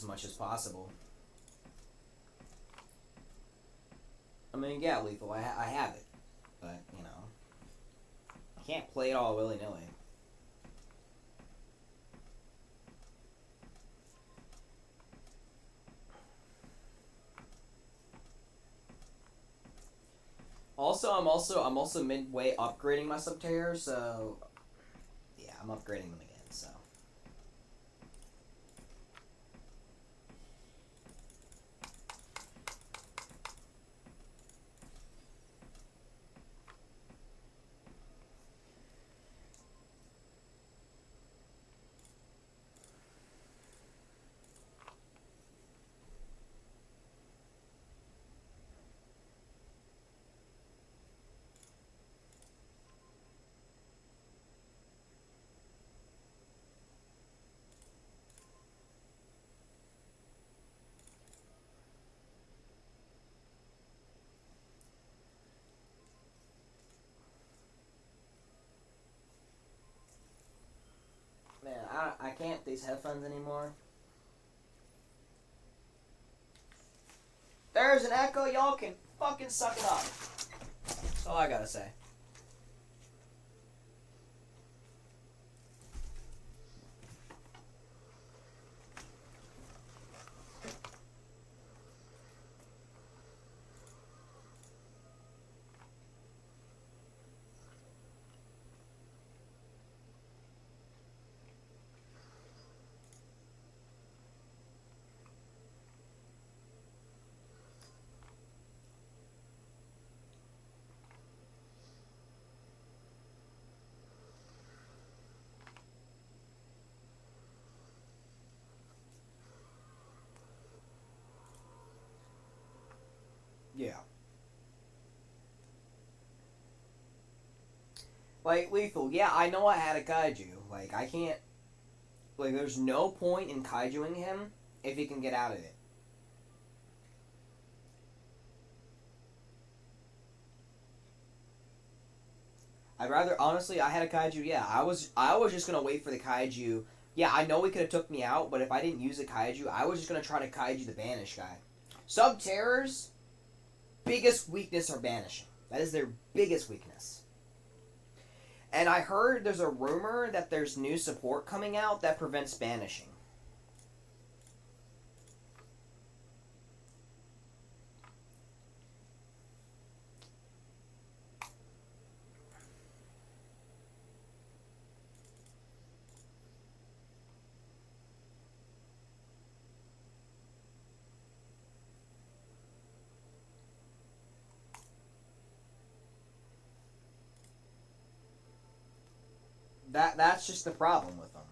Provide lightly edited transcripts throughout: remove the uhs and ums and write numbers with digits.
much as possible. I mean, yeah, Lethal, I have it. But, you know, I can't play it all willy-nilly. I'm also midway upgrading my Subterror, so yeah, I'm upgrading them again, so. Man, I can't these headphones anymore. There's an echo, y'all can fucking suck it up. That's all I gotta say. Yeah. Like, Lethal, yeah, I know I had a kaiju. Like, I can't. Like, there's no point in kaijuing him if he can get out of it. I'd rather, honestly, I had a kaiju, yeah, I was just gonna wait for the kaiju. Yeah, I know he could have took me out, but if I didn't use the kaiju, I was just gonna try to kaiju the banish guy. Subterrors, biggest weakness are banishing. That is their biggest weakness. And I heard there's a rumor that there's new support coming out that prevents banishing. That's just the problem with them.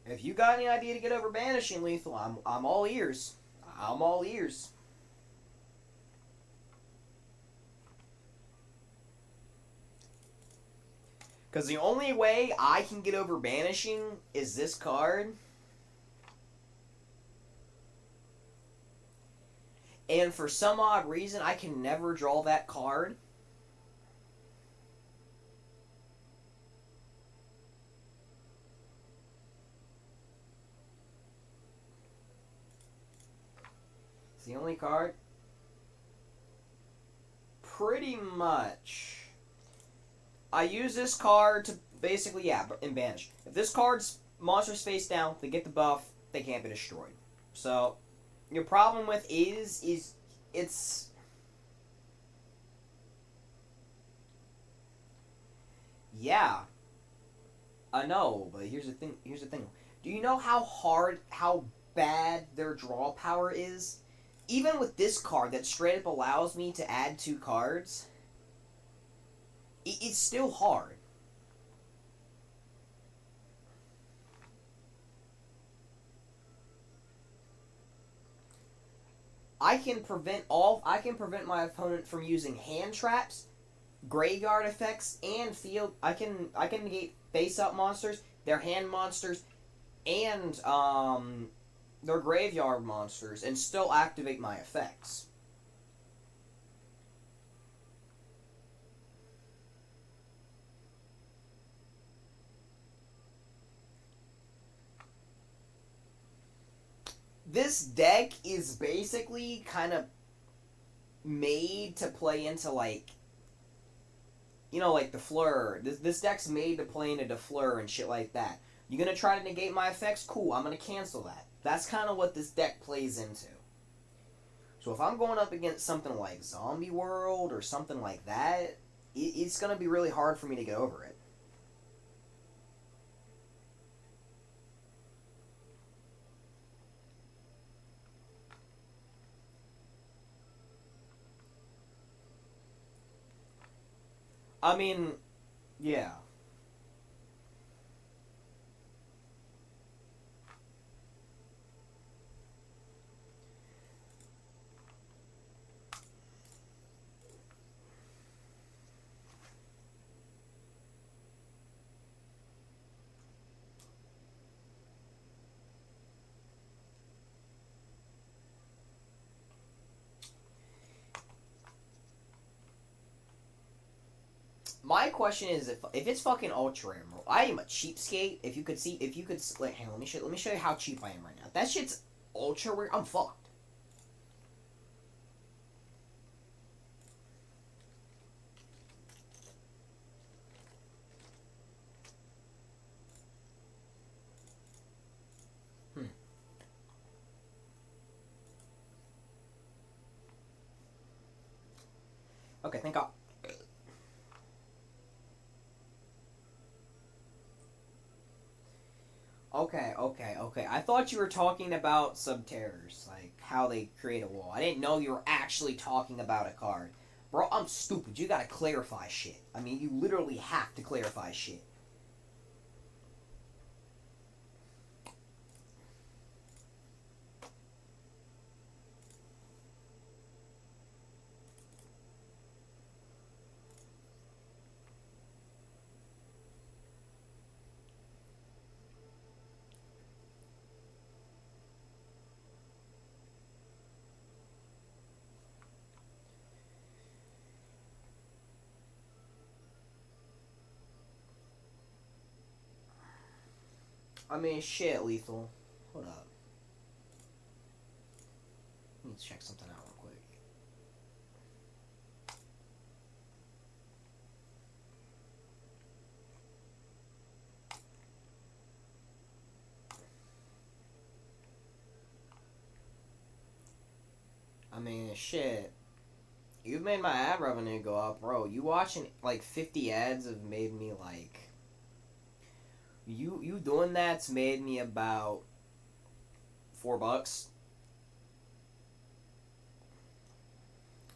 If you got any idea to get over banishing, Lethal, I'm all ears. I'm all ears. Because the only way I can get over banishing is this card. And for some odd reason, I can never draw that card. It's the only card. Pretty much. I use this card to basically, yeah, and banish. If this card's monster's face down, they get the buff, they can't be destroyed. So, your problem with is it's... Yeah. I know, but here's the thing. Do you know how bad their draw power is? Even with this card that straight up allows me to add 2 cards, it's still hard. I can prevent my opponent from using hand traps, graveyard effects, and field. I can negate face up monsters, their hand monsters, and their graveyard monsters, and still activate my effects. this deck is basically kind of made to play into like, like the Fleur. This deck's made to play into the Fleur and shit like that. You gonna try to negate my effects? Cool, I'm gonna cancel that. That's kind of what this deck plays into. So if I'm going up against something like Zombie World or something like that, it's gonna be really hard for me to get over it. I mean, yeah. My question is, if it's fucking ultra rare, I am a cheapskate. Hang on, let me show you how cheap I am right now. If that shit's ultra rare, I'm fucked. Hmm. Okay, thank God. Okay. I thought you were talking about Subterrors, like how they create a wall. I didn't know you were actually talking about a card. Bro, I'm stupid. You gotta clarify shit. I mean, you literally have to clarify shit. I mean, shit, Lethal. Hold up. Let me check something out real quick. I mean, shit. You've made my ad revenue go up, bro. You watching like 50 ads have made me like. You doing that's made me about $4.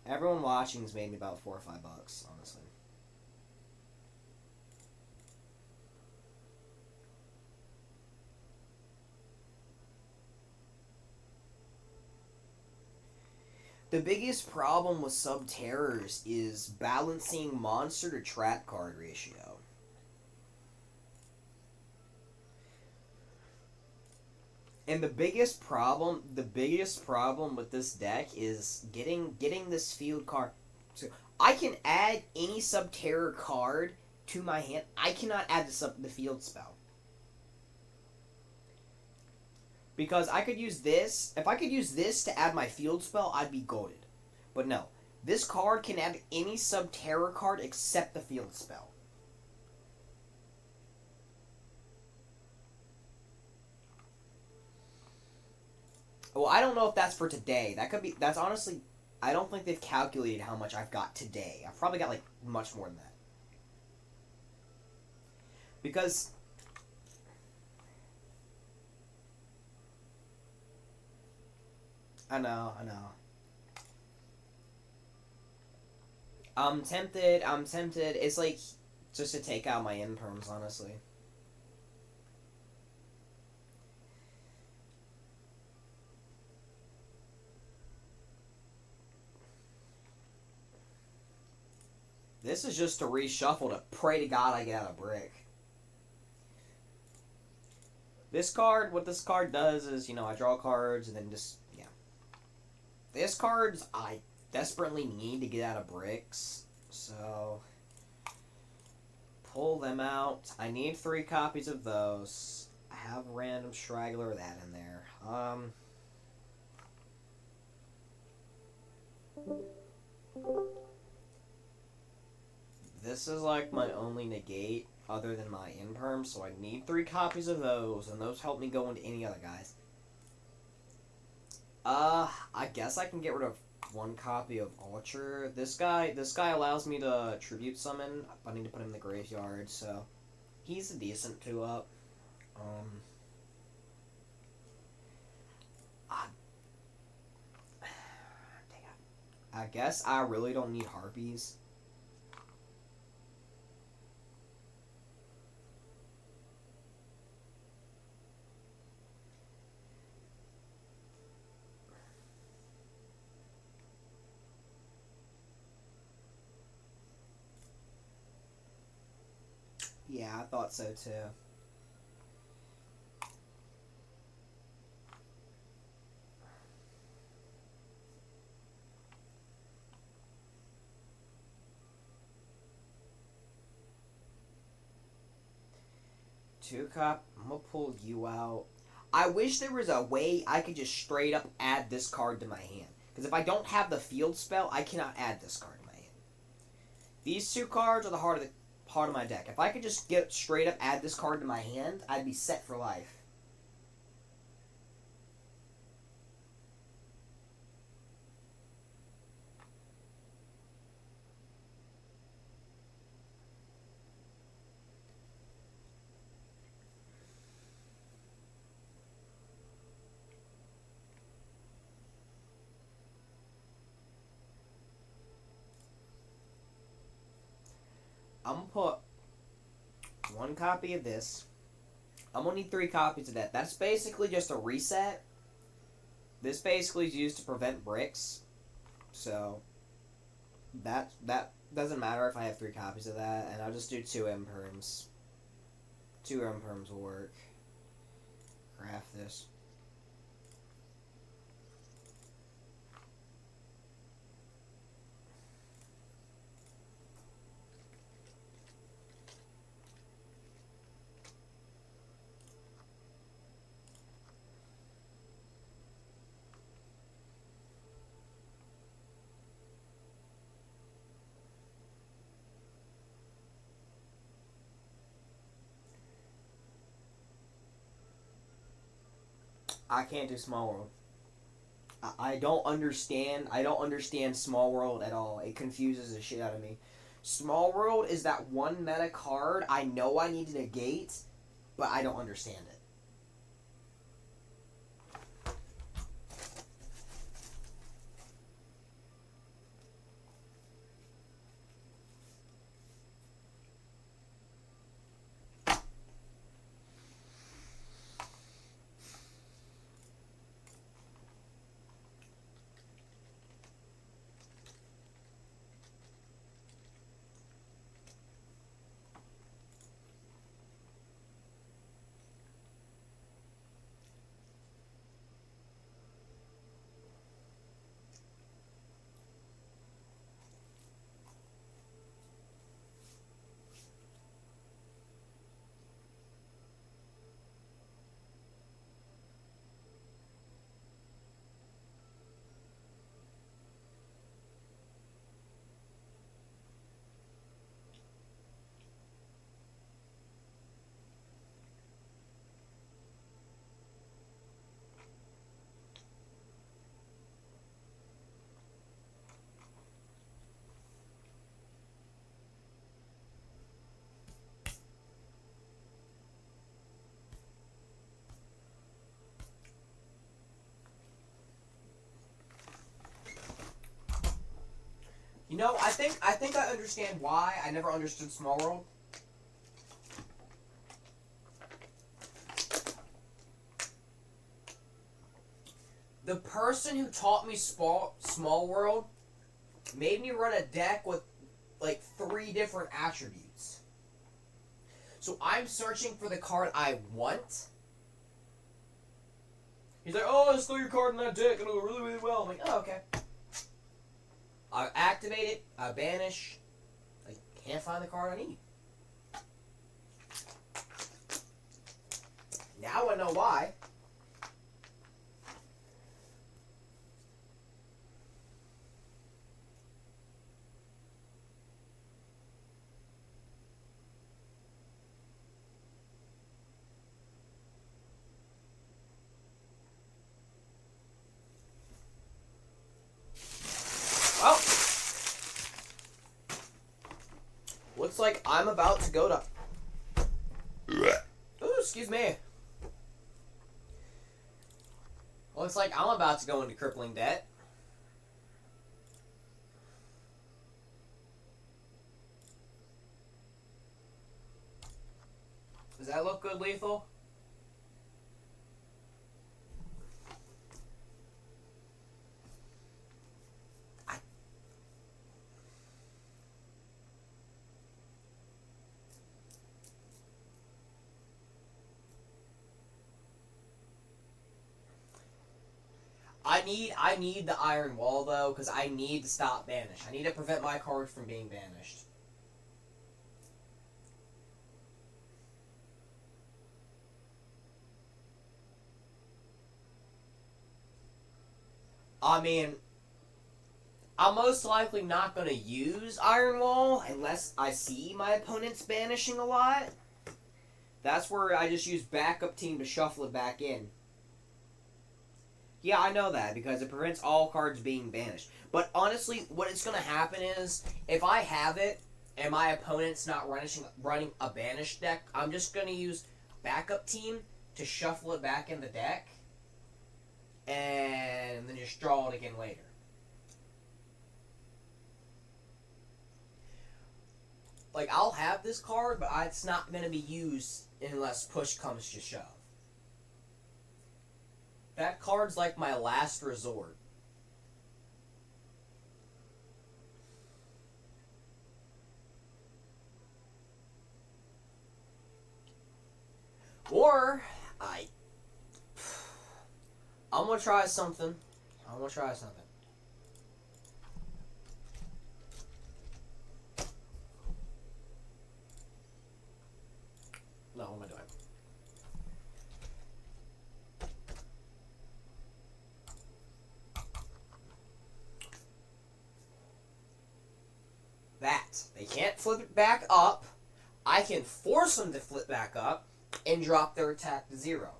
Everyone watching's made me about $4 or $5, honestly. The biggest problem with Subterrors is balancing monster to trap card ratio. And the biggest problem with this deck is getting this field card. So I can add any Subterror card to my hand. I cannot add the field spell. Because I could use this. If I could use this to add my field spell, I'd be goaded. But no. This card can add any Subterror card except the field spell. Well, I don't know if that's for today. That could be. That's honestly. I don't think they've calculated how much I've got today. I've probably got like much more than that. Because I know. I'm tempted. It's like just to take out my imperms, honestly. This is just to reshuffle to pray to God I get out a brick. What this card does is, I draw cards and then just, yeah. This cards, I desperately need to get out of bricks, so pull them out. I need 3 copies of those. I have random straggler of that in there. This is like my only negate other than my imperm, so I need 3 copies of those, and those help me go into any other guys. I guess I can get rid of 1 copy of Ultra. This guy allows me to tribute summon, but I need to put him in the graveyard, so he's a decent 2-up. I, I guess I really don't need Harpies. Yeah, I thought so too. I'm gonna pull you out. I wish there was a way I could just straight up add this card to my hand. Because if I don't have the field spell, I cannot add this card to my hand. These 2 cards are the heart of my deck. If I could just get straight up add this card to my hand, I'd be set for life. I'm gonna put 1 copy of this. I'm gonna need 3 copies of that. That's basically just a reset. This basically is used to prevent bricks. So that doesn't matter if I have 3 copies of that, and I'll just do 2 imperms. 2 imperms will work. Craft this. I can't do Small World. I don't understand. I don't understand Small World at all. It confuses the shit out of me. Small World is that 1 meta card I know I need to negate, but I don't understand it. You know, I think I understand why I never understood Small World. The person who taught me Small World made me run a deck with like 3 different attributes. So I'm searching for the card I want. He's like, oh, just throw your card in that deck. It'll go really, really well. I'm like, oh, okay. I activate it. I banish. I can't find the card I need. Now I know why. Looks like I'm about to go to... Ooh, excuse me. Looks like I'm about to go into crippling debt. Does that look good, Lethal? I need the Iron Wall though, because I need to stop banish. I need to prevent my cards from being banished. I mean, I'm most likely not going to use Iron Wall unless I see my opponents banishing a lot. That's where I just use Backup Team to shuffle it back in. Yeah, I know that, because it prevents all cards being banished. But honestly, what it's going to happen is, if I have it, and my opponent's not running a banished deck, I'm just going to use Backup Team to shuffle it back in the deck, and then just draw it again later. Like, I'll have this card, but it's not going to be used unless push comes to shove. That card's like my last resort. Or, I'm gonna try something. No, what am I doing? That. They can't flip it back up. I can force them to flip back up and drop their attack to 0.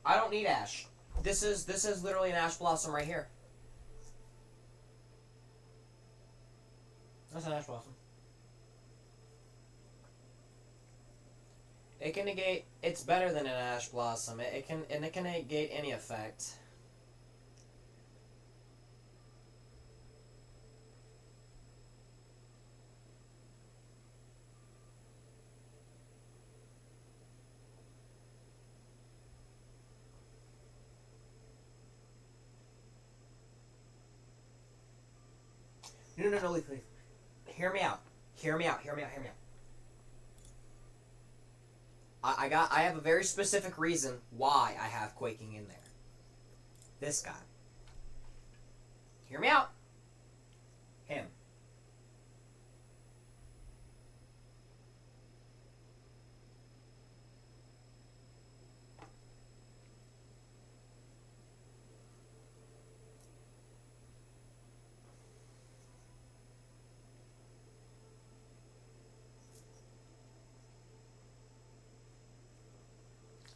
I don't need Ash. This is literally an Ash Blossom right here. That's an Ash Blossom. It can negate. It's better than an Ash Blossom. It can negate any effect. No, leave. Hear me out. I have a very specific reason why I have Quaking in there. This guy. Hear me out. Him.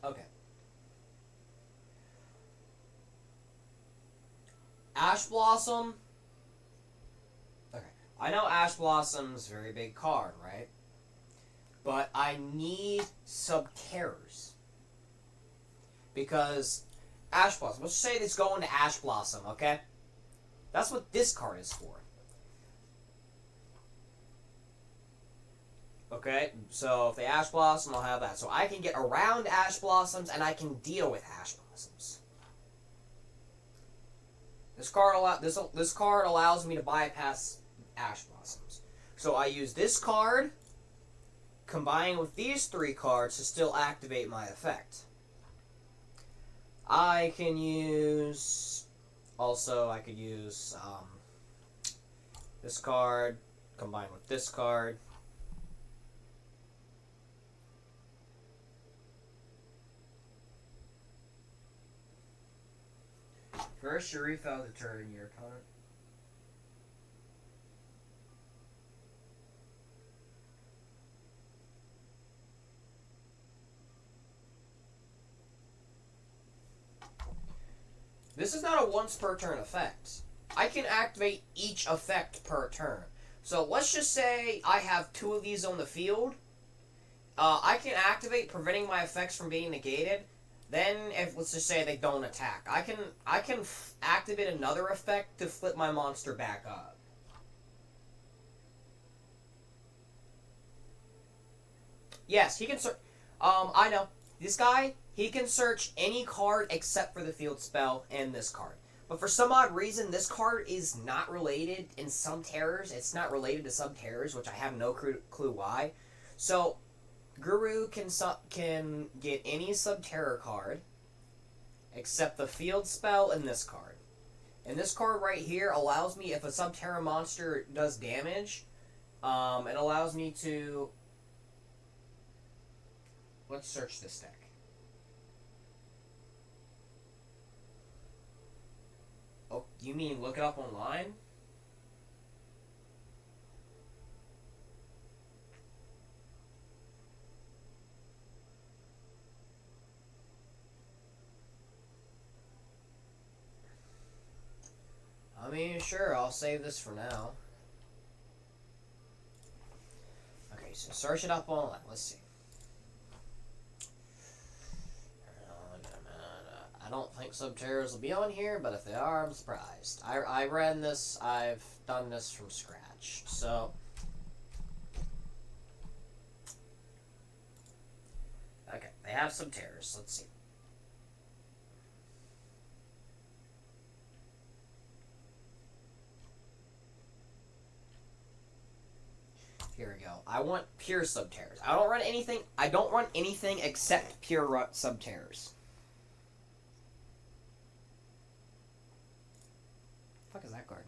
Okay. Ash Blossom. Okay. I know Ash Blossom's a very big card, right? But I need Subterrors. Because Ash Blossom. Let's say it's going to Ash Blossom, okay? That's what this card is for. Okay, so if they Ash Blossom, I'll have that. So I can get around Ash Blossoms, and I can deal with Ash Blossoms. This card allows me to bypass Ash Blossoms. So I use this card, combined with these 3 cards, to still activate my effect. I can use... Also, I could use this card, combined with this card. First, you refill the turn your opponent. This is not a once per turn effect. I can activate each effect per turn. So let's just say I have 2 of these on the field. I can activate, preventing my effects from being negated. Then, if let's just say they don't attack, I can activate another effect to flip my monster back up. Yes, he can search. I know this guy. He can search any card except for the field spell and this card. But for some odd reason, this card is not related in some terrors. It's not related to some terrors, which I have no clue why. So Guru can get any Subterror card except the field spell and this card. And this card right here allows me, if a Subterror monster does damage, it allows me to... Let's search this deck. Oh, you mean look it up online? I mean, sure, I'll save this for now. Okay, so search it up online. Let's see. I don't think Subterrors will be on here, but if they are, I'm surprised. I ran this, I've done this from scratch, so... Okay, they have Subterrors, let's see. Here we go. I want pure Subterrors. I don't run anything except pure Subterrors. Fuck is that card?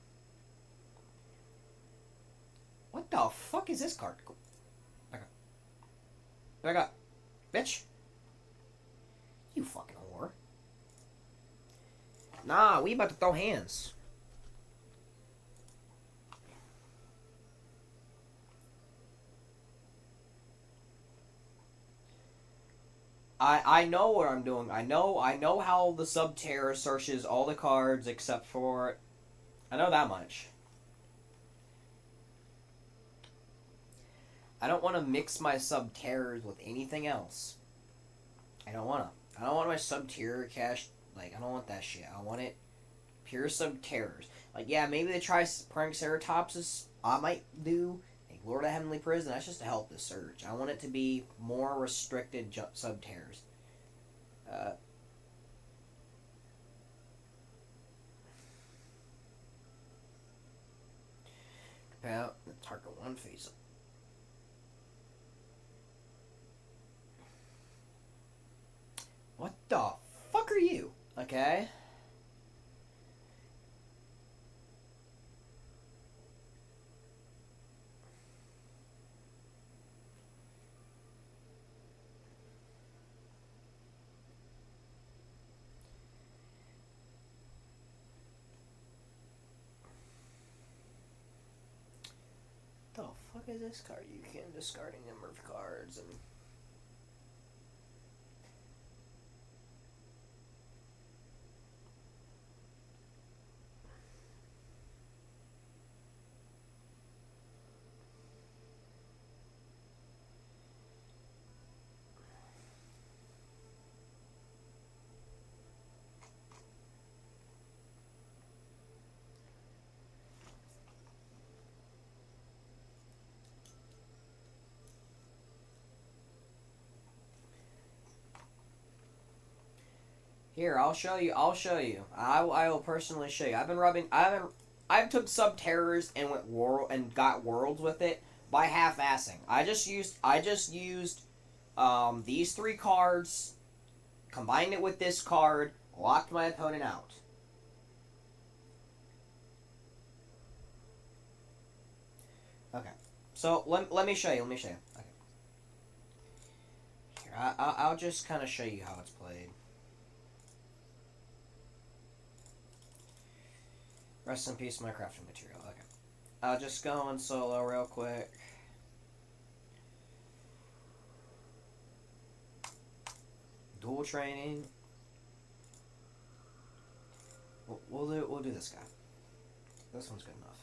What the fuck is this card? Back up. Back up. Bitch. You fucking whore. Nah, we about to throw hands. I know what I'm doing. I know how the Subterror searches all the cards except for... I know that much. I don't want to mix my Subterrors with anything else. I don't want to. I don't want my Subterror cache... Like, I don't want that shit. I want it pure Subterrors. Like, yeah, maybe they try Pranceratops. I might do... Lord of Heavenly Prison, that's just to help the search. I want it to be more restricted Subterrors. About the target one face. What the fuck are you? Okay. The fuck is this card? You can discard a number of cards and... Here, I'll show you. I will personally show you. I've took Subterrors and got worlds with it by half-assing. I just used these 3 cards, combined it with this card, locked my opponent out. Okay. So let me show you. Okay. Here, I'll just kind of show you how it's played. Rest in peace, my crafting material. Okay. I'll just go on solo real quick. Dual training. We'll do this guy. This one's good enough.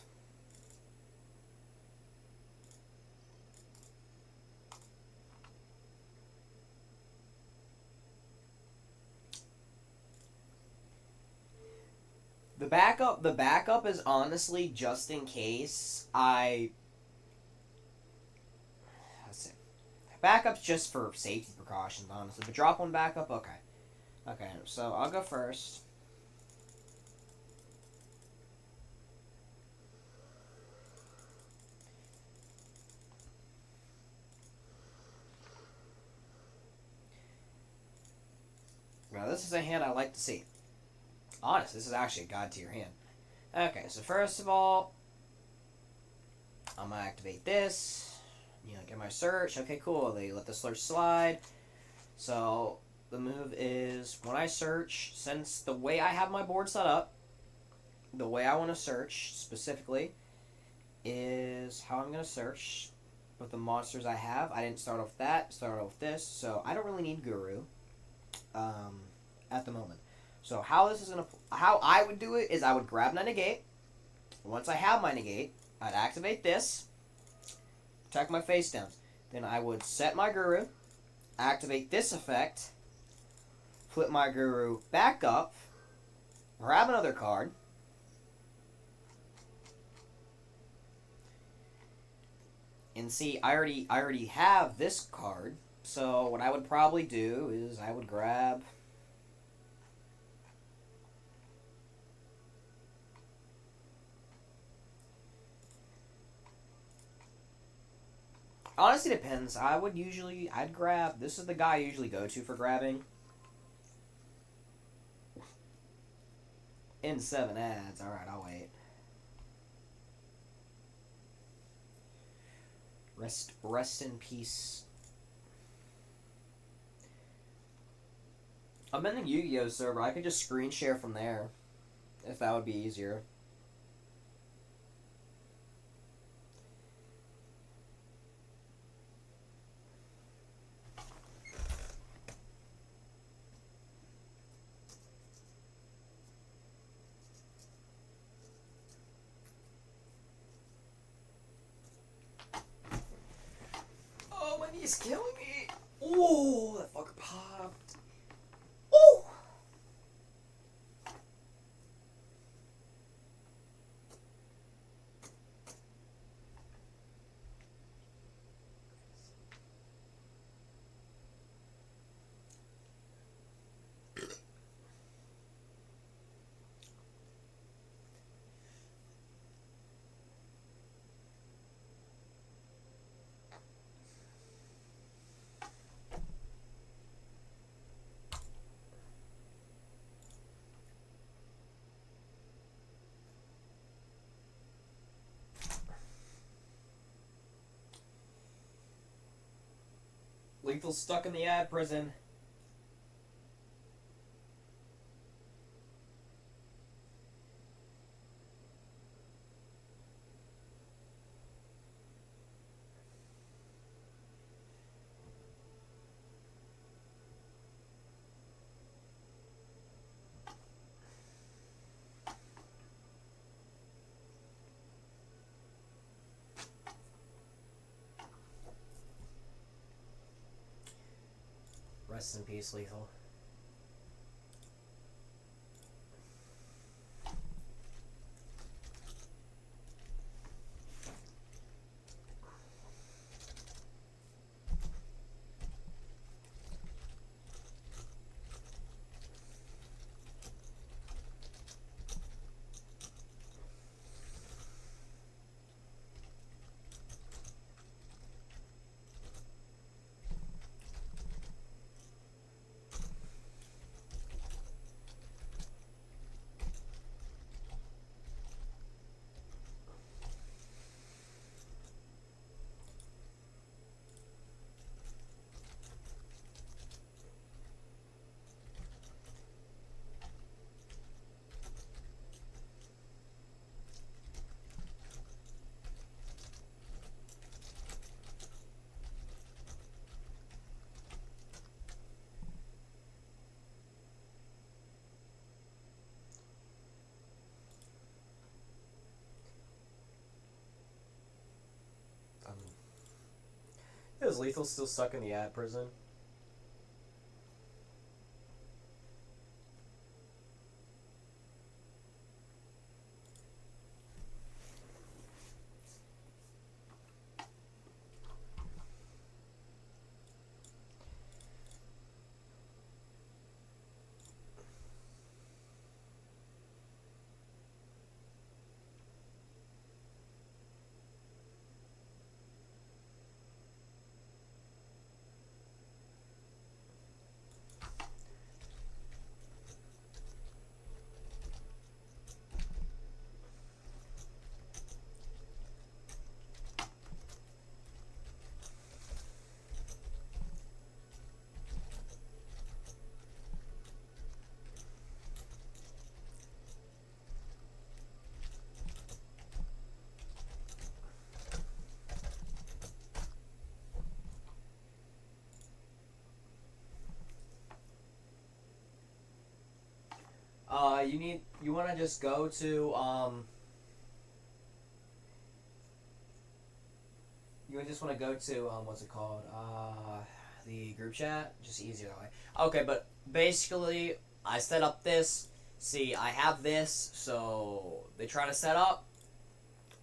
The backup is honestly just in case I. Let's see. Backup's just for safety precautions, honestly. But drop one backup, okay. Okay, so I'll go first. Now this is a hand I like to see. Honest, this is actually a god tier hand. Okay, so first of all, I'm gonna activate this. Get my search. Okay, cool. They let the search slide. So the move is when I search, since the way I have my board set up, the way I want to search specifically is how I'm gonna search with the monsters I have. I didn't start off that. Start off this. So I don't really need Guru at the moment. So how I would do it is I would grab my negate. Once I have my negate, I'd activate this, protect my face downs. Then I would set my Guru, activate this effect, flip my Guru back up, grab another card, and see I already have this card. So what I would probably do is I would grab. Honestly, depends. I'd grab. This is the guy I usually go to for grabbing. In 7 ads. Alright, I'll wait. Rest in peace. I'm in the Yu-Gi-Oh server. I could just screen share from there. If that would be easier. Oh, my knee's killing me. Oh, that fucker popped. Oh. Lethal's stuck in the ad prison. Rest in peace, Lethal. Is Lethal still stuck in the ad prison? You want to just go to, you just want to go to, what's it called, the group chat, just easier that way. Okay, but basically, I set up this, see, I have this, so they try to set up,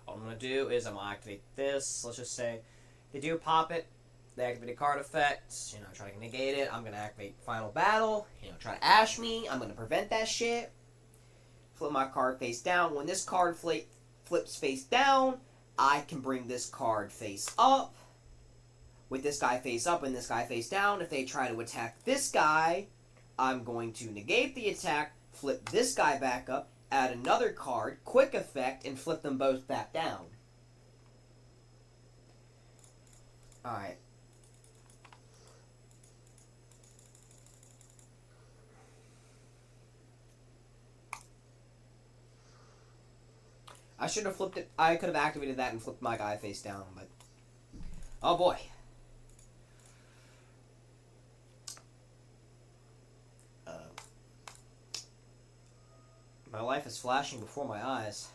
all I'm going to do is I'm going to activate this, let's just say, they do pop it, they activate a card effect, try to negate it, I'm going to activate Final Battle, try to ash me, I'm going to prevent that shit. Flip my card face down. When this card flips face down, I can bring this card face up. With this guy face up and this guy face down, if they try to attack this guy, I'm going to negate the attack, flip this guy back up, add another card, quick effect, and flip them both back down. Alright. I should have flipped it. I could have activated that and flipped my guy face down, but... Oh boy. My life is flashing before my eyes.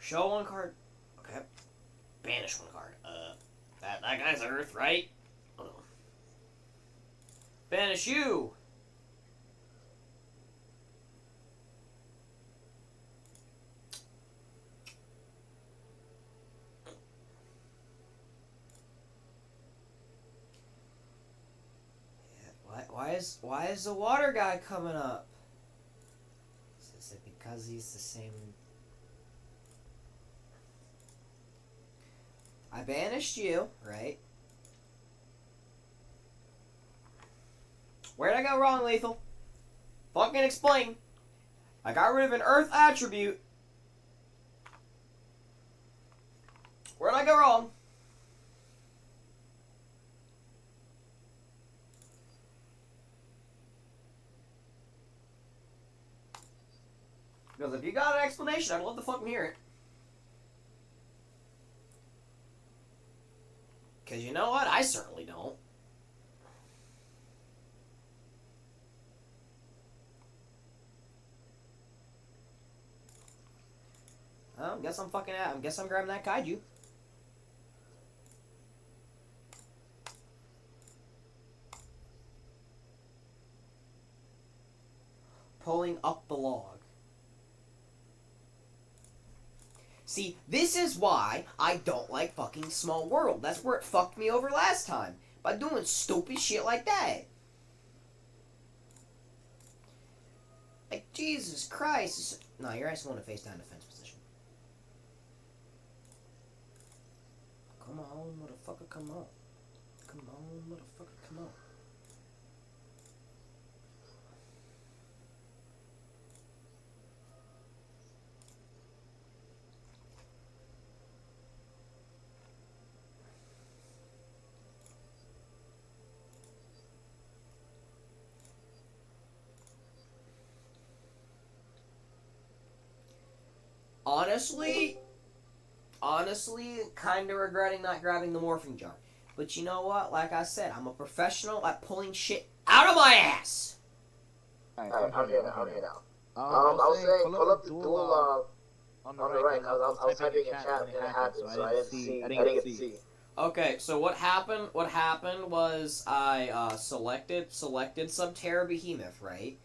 Show one card. Okay. Banish one card. That guy's Earth, right? Oh. Banish you! Why is the water guy coming up? Is it because he's the same? I banished you, right? Where'd I go wrong, Lethal? Fucking explain. I got rid of an Earth attribute. Where'd I go wrong? Because if you got an explanation, I'd love to fucking hear it. Because you know what? I certainly don't. Well, guess I'm grabbing that kaiju. Pulling up the log. See, this is why I don't like fucking Small World. That's where it fucked me over last time. By doing stupid shit like that. Like, Jesus Christ. No, you're actually going to face down defense position. Come on, motherfucker, come on. Come on, motherfucker, come on. Honestly, kind of regretting not grabbing the morphing jar. But you know what? Like I said, I'm a professional at pulling shit out of my ass. Alright, I'm here now. I was saying, pull up the duel on the right, because I was typing in chat when it happened, so I didn't get to see. Okay, so what happened? What happened was I selected Subterra Behemoth, right?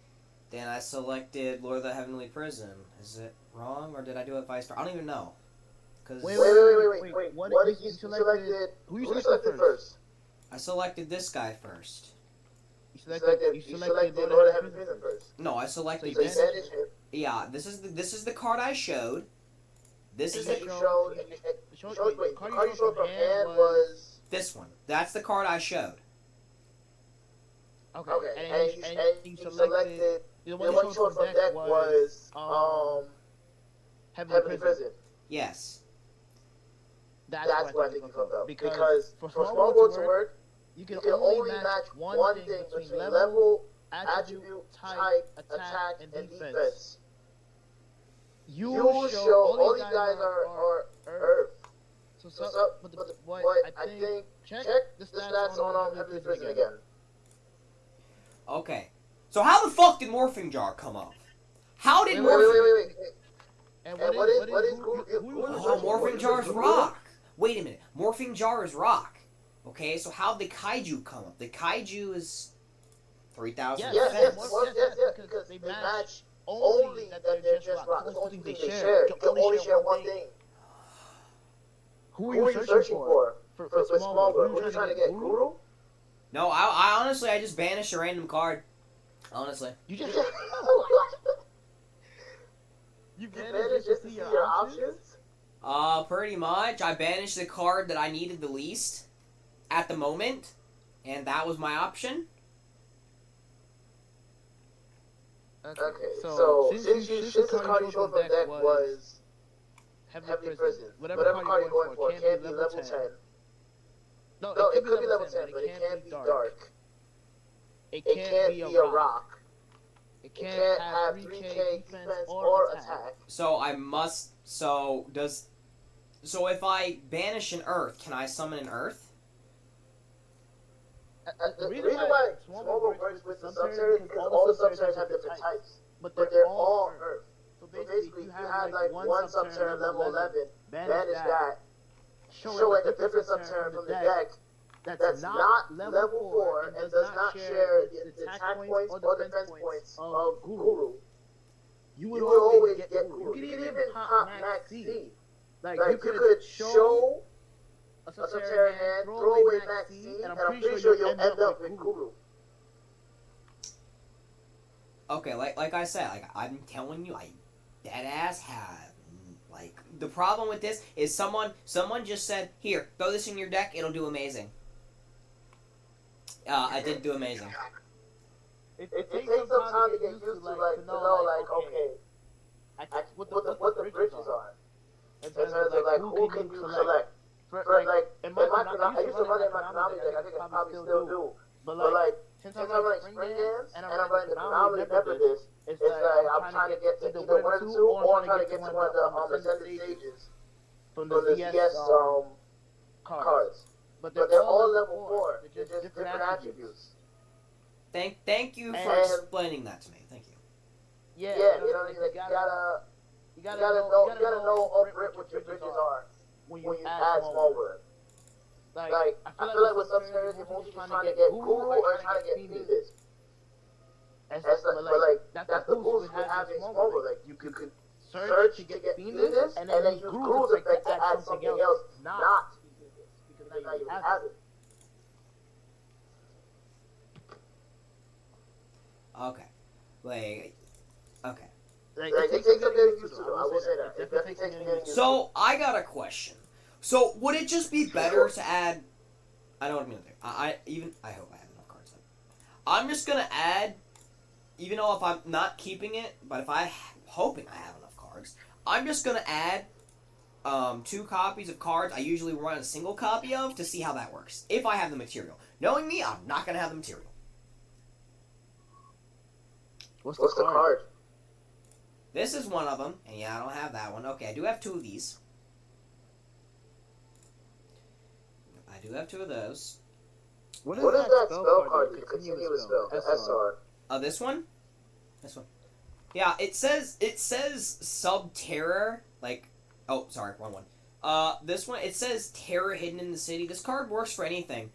Then I selected Lord of the Heavenly Prison. Is it wrong, or did I do it vice versa? I don't even know. Cause Wait. What did you selected? Who you selected first? I selected this guy first. You selected Lord of Heavenly Prison first. No, I selected So you this. banished him. Yeah, this is the card I showed. This is And the you showed. Wait, the card you showed from hand was. this one. That's the card I showed. Okay, and you selected. The one you showed from deck was Heavenly Prison. Yes. That's what I think you fucked up. Because for small world to work, you can only match one thing between level, attribute, type, attack, and defense. You show all these guys are Earth. But I think check the stats on Heavenly Prison again. Okay. So how the fuck did Morphing Jar come up? How did Wait. And what is Oh, Morphing Jar is rock. Wait a minute. Morphing Jar is rock. Okay, so how'd the Kaiju come up? The Kaiju is 3,000 defense. Yes, because they match only that they're just rock. That's the only thing they share. You can only share one thing. Who are you searching for small world? Who are you trying to get? Guru? No, I honestly, I just banished a random card. Honestly. You just you managed just to see your options? Pretty much. I banished the card that I needed the least at the moment, and that was my option. Okay, so since the card you showed from deck was Heavenly Prison, whatever card you're going for can't be level 10. No, it could be level 10, but it can't be dark. It can't be a rock. It can't have 3k defense or attack. So I must. So if I banish an Earth, can I summon an Earth? The reason why small world works with the Subterra is because all the Subterras have different types, but they're all Earth. So basically, you have like one Subterra level 11, banish that, show like a different Subterra from the deck that's not level 4 and does not share the attack points or defense points of Guru. You would always get Guru. You could even pop Max C. Like you could show a Subterra hand, throw away Max C, and I'm pretty sure you'll end up with Guru. Okay, like I said, like I'm telling you, I dead ass have like the problem with this is someone just said, here, throw this in your deck, it'll do amazing. I did do amazing. It takes some time to get used to know like okay, what the bridges are. In terms of like who can you select. Like in my Konami, I used to run it in my Konami deck. I think I probably still do. But like since I'm running Spring Dance and I'm running the Konami Never-This, it's like I'm trying to get to either one of the two, or I'm trying to get to one of the Ascended Stages from the ZS cards. But they're all level 4. They're just different attributes. Thank you for explaining that to me. Thank you. Yeah, you know, like you gotta know off rip what your bridges are when you add small world. Like I feel like with Subterra, you're mostly trying to get Guru or trying to get Phoenix. That's the boost with having small world. Like you could search to get Phoenix, and then use Guru's effect to add something else, not because now you have it. Okay. Okay. Like, it takes some getting used to, I will say that. It definitely takes getting used to. So, I got a question. So, would it just be better to add... I know what I'm going to do. I hope I have enough cards then. I'm just going to add, even though if I'm not keeping it, but if I'm hoping I have enough cards, I'm just going to add 2 copies of cards I usually run a single copy of to see how that works. If I have the material. Knowing me, I'm not going to have the material. What's the card? This is one of them, and yeah, I don't have that one. Okay, I do have 2 of these. I do have 2 of those. What is that spell card? The continuous spell, the SR. This one? This one. Yeah, it says Subterra, like, oh, sorry, wrong one. This one, it says Terror Hidden in the City. This card works for anything.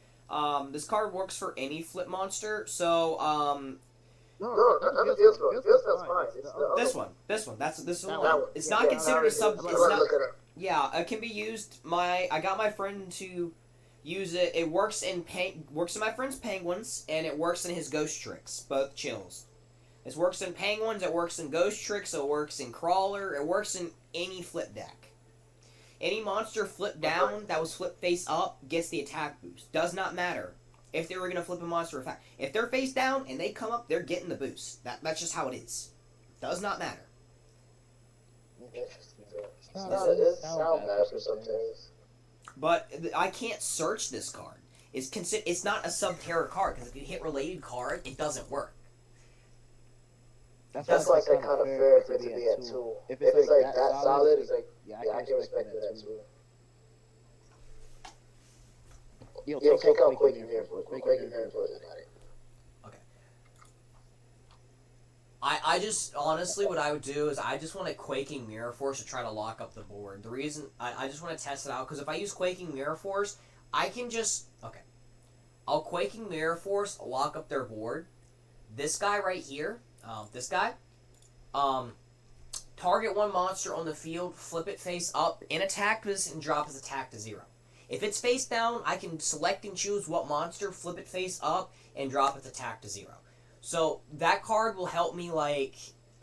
This card works for any flip monster. So, not the field spell. Field spell's fine. It's the this one. This one. That one. It's Yeah, not yeah, considered a sub. I'm It's gonna not. look it up. Yeah, it can be used. I got my friend to use it. It works in my friend's penguins, and it works in his ghost tricks. Both chills. It works in penguins. It works in ghost tricks. It works in crawler. It works in any flip deck. Any monster flipped down that was flipped face up gets the attack boost. Does not matter if they were gonna flip a monster. If they're face down and they come up, they're getting the boost. That's just how it is. Does not matter. Interesting. It's sound bad for some things. But I can't search this card. It's not a Subterra card, because if you hit related card, it doesn't work. That's like that kind of fair for it to be at 2. If it's like that solid, it's like, yeah, I can respect it at 2. Yo, take out Quaking Mirror Force. Quaking Mirror Force got it. I just, honestly, what I would do is I just want a Quaking Mirror Force to try to lock up the board. The reason, I just want to test it out, because if I use Quaking Mirror Force, I can just, I'll Quaking Mirror Force, lock up their board. This guy right here, target one monster on the field, flip it face up, in attack position, and drop his attack to 0. If it's face down, I can select and choose what monster, flip it face up, and drop its attack to 0. So, that card will help me, I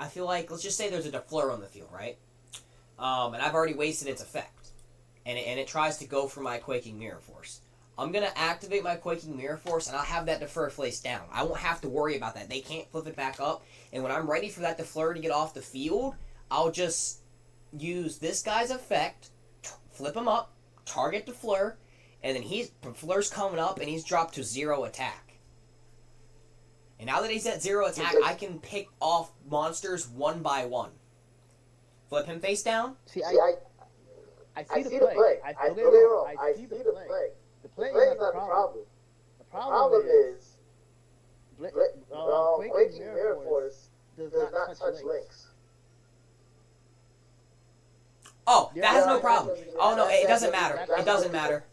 feel like, let's just say there's a Defleur on the field, right? And I've already wasted its effect. And it tries to go for my Quaking Mirror Force. I'm going to activate my Quaking Mirror Force, and I'll have that Defleur face down. I won't have to worry about that. They can't flip it back up. And when I'm ready for that Defleur to get off the field, I'll just use this guy's effect, flip him up, target Defleur, and then Defleur's coming up, and he's dropped to 0 attack. And now that he's at 0 attack, I can pick off monsters one by one. Flip him face down. I see the play. I see the play. The play is not the problem. The problem is Quaking Mirror Force does not touch links. Oh, that has no problem. Oh no, it doesn't matter. It doesn't matter.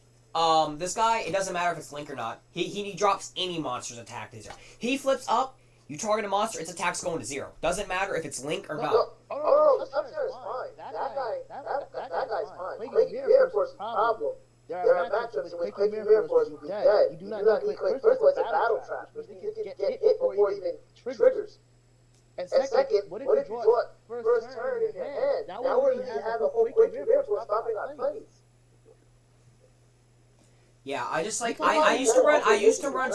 This guy, it doesn't matter if it's Link or not. He drops any monster's attack to 0. He flips up, you target a monster, its attack's going to 0. Doesn't matter if it's Link or not. Oh, Subterra is fine. That guy's fine. Quaking Mirror Force is a problem. There are matchups in which Quaking Mirror Force will be dead. You do not need click. First of all, it's a battle trap, which means you can get hit before it even triggers. And second, what if you draw first turn in your hand? Now we have a whole Quaking Mirror Force stopping our plays. Yeah, I just I used to run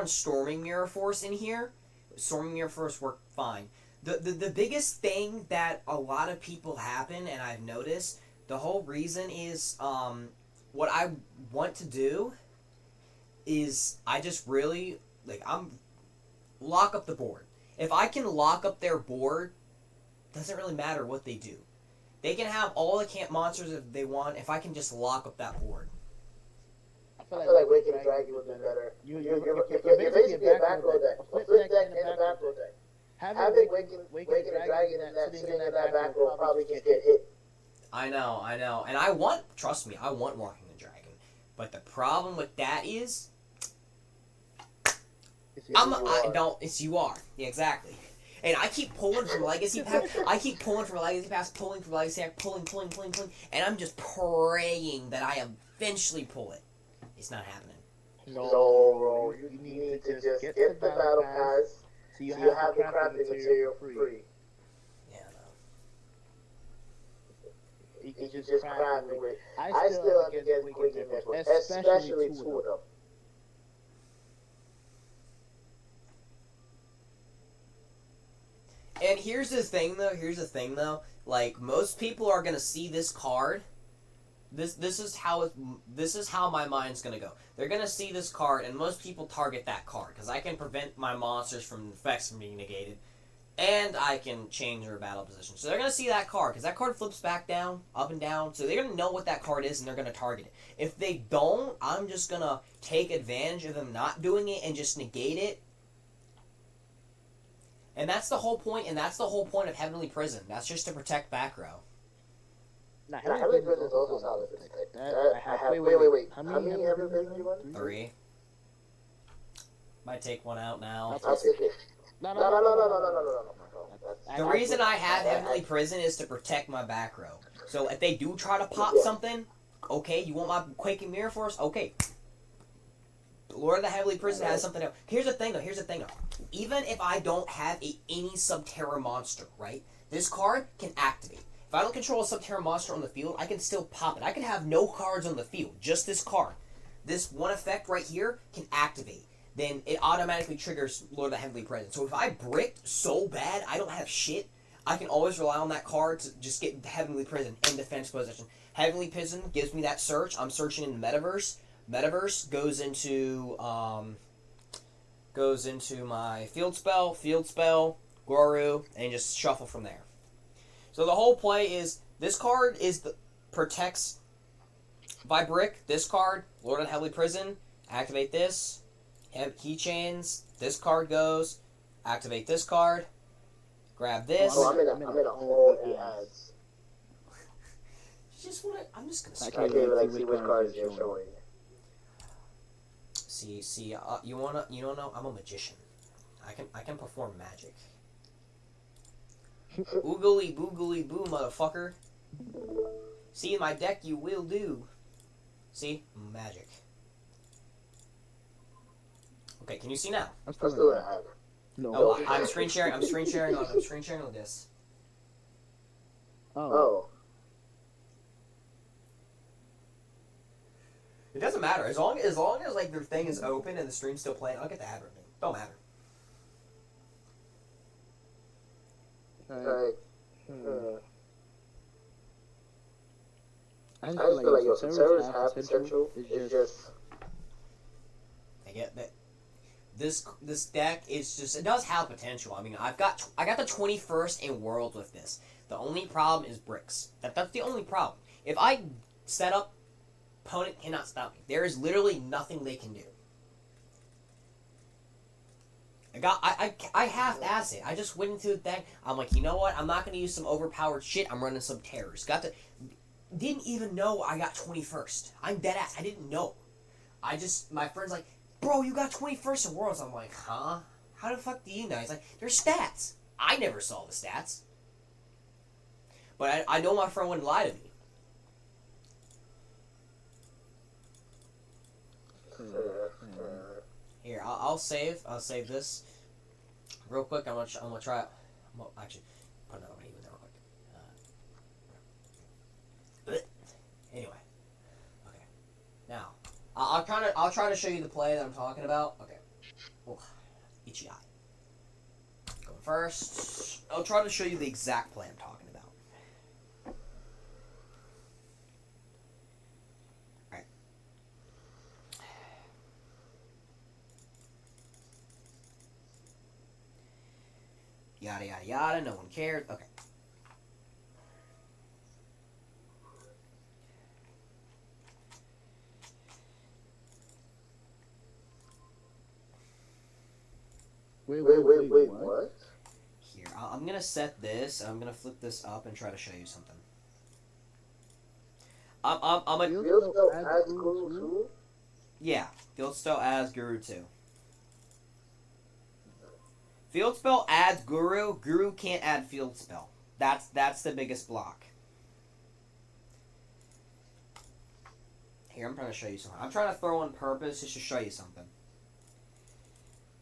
Storming Mirror Force in here. Storming Mirror Force worked fine. The biggest thing that a lot of people happen, and I've noticed, the whole reason is what I want to do is I just really lock up the board. If I can lock up their board, doesn't really matter what they do. They can have all the camp monsters if they want. If I can just lock up that board. I feel like Waking Dragon would be better. You're basically a back row deck. A flip deck and a back row deck. Having Waking Dragon sitting in that back row probably can get hit. I know. And trust me, I want Walking the Dragon. But the problem with that is you are. Yeah, exactly. And I keep pulling from Legacy Pack. Pulling from Legacy Pack, pulling. And I'm just praying that I eventually pull it. It's not happening. No, you need to just get the battle pass so you have the crafting material free. Yeah, no. You can just craft it. I still am against Quaking Mirror Force, especially 2 of them. And here's the thing though. Like, most people are gonna see this card. This is how my mind's gonna go. They're gonna see this card, and most people target that card because I can prevent my monsters from effects from being negated, and I can change their battle position. So they're gonna see that card because that card flips back down, up and down. So they're gonna know what that card is, and they're gonna target it. If they don't, I'm just gonna take advantage of them not doing it and just negate it. And that's the whole point. And that's the whole point of Heavenly Prison. That's just to protect back row. Now, Now, Heavenly Heavenly Prison Prison is is also also solid solid for for this this deck. deck. That, I have. Wait. How many Heavenly Prisons do you run? 3. Might take one out now. I'll I'll take take it. it. No. The reason I have Heavenly Prison is to protect my back row. So if they do try to pop something, okay, you want my Quaking Mirror Force? Okay. Lord of the Heavenly Prison has something else. Here's the thing though. Even if I don't have any Subterra monster, right? This card can activate. If I don't control a Subterra monster on the field, I can still pop it. I can have no cards on the field, just this card. This one effect right here can activate. Then it automatically triggers Lord of the Heavenly Prison. So if I bricked so bad I don't have shit, I can always rely on that card to just get the Heavenly Prison in defense position. Heavenly Prison gives me that search. I'm searching in the Metaverse. Metaverse goes into my field spell, Goru, and just shuffle from there. So the whole play is this card protects by brick. This card, Lord of the Heavenly Prison, activate this. Keychains. This card goes. Activate this card. Grab this. Oh, I'm in a hole of ads. I'm just gonna. I can't even see which cards you're showing. See. You know? I'm a magician. I can perform magic. Oogly boogly boo, motherfucker. See, in my deck you will do. See, magic. Okay, can you see now? I'm still still in ad. No. Oh, I'm screen sharing. I'm screen sharing on this. Oh. It doesn't matter as long as like their thing is open and the stream's still playing. I'll get the ad rating. Don't matter. I just feel feel like your Subterra's Subterra's half half potential. potential It's is just just. I get that. This deck is just it does have potential. I mean, I got the 21st in Worlds with this. The only problem is bricks. That's the only problem. If I set up, opponent cannot stop me. There is literally nothing they can do. I half-assed it. I just went into the deck. I'm like, you know what? I'm not gonna use some overpowered shit. I'm running some terrors. Didn't even know I got 21st. I'm dead ass. I didn't know. My friend's like, bro, you got 21st in Worlds. I'm like, huh? How the fuck do you know? He's like, there's stats. I never saw the stats. But I know my friend wouldn't lie to me. Here, I'll save this real quick. I'm gonna try it. Actually, put another one even there real quick. Anyway, okay. Now, I'll try to show you the play that I'm talking about. Okay. Oh, itchy eye. Going first. I'll try to show you the exact play I'm talking about. Yada yada yada, no one cares. Okay. Wait, What? Here, I'm gonna set this. I'm gonna flip this up and try to show you something. I'm a Field spell adds Guru too? yeah. Field spell adds Guru too. Field spell adds Guru. Guru can't add field spell. That's the biggest block. Here, I'm trying to show you something. I'm trying to throw on purpose just to show you something.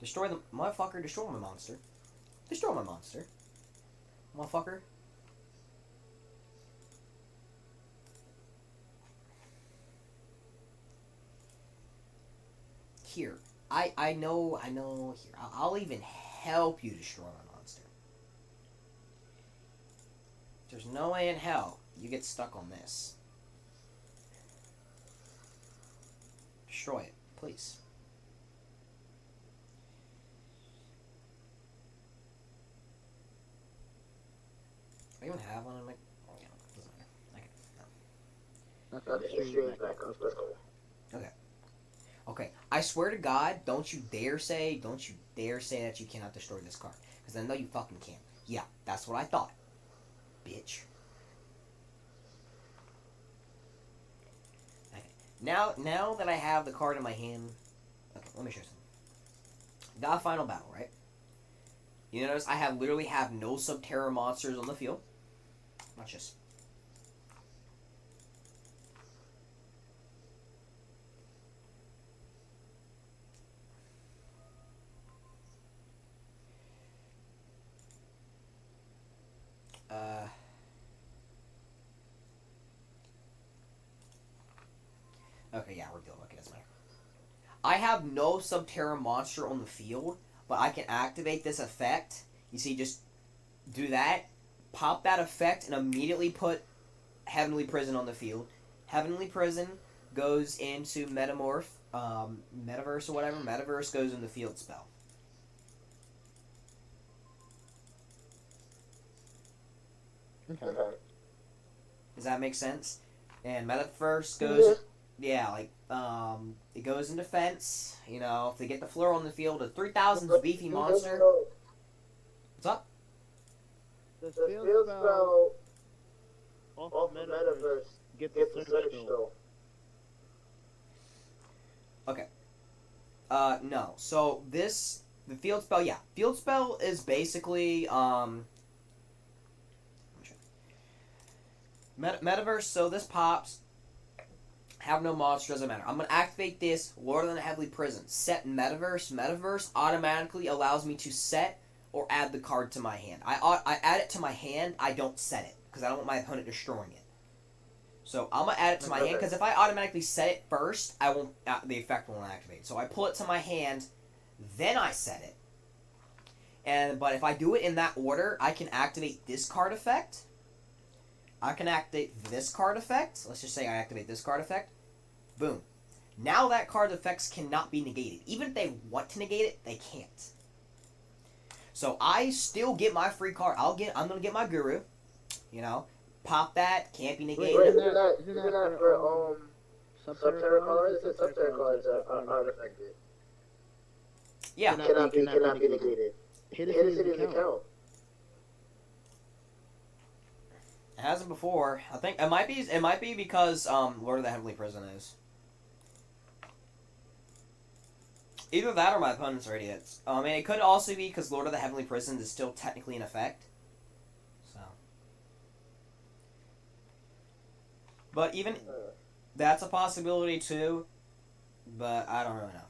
Destroy the motherfucker. Destroy my monster. Destroy my monster. Motherfucker. Here. I know. Here. I'll even help you destroy my monster. There's no way in hell you get stuck on this. Destroy it, please. Do I even have one in my... Oh, yeah, doesn't matter. Okay, no. Okay, your stream's back up. Let's go. Okay. Okay, I swear to God, don't you dare say that you cannot destroy this card. Because I know you fucking can. Yeah, that's what I thought. Bitch. Now that I have the card in my hand, okay, let me show you something. Got a final battle, right? You notice I literally have no Subterra monsters on the field. Watch this. Okay, yeah, we're dealing. Okay, doesn't matter. I have no Subterra monster on the field, but I can activate this effect. You see, just do that, pop that effect, and immediately put Heavenly Prison on the field. Heavenly Prison goes into Metamorph, Metaverse or whatever. Metaverse goes in the field spell. Okay. Does that make sense? And Metaverse goes, yeah, like, it goes in defense. You know, if they get the floor on the field, a 3,000 beefy monster. What's up? The field spell off the Metaverse gets the search still. Okay. No. So the field spell, yeah. Field spell is basically, Metaverse, so this pops. Have no monster, doesn't matter. I'm going to activate this, Lord of the Heavenly Prison. Set Metaverse. Metaverse automatically allows me to set or add the card to my hand. I add it to my hand, I don't set it, because I don't want my opponent destroying it. So I'm going to add it to my hand, because if I automatically set it first, I won't. The effect won't activate. So I pull it to my hand, then I set it. But if I do it in that order, I can activate this card effect. I can activate this card effect. Let's just say I activate this card effect. Boom. Now that card's effects cannot be negated. Even if they want to negate it, they can't. So I still get my free card. I'm gonna get my Guru. You know, pop that. Can't be negated. Wait, isn't that for Subterra cards? The Subterra cards are unaffected. Yeah. Cannot be negated. Hit Hit a city's account. It hasn't before. I think it might be because Lord of the Heavenly Prison is. Either that or my opponents are idiots. I mean, it could also be because Lord of the Heavenly Prison is still technically in effect. So. But even that's a possibility too. But I don't really know.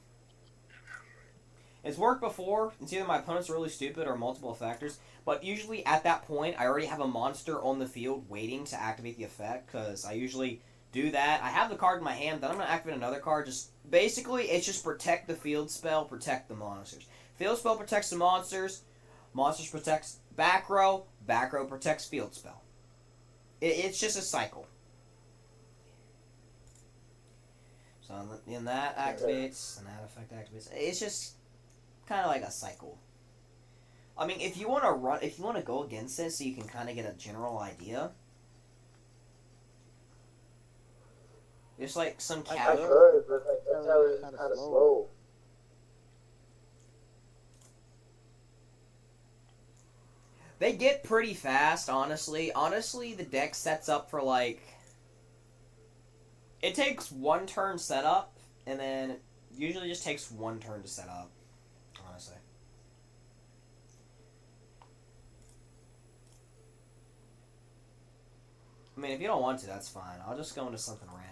It's worked before. It's either my opponents are really stupid or multiple factors. But usually at that point, I already have a monster on the field waiting to activate the effect. Because I usually do that. I have the card in my hand. Then I'm going to activate another card. Basically, it's just protect the field spell, protect the monsters. Field spell protects the monsters. Monsters protects back row. Back row protects field spell. It's just a cycle. So then that activates, and that effect activates. It's just kind of like a cycle. I mean, if you want to go against it, so you can kind of get a general idea. There's like some I could, but that's how it's kind of slow. They get pretty fast, honestly. Honestly, the deck sets up for like. It takes one turn setup, and then it usually just takes one turn to set up. Honestly. I mean, if you don't want to, that's fine. I'll just go into something random.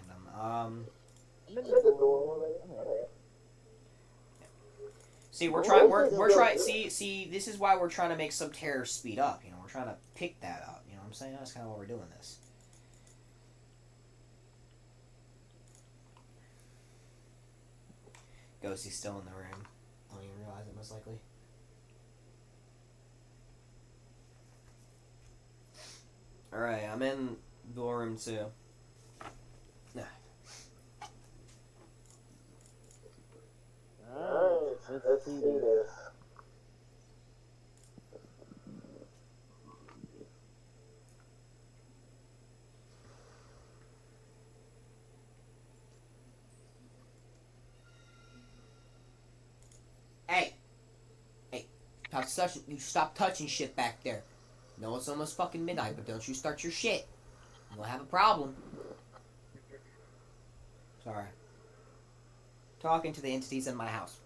See, we're trying. See, this is why we're trying to make Subterra speed up. You know, we're trying to pick that up. You know what I'm saying? That's kind of why we're doing this. Ghostie's still in the room. Don't even realize it, most likely. Alright, I'm in the room too. Alright, let's see this. Hey, stop touching shit back there. No, it's almost fucking midnight, but don't you start your shit. You'll have a problem. Sorry. Talking to the entities in my house.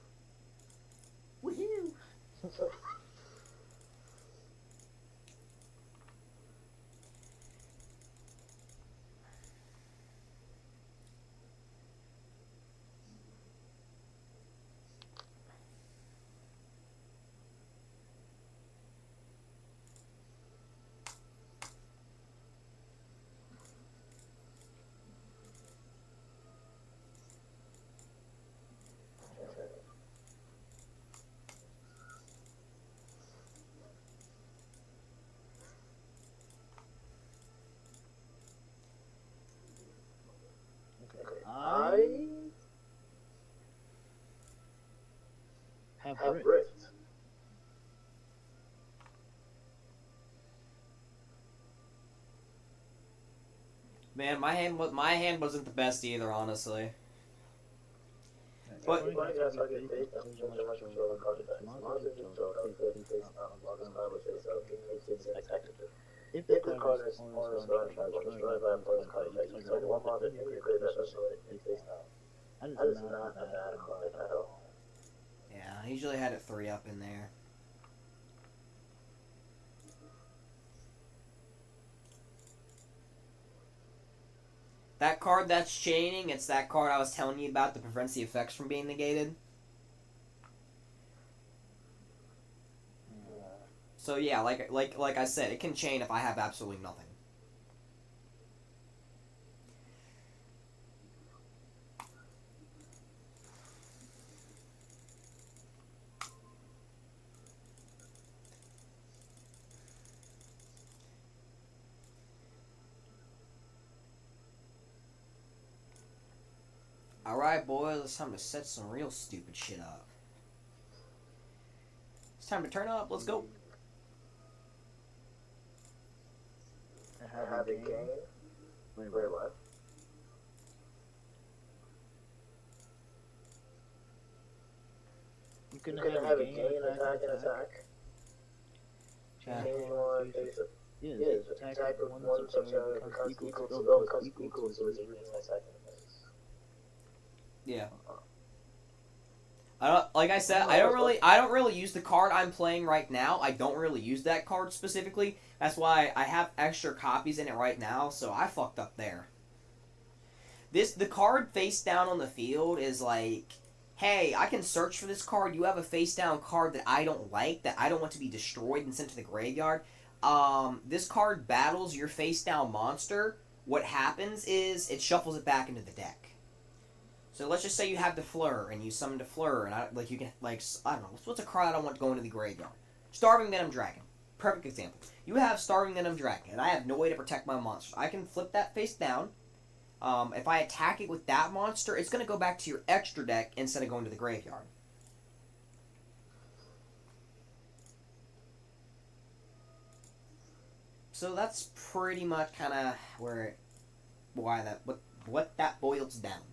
Woohoo! I have Rift. Man, my hand wasn't the best either, honestly. But if the card is destroyed by opponent's card effect, you target one monster and you create that special it face down. That is not a bad card at all. yeah, I usually had it 3 up in there. That card that's chaining, it's that card I was telling you about that prevents the effects from being negated. So yeah, like I said, it can chain if I have absolutely nothing. Alright, boys, it's time to set some real stupid shit up. It's time to turn up, let's go. I have a game. Wait, what? You can have a gain, attack, and attack. Change one face up. Yes, attack with one subtract becomes equal to its attack. Yeah. Like I said, I don't really use the card I'm playing right now. I don't really use that card specifically. That's why I have extra copies in it right now, so I fucked up there. The card face down on the field is like, hey, I can search for this card. You have a face down card that I don't like, that I don't want to be destroyed and sent to the graveyard. This card battles your face down monster. What happens is it shuffles it back into the deck. So let's just say you have the Fleur, and you summon the Fleur, and I don't know, what's a card I don't want going to the graveyard? Starving Venom Dragon. Perfect example. You have Starving Venom Dragon, and I have no way to protect my monster. I can flip that face down. If I attack it with that monster, it's going to go back to your extra deck instead of going to the graveyard. So that's pretty much kind of what that boils down to.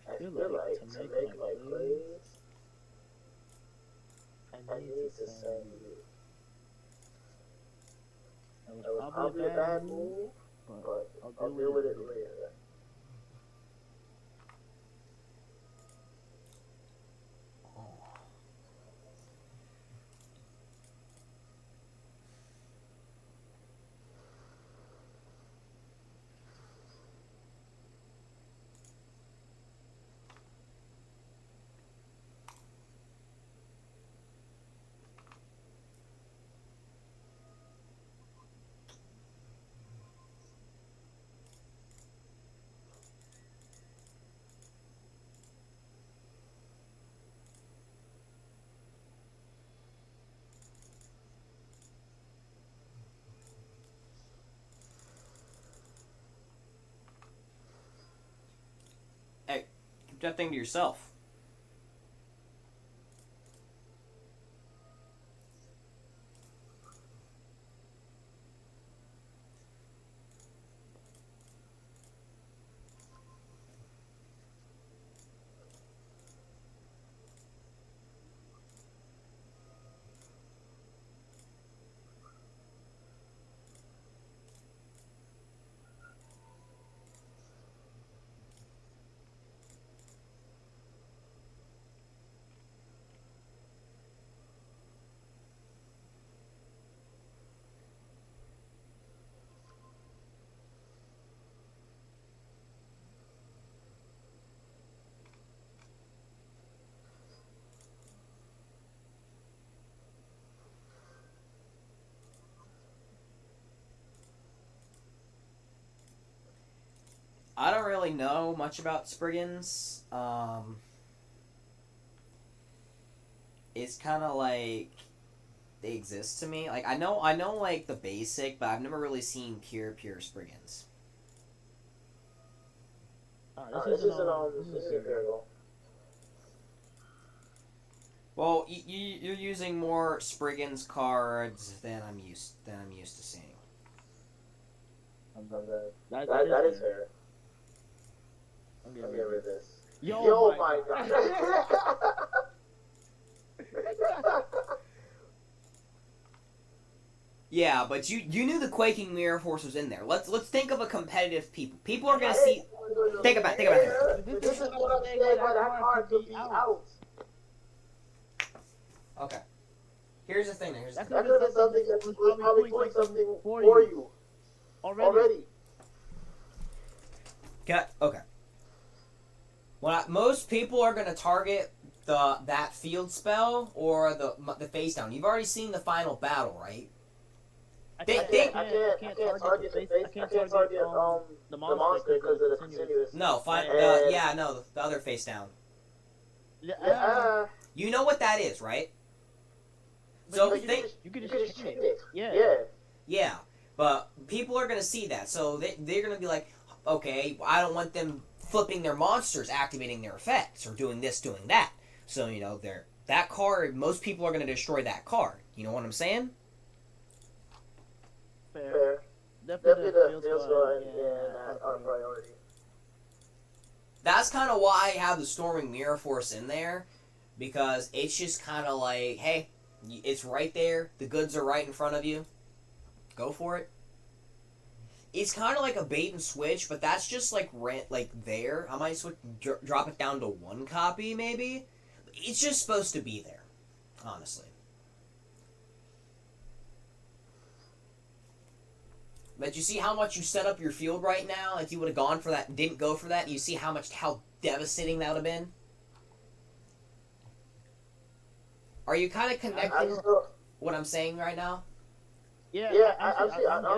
I feel like to make my plays, I need to send you. That was probably a bad move, but I'll deal with it later. Hey, keep that thing to yourself. really know much about Spriggans. It's kind of like they exist to me. Like I know like the basic, but I've never really seen pure Spriggans. This is Imperial. Well, you're using more Spriggans cards than I'm used to seeing. That is fair. I'm getting rid of this. Yo, My God. Yeah, but you knew the Quaking Mirror Force was in there. Let's think of a competitive people. People are gonna see. Think about it. This is what I'm saying. Why that card could be out. Okay. Here's the thing. That could have been something that was probably doing something for you already. Okay. Most people are gonna target that field spell or the face down. You've already seen the final battle, right? I can't target the monster because of the continuous. No, the other face down. You know what that is, right? So you can just cheat it. Yeah, but people are gonna see that, so they're gonna be like, okay, I don't want them flipping their monsters, activating their effects, or doing this, doing that. So that card. Most people are gonna destroy that card. You know what I'm saying? Fair. Definitely the field spell and our priority. That's kind of why I have the Storming Mirror Force in there, because it's just kind of like, hey, it's right there. The goods are right in front of you. Go for it. It's kind of like a bait and switch, but that's just like there. I might drop it down to 1 copy, maybe. It's just supposed to be there, honestly. But you see how much you set up your field right now? If you would have gone for that and didn't go for that, you see how devastating that would have been? Are you kind of connecting what I'm saying right now? Yeah, I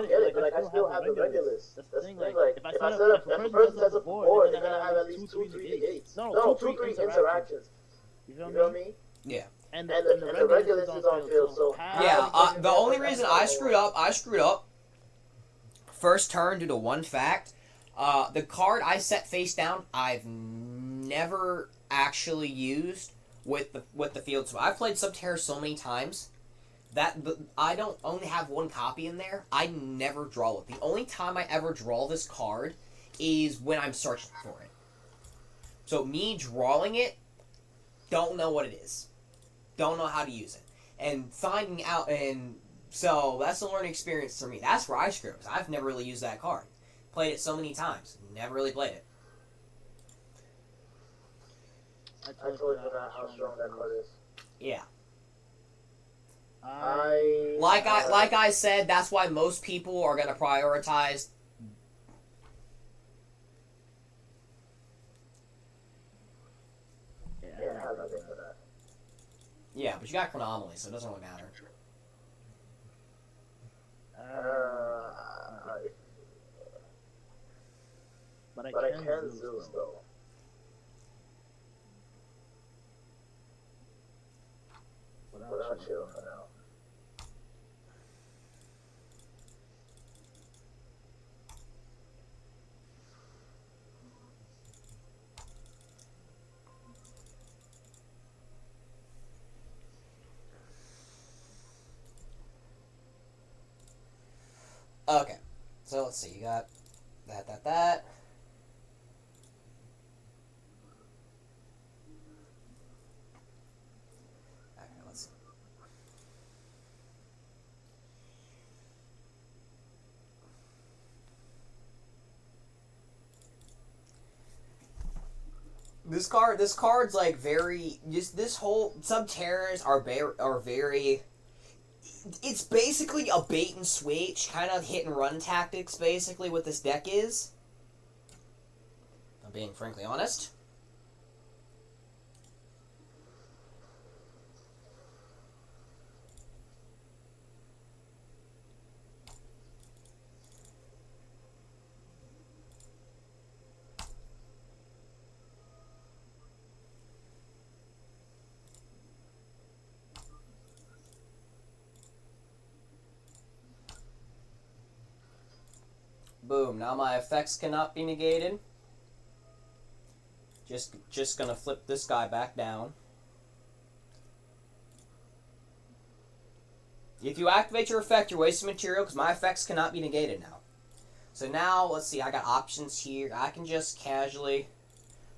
get it, but I still have the Regulus. That's the thing. If I set up, if a person sets up a board, they're gonna have at least 2-3 negates. No, 2-3 interactions. You feel me? Yeah. And the Regulus is on field, so yeah. The only reason I screwed up. First turn due to one fact. The card I set face down, I've never actually used with the field. So I've played Subterra so many times that I don't only have 1 copy in there. I never draw it. The only time I ever draw this card is when I'm searching for it. So me drawing it, don't know what it is. Don't know how to use it. And finding out, and so that's a learning experience for me. That's where I screw up. I've never really used that card. Played it so many times. Never really played it. I totally forgot how strong that card is. Yeah. Like I said, that's why most people are gonna prioritize. Yeah, I have nothing for that. Yeah, but you got Chronomaly, so it doesn't really matter. But I can Zeus though. Without you for now. Okay, so let's see. You got that. Okay, let's see. This card's like very. Just this whole Subterrors are very. It's basically a bait and switch, kind of hit and run tactics, basically, what this deck is. I'm being frankly honest. Boom. Now my effects cannot be negated. Just gonna flip this guy back down. If you activate your effect, you're wasting material because my effects cannot be negated now. So now, let's see, I got options here. I can just casually,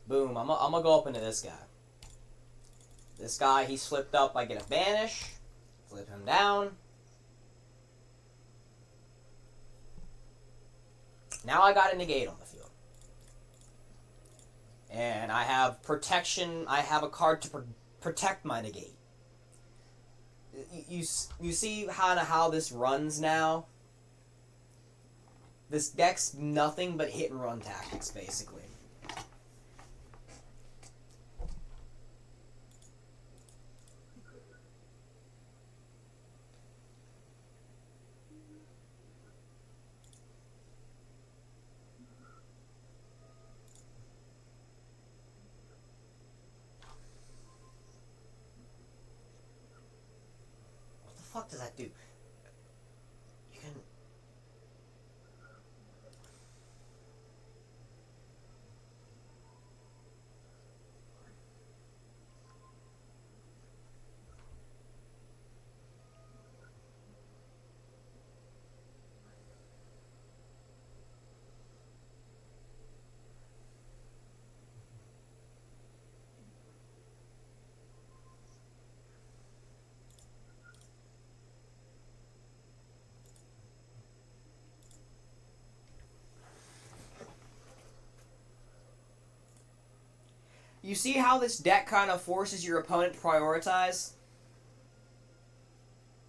boom, I'm gonna go up into this guy. This guy, he's flipped up, I get a banish, flip him down. Now I got a negate on the field. And I have protection, I have a card to protect my negate. You see how this runs now? This deck's nothing but hit and run tactics, basically. What the fuck does that do? You can... You see how this deck kind of forces your opponent to prioritize?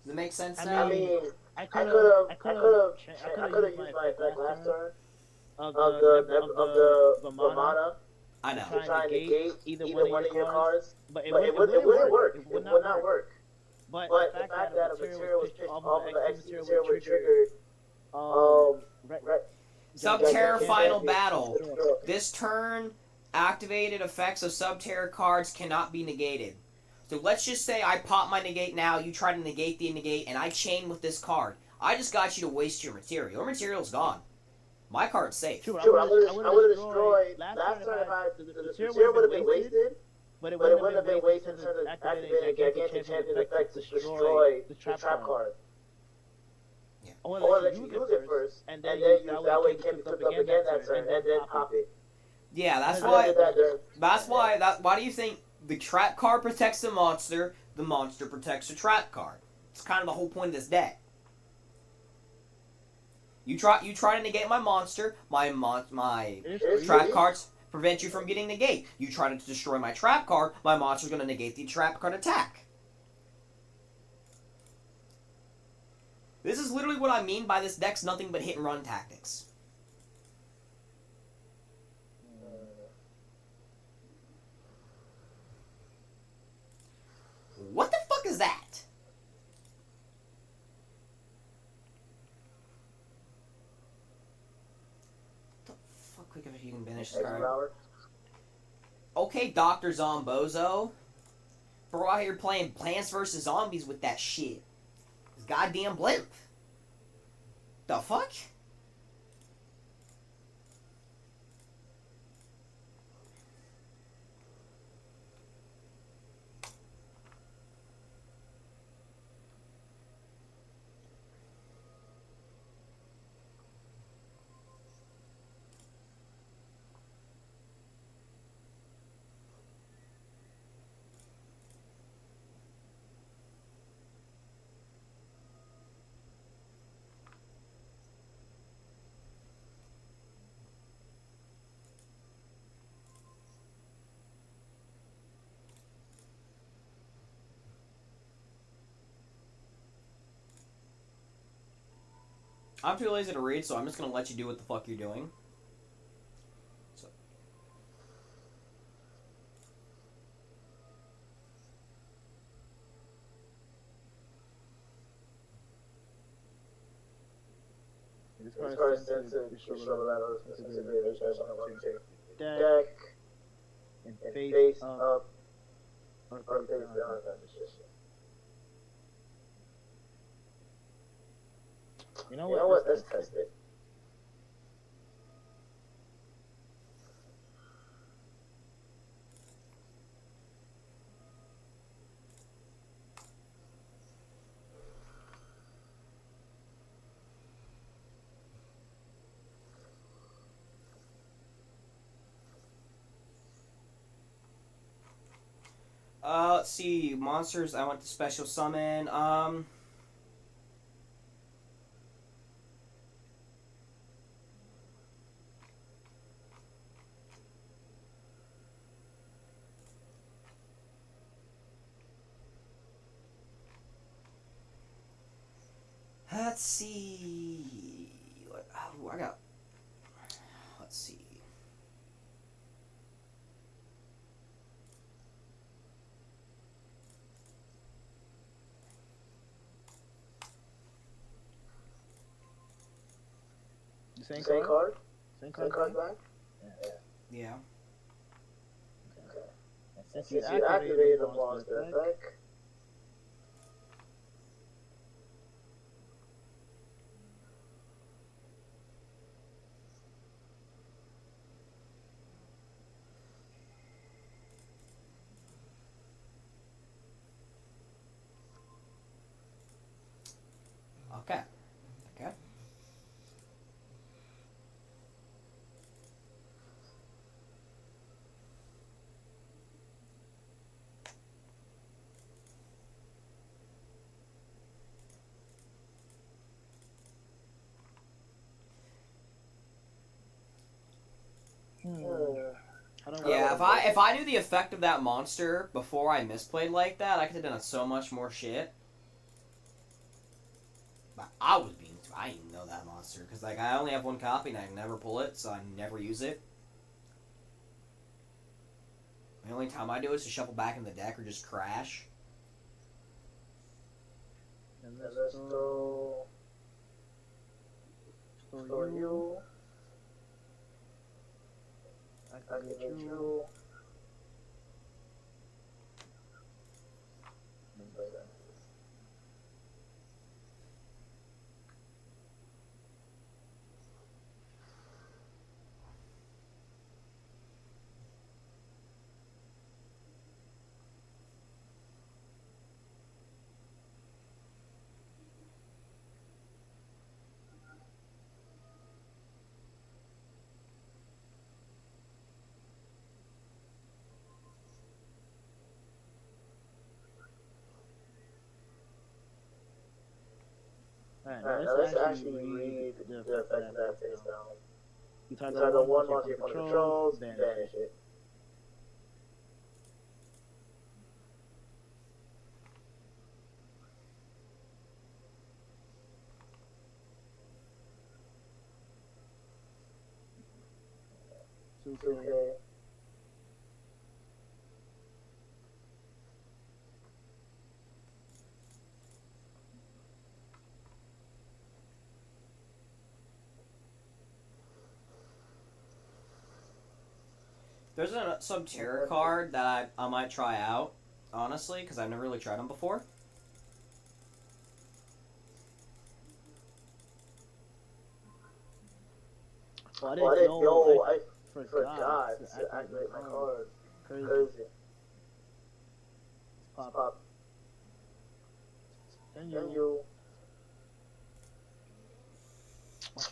Does it make sense now? I mean, I could have used my effect last turn of the mana. I know. To try and negate either one of your cards, but it wouldn't work. It would not work. But the fact that a material was picked off of the XP material was triggered, Subterra Final Battle. This turn, activated effects of Subterra cards cannot be negated. So let's just say I pop my negate now, you try to negate the negate, and I chain with this card. I just got you to waste your material. Your material's gone. My card's safe. True, I would have destroyed. Last turn, the material would have been wasted, but it wouldn't have been wasted in terms of activating a gigantic champion effect to destroy the trap card. Yeah. I want to let you use it first, and then use that way it can be picked up again that turn, and then pop it. Yeah, that's why. Why do you think the trap card protects the monster protects the trap card? It's kind of the whole point of this deck. You try to negate my monster, my trap cards prevent you from getting negate. You try to destroy my trap card, my monster's going to negate the trap card attack. This is literally what I mean by this deck's nothing but hit and run tactics. What the fuck is that? Quick if you can banish this card. Okay, Dr. Zombozo. Bro out here playing Plants vs. Zombies with that shit. This goddamn blimp. The fuck? I'm too lazy to read, so I'm just gonna let you do what the fuck you're doing. So. This card is sensitive. Deck and face up or face down. You know what? Let's test it. Let's see. Monsters, I went to special summon. Let's see. I got. Let's see. The Same card? Same Same card. card back? Yeah. Okay. And Since you activated the monster effect. Okay. Okay. Yeah, if I knew the effect of that monster before I misplayed like that, I could have done so much more shit. But I didn't know that monster because like I only have one copy and I never pull it, so I never use it. The only time I do it is to shuffle back in the deck or just crash. And let's go. Store you. Activate you. Alright, Now let's actually read the effect of that face down. You It's either one monster your opponent controls, banish it. Okay. There's a Subterra card that I might try out, honestly, because I've never really tried them before. Well, I Well, didn't know. I forgot to activate my card. Crazy. Pop. And And you. you.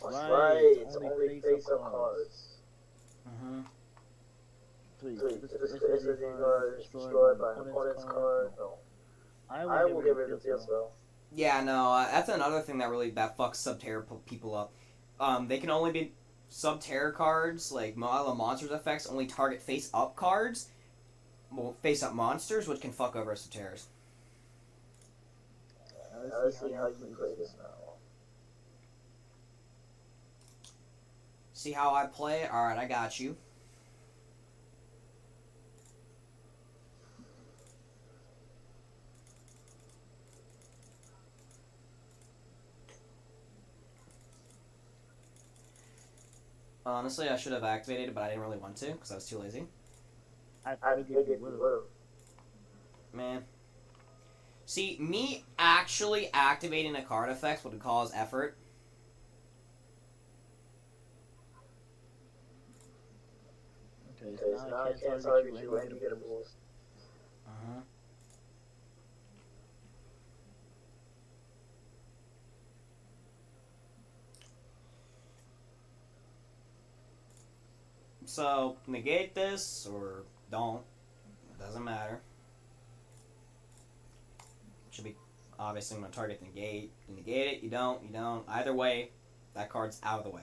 Right, it's only face-up cards. Mm-hmm. This card is destroyed by an opponent's card. No. I will get rid of the field spell. Yeah, no, that's another thing that fucks Subterra people up. They can only be Subterra cards, like Model Monsters effects, only target face-up cards, well, face-up monsters, which can fuck over Subterras. Let's see how you play this now. See how I play? Alright, I got you. Honestly, I should have activated it, but I didn't really want to, because I was too lazy. I figured you would have. Man. See, me actually activating a card effect would cause effort. Okay, so now I can't target you and you get a boost. Uh-huh. So, negate this, or don't. It doesn't matter. Should be obviously I'm gonna target negate. You negate it. You don't. You don't. Either way, that card's out of the way.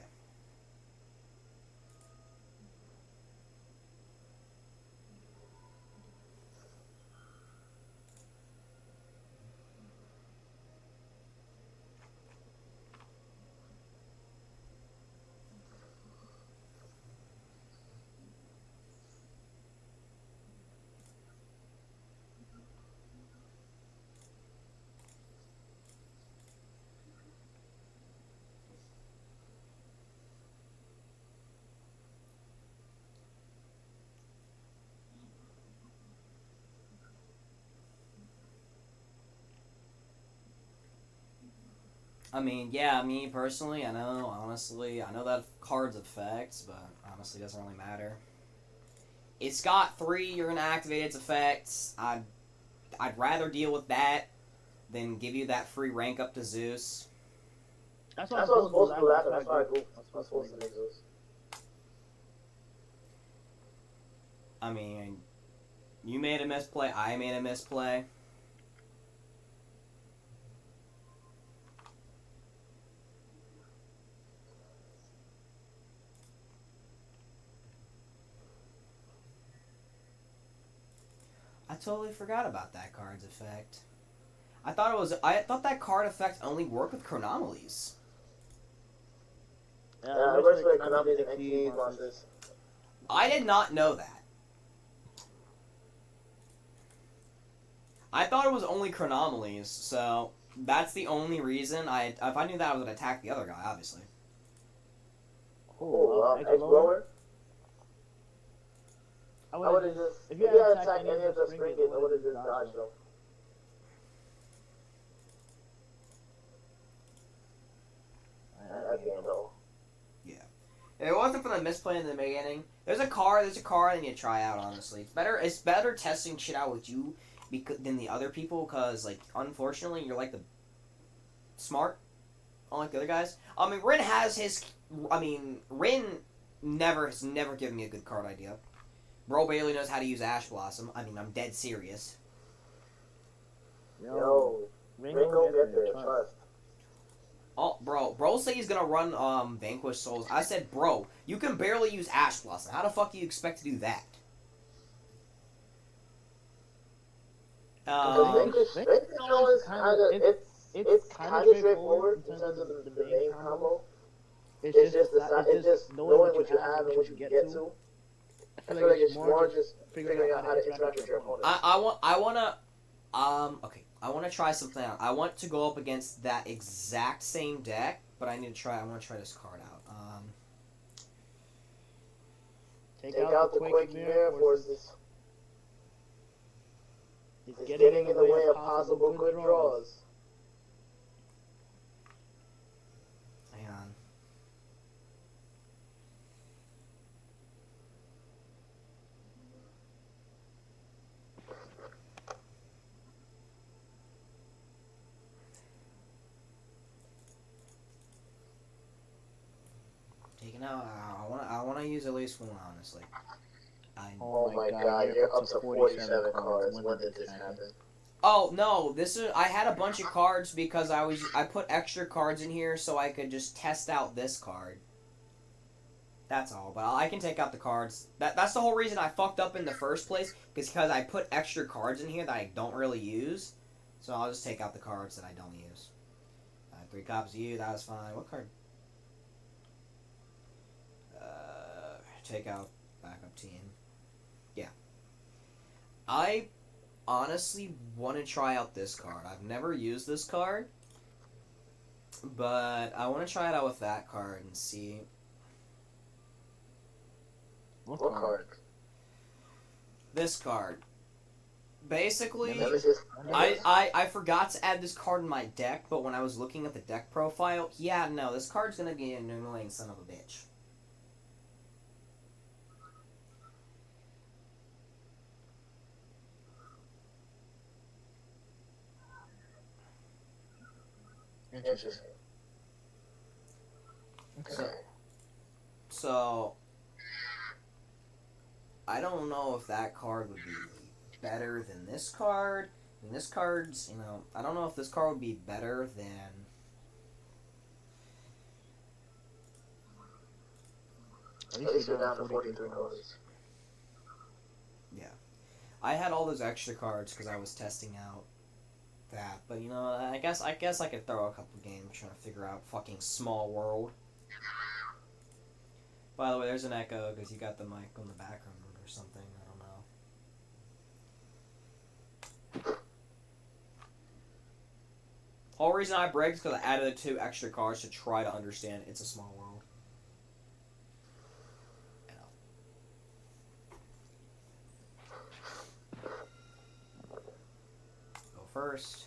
I mean, yeah, me personally, I know, honestly, I know that card's effects, but honestly, it doesn't really matter. It's got 3, you're gonna activate its effects. I'd rather deal with that than give you that free rank up to Zeus. That's what I was supposed to do. That's why I go. I'm supposed to make those. I mean, you made a misplay, I made a misplay. I totally forgot about that card's effect. I thought that card effect only worked with Chronomalies. Yeah, it works for Konami and XP monsters. I did not know that. I thought it was only Chronomalies, so that's the only reason if I knew that I would attack the other guy, obviously. Explorer? I would have just, if you had attacked any of the Springate, I would have just dodged them. I can't know. Yeah. If it wasn't for the misplay in the beginning, there's a card and you try out, honestly. It's better testing shit out with you than the other people, because, like, unfortunately, you're, like, the smart, unlike the other guys. I mean, Rin has Rin has never given me a good card idea. Bro barely knows how to use Ash Blossom. I mean, I'm dead serious. Yo, Ringo get there, trust. Oh, bro said he's gonna run Vanquish Souls. I said, bro, you can barely use Ash Blossom. How the fuck do you expect to do that? Vanquish Souls is it's kind of straightforward in terms of the main combo. It's just knowing what you have and what you get to. I feel like it's more just figuring out how to interact with your opponent. I want to try something out. I want to go up against that exact same deck, but I want to try this card out. Take out the Quaking Mirror Forces. It's getting in the way of possible good draws. Hang on. Taking out. I want to use at least one, honestly. Oh my god, you're up to 47 cards. When did this happen? Oh no, I had a bunch of cards because I put extra cards in here so I could just test out this card. That's all, but I can take out the cards. That's the whole reason I fucked up in the first place, because I put extra cards in here that I don't really use. So I'll just take out the cards that I don't use. 3 copies of you, that was fine. What card? Take out backup team. Yeah. I honestly want to try out this card. I've never used this card, but I want to try it out with that card and see. What card? This card. Basically, I forgot to add this card in my deck, but when I was looking at the deck profile, yeah, no, this card's gonna be an annoying son of a bitch. Interesting. Okay. So, I don't know if that card would be better than this card, I mean, this card's, I don't know if this card would be better than... At least you're down to 43 cards. Yeah. I had all those extra cards because I was testing out that, but I guess I could throw a couple games trying to figure out fucking Small World. By the way, there's an echo because you got the mic on the background or something. I don't know. Whole reason I break is because I added the 2 extra cards to try to understand It's a Small World. Go first.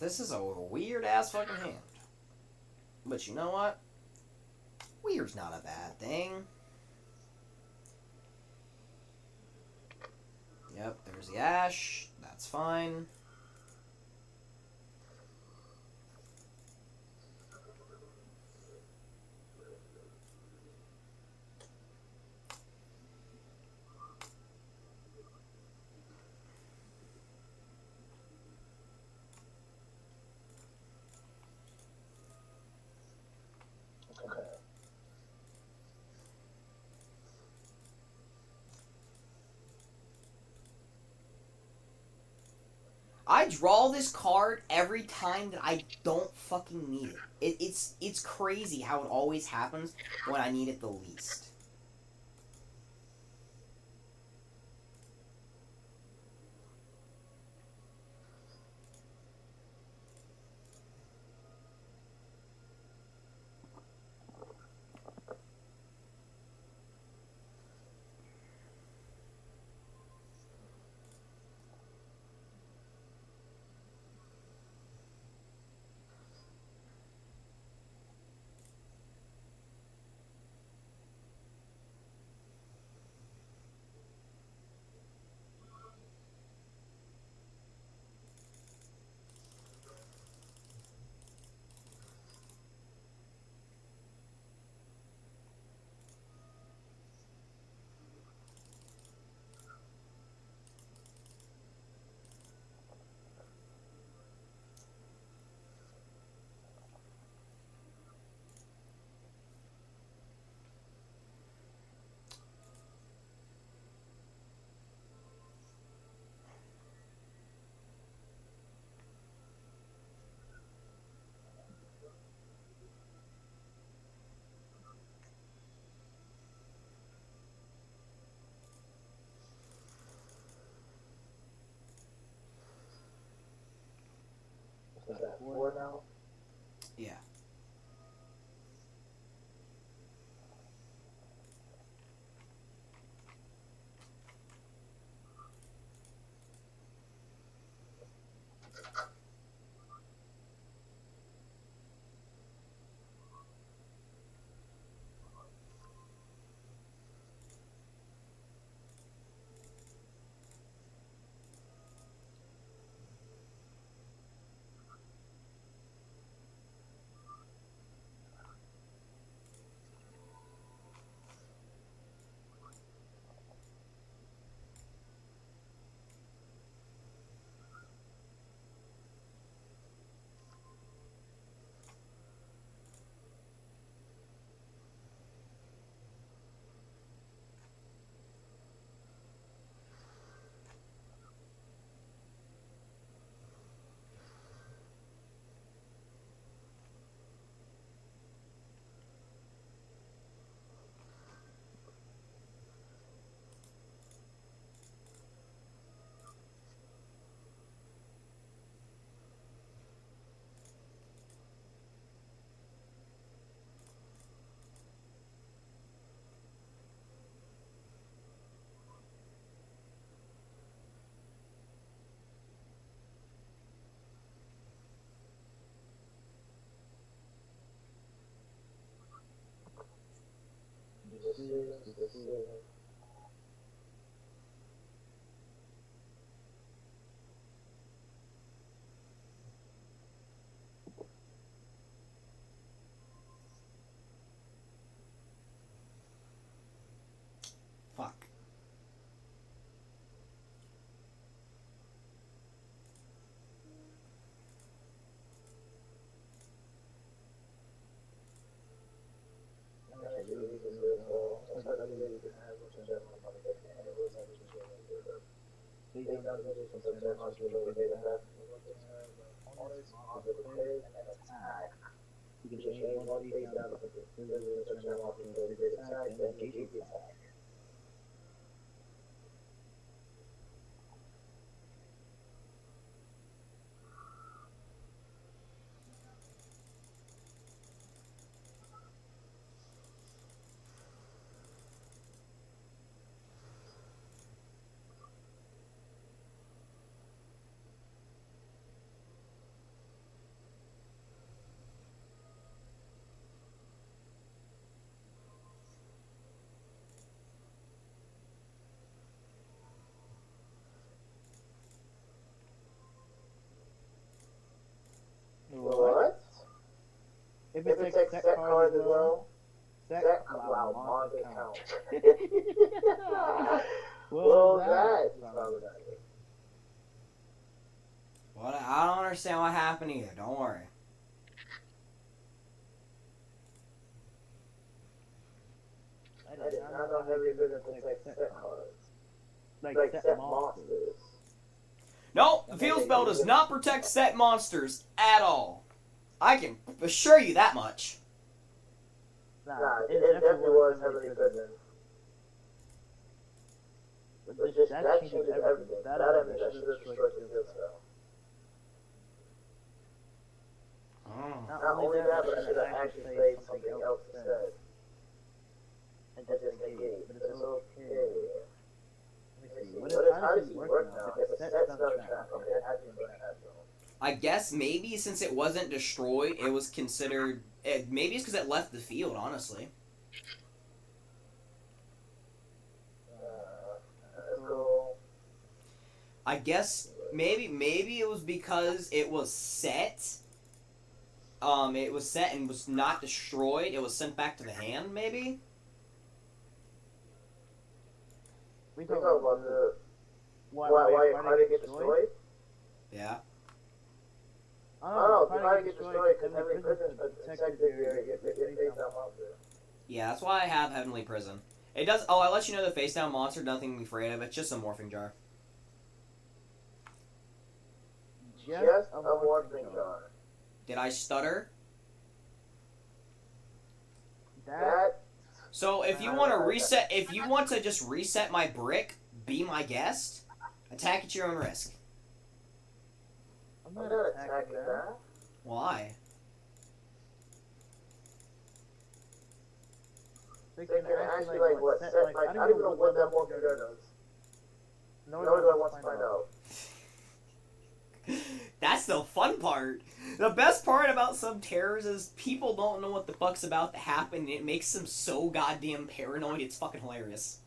This is a weird ass fucking hand. But you know what? Weird's not a bad thing. Yep, there's the Ash. That's fine. I draw this card every time that I don't fucking need it. It's crazy how it always happens when I need it the least. Fuck. You can change one face down to the turn them off and go to the attack, then engage the attack. What? If it takes set cards as well, set wow, monster count. Well, that is probably not it. What? I don't understand what happened here. Don't worry. I did not know heavy business like set cards. Like set monsters. No, the field spell does not protect set monsters at all. I can assure you that much. Nah, it definitely was heavily prison. But that changes everything. That should have destroyed the field spell. Oh. Not only that, but I should have actually played something else instead. And just negate. But it's okay. Let me see. How does he work now? If a set's not a trap, okay, it has to be a trap zone. I guess maybe since it wasn't destroyed, it was considered. Maybe it's because it left the field, honestly. Let's go. I guess maybe it was because it was set. It was set and was not destroyed. It was sent back to the hand, maybe. We talk about the why your card didn't get destroyed? Yeah. I don't know, the card get destroyed because Heavenly Prison protected your face down monster. Yeah, that's why I have Heavenly Prison. It does. Oh, I let you know the face down monster. Nothing to be afraid of. It's just a morphing jar. Just a morphing jar. Did I stutter? That. So if you want to reset, if you want to just reset my brick, be my guest. Attack at your own risk. I'm not attacking that. Why? They can actually like what set like I don't even know what that morphing jar does. Nor do I want to find out. That's the fun part. The best part about Subterrors is people don't know what the fuck's about to happen, and it makes them so goddamn paranoid. It's fucking hilarious.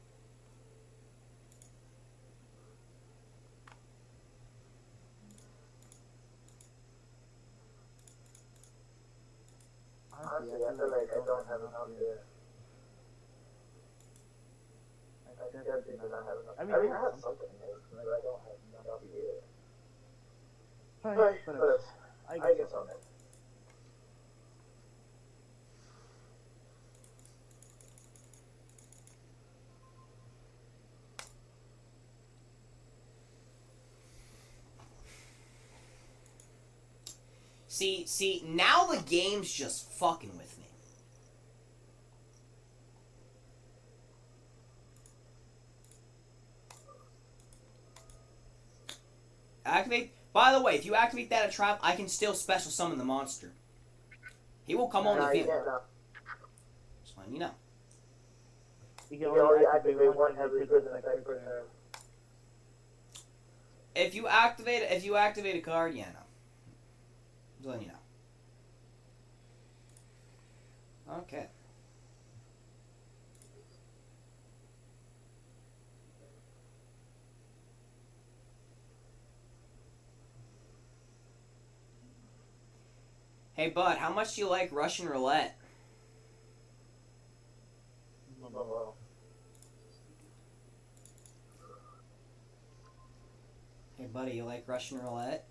Honestly, I feel like I don't have enough here. I definitely do not have enough. I mean, I have something here, but I don't have enough here. Alright, but I get something. See, now the game's just fucking with me. Activate. By the way, if you activate that trap, I can still special summon the monster. He will come on the field. Just letting you know. You can only activate one heavily prison effect per turn. If you activate a card, yeah, no. Just letting you know. Okay. Hey, bud, how much do you like Russian roulette? Well, Hey, buddy, you like Russian roulette?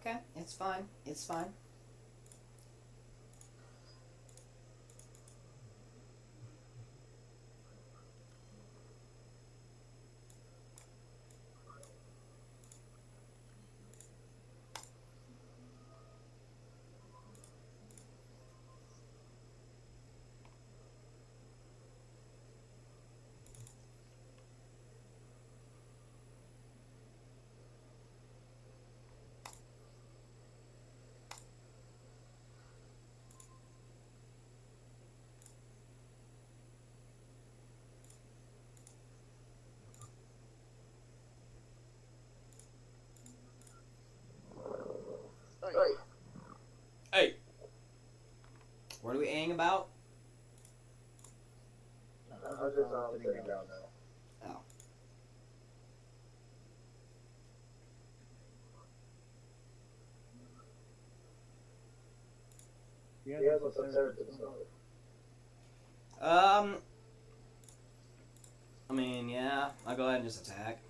Okay, it's fine. It's fine. hey, Hey! What are we aiming about? I was just sitting down now. Oh. You He has what's upstairs to the stomach. I mean, yeah, I'll go ahead and just attack.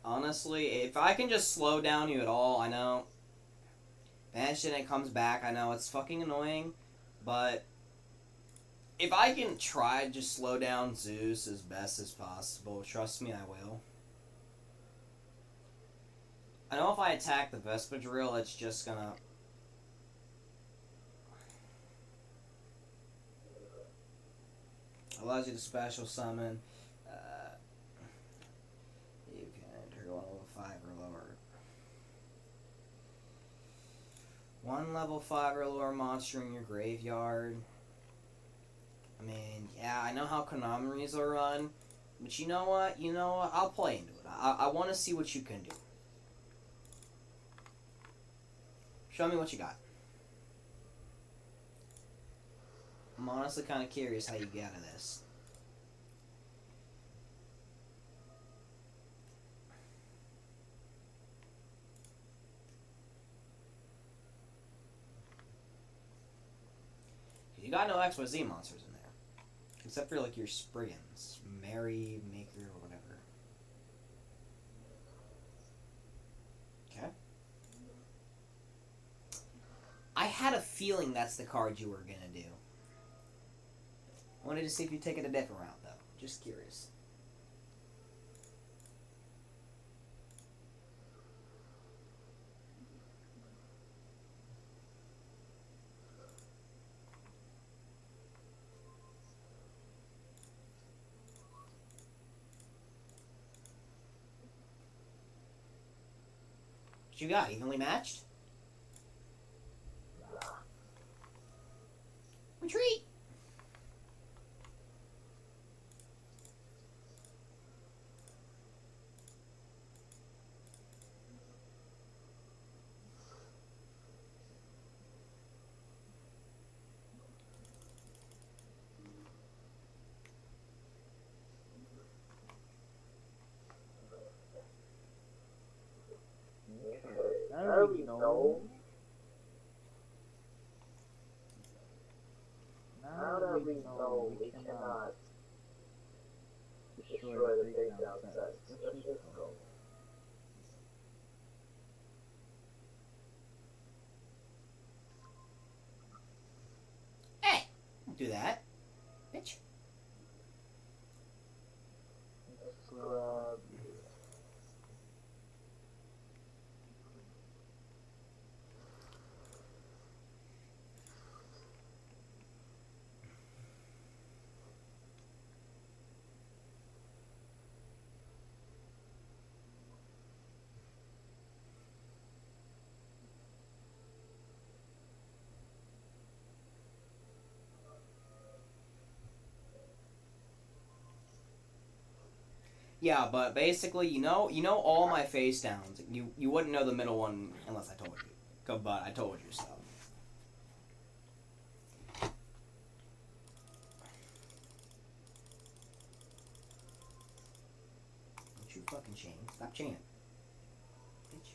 Honestly, if I can just slow down you at all, I know. Banish and it comes back, I know it's fucking annoying, but if I can try to just slow down Zeus as best as possible, trust me, I will. I know if I attack the Vespa Drill, it's just gonna... Allows you to special summon. You can enter one level 5 or lower. One level 5 or lower monster in your graveyard. I mean, yeah, I know how Konami's are run, but you know what? I'll play into it. I want to see what you can do. Show me what you got. I'm honestly kind of curious how you get out of this. You got no XYZ monsters in there. Except for, like, your Spriggans. Mary, Maker, or whatever. Okay. I had a feeling that's the card you were gonna do. Wanted to see if you'd take it a different route, though. Just curious. What you got? Evenly matched? Retreat! How do we know? Now that we know we cannot destroy the takedown sets, let's just go. Hey! Don't do that. Bitch. Scrub. Yeah, but basically, you know all my face downs. You wouldn't know the middle one unless I told you. But I told you so. Don't you fucking chain. Stop chaining. Bitch.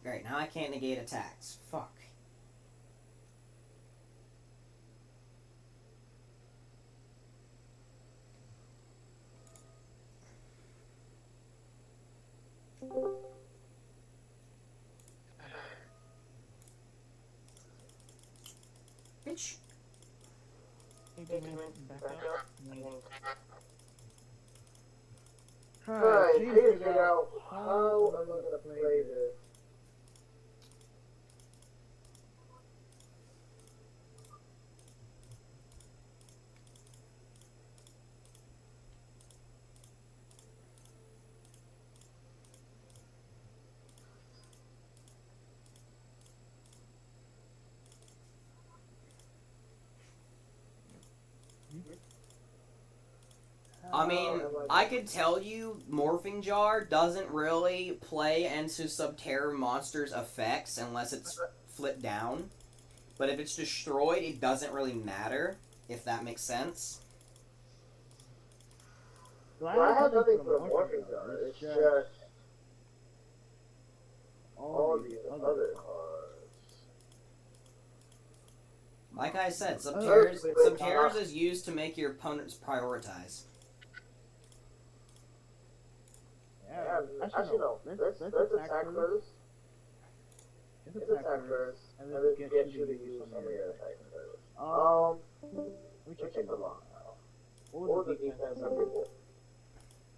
Alright, now I can't negate attacks. Fuck. Bitch. Hey, Demon, back up. Alright, figure out how am I gonna play this. I mean, I could tell you Morphing Jar doesn't really play into Subterra Monster's effects unless it's flipped down. But if it's destroyed, it doesn't really matter, if that makes sense. Well, I have nothing for the morphing jar. It's just all these other cards. Like I said, Subterra's is used to make your opponents prioritize. Yeah, actually no. Let's attack first. Let's attack first, and then get you to use some of your attacking first. We check the block now. What was the defense of people?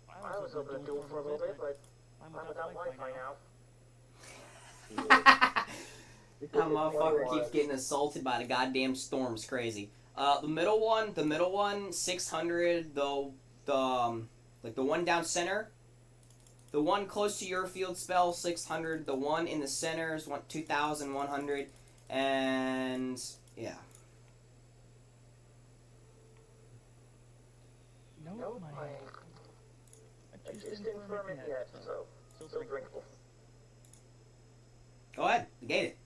I was hoping to do it for a little bit, but I'm without Wi-Fi now. That motherfucker keeps getting assaulted by the goddamn storm. It's crazy. The middle one, 600. Like the one down center. The one close to your field spell, 600. The one in the center is 2,100. And yeah. No, I just didn't firm it yet, so still drinkable. Go ahead, negate it.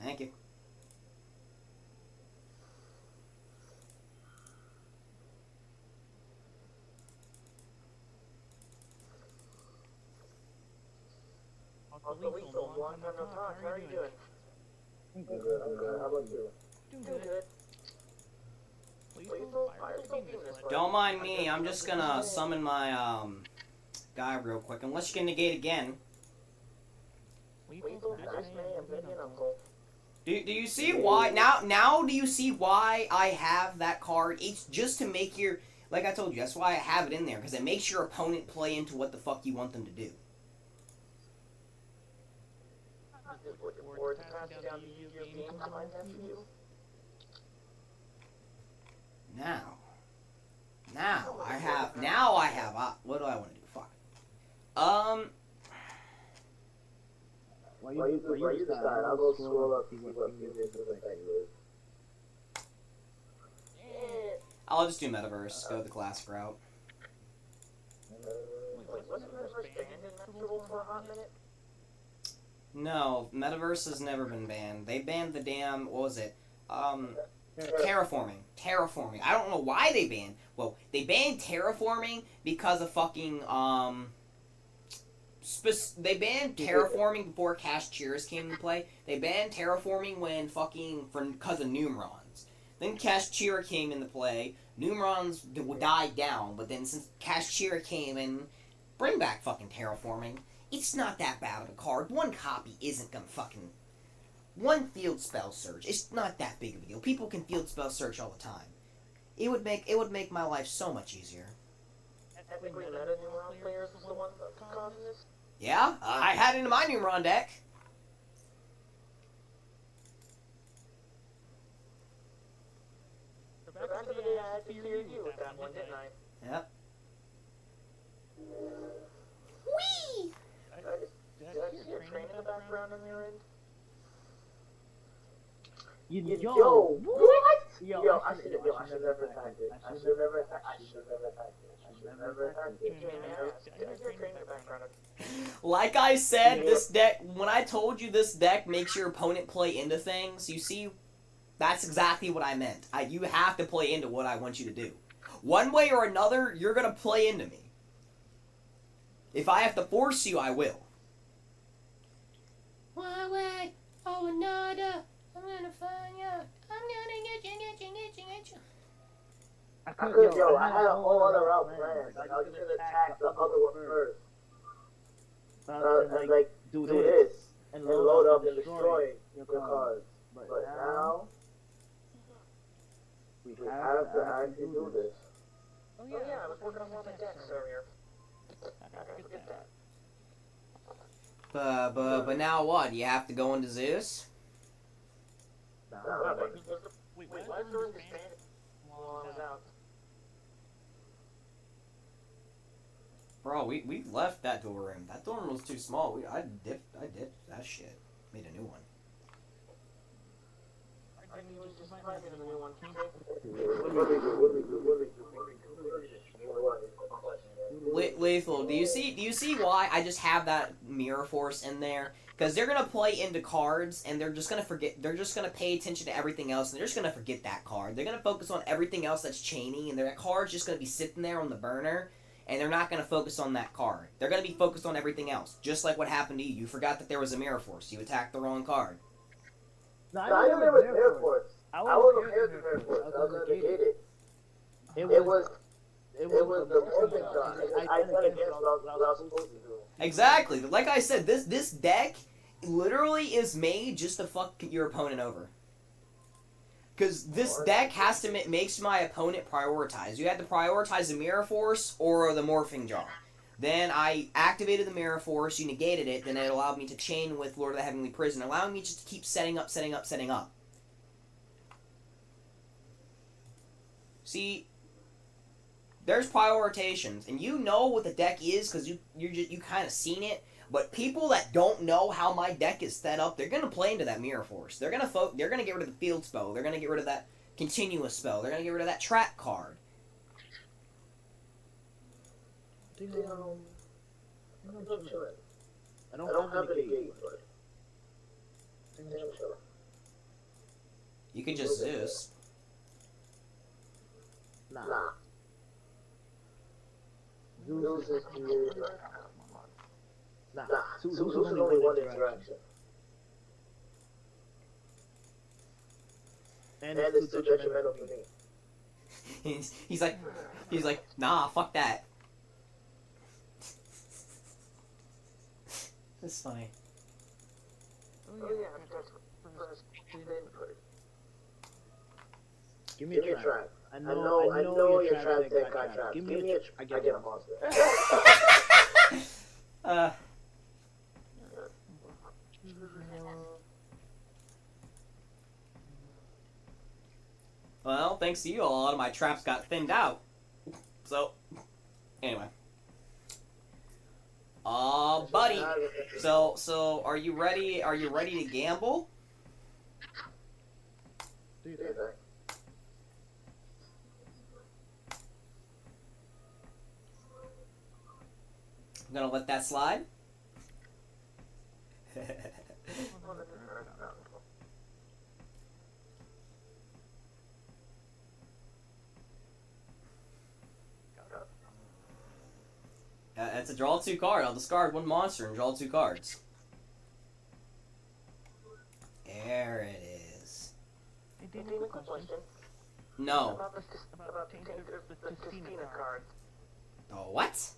Thank you. Also lethal, long time no talk. How are you doing? I'm good. How about you? Doing good. Lethal, fire something this way. Don't mind me. I'm just gonna summon my guy real quick. Unless you can negate again. Lethal, nice man, opinion, uncle. Do you see why now do you see why I have that card? It's just to make your, like I told you, that's why I have it in there, because it makes your opponent play into what the fuck you want them to do. Just looking forward to passing down the Yu-Gi-Oh game to my nephew. Now I have what do I want to do? Fuck. While you decide, I'll go scroll up see what music is affecting you. I'll just do Metaverse. Go the classic route. Wasn't Metaverse banned in Metro for a hot minute? No, Metaverse has never been banned. They banned the damn, what was it? Terraforming. I don't know why they banned. Well, they banned terraforming because of fucking they banned terraforming before Cash Cheers came into play. They banned terraforming when because of Numerons. Then Cash Cheer came into play. Numerons died down, but then since Cash Cheer came in, bring back fucking terraforming. It's not that bad of a card. One copy isn't gonna fucking one field spell search. It's not that big of a deal. People can field spell search all the time. It would make my life so much easier. Ethically meta Numeron players is the one that causing this? Yeah, I had it in my Numeron deck. Back in the day, I had to fear you with that one, didn't I? Yep. Whee! Did I see a train in the background on your end? Yo, what? Yo, I should have never attacked it. I should have never attacked it. Did I hear a train in the background? Like I said, this deck, when I told you this deck makes your opponent play into things, you see, that's exactly what I meant. You have to play into what I want you to do. One way or another, you're going to play into me. If I have to force you, I will. One way or another, I'm going to find you. I'm going to get you. I had a whole other route planned. Like, I was going to attack the other one first. And like, do this. And load up and destroy your cards. But now, we have to actually do this. Oh yeah, I was working on one of my decks earlier. I forget that. But now what? You have to go into Zeus? Wait, why is there this band while I was out? Bro, we left that door room. That door room was too small. I dipped that shit. Made a new one. I mean, you just might be the new one. Lethal, do you see why I just have that Mirror Force in there? Because they're gonna play into cards and they're just gonna forget. They're just gonna pay attention to everything else and they're just gonna forget that card. They're gonna focus on everything else that's chaining and their card's just gonna be sitting there on the burner. And they're not going to focus on that card. They're going to be focused on everything else. Just like what happened to you. You forgot that there was a Mirror Force. You attacked the wrong card. No, I knew there was Mirror Force. I wasn't prepared for Mirror Force. I was going to negate it. It was the morning shot. I went against what I was supposed to do. Exactly. Like I said, this deck literally is made just to fuck your opponent over. Because this deck has to makes my opponent prioritize. You had to prioritize the Mirror Force or the Morphing Jaw. Then I activated the Mirror Force, you negated it, then it allowed me to chain with Lord of the Heavenly Prison, allowing me just to keep setting up. See, there's prioritizations, and you know what the deck is because you kind of seen it. But people that don't know how my deck is set up, they're gonna play into that Mirror Force. They're gonna get rid of the field spell. They're gonna get rid of that continuous spell. They're gonna get rid of that trap card. I don't have any gate, but I'm chilling. You can just Zeus. Nah. Zeus is created. Nah, Zeus is only one interaction. And it's too detrimental for me. he's like, nah, fuck that. That's funny. Oh yeah, that's first input. Give me a trap. I know your trap deck got traps. Give me a trap. I get a monster. Well, thanks to you, a lot of my traps got thinned out. So, anyway. Buddy. So are you ready? Are you ready to gamble? Do you think? I'm gonna let that slide. It's a draw 2 card. I'll discard 1 monster and draw 2 cards. There it is. No. About the Tistina card. Oh, what?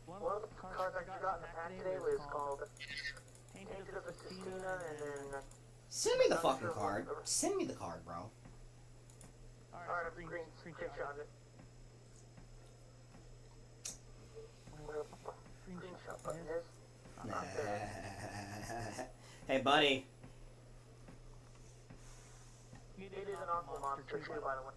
One of the cards I got in the pack today was called Take it up to Tina and then. Send me the fucking card. Send me the card, bro. Alright, green shot it. Screenshot button is. Hey, buddy. It is an awful monster too, by the way.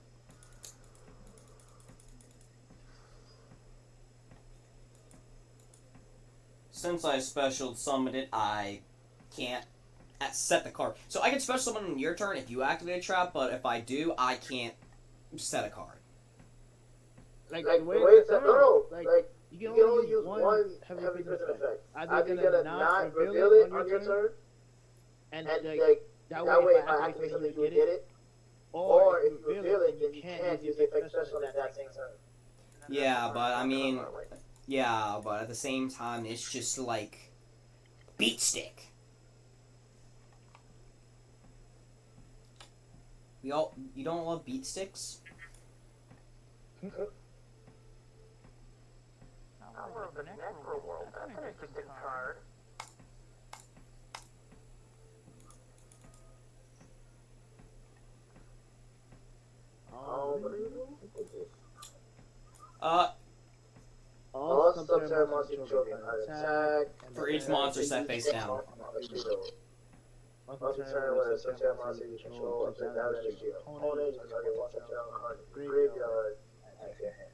Since I special summoned it, I can't set the card. So I can special summon on your turn if you activate a trap, but if I do, I can't set a card. Like the way it's set, no, like you can only use one heavy prison effect. Either you're gonna not reveal it on your turn, and like that way if I activate something, you would get it. Or if you reveal it, then you can't use the effect special at that same turn. Yeah, but I mean, yeah, but at the same time, it's just like beat stick. You don't love beat sticks? Power of the Necro World. That's an interesting card. All subterranean monsters control can attack. For each monster set face down. Subterranean with a subterranean monster you control up to damage to your opponent. You can target one subterranean card in the graveyard. Attack your hand.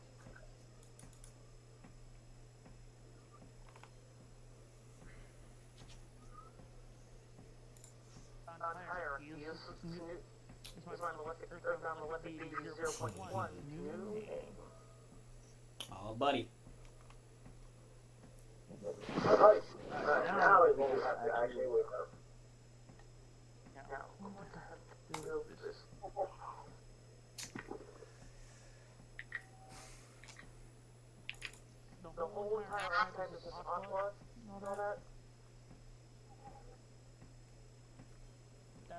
On hierarchy, this is my Malefic B 0.1. New game. Oh, buddy. Alright, now it won't have to actually wake up. Now, what the hell is this? The whole entire archetype is just Aqua and all that?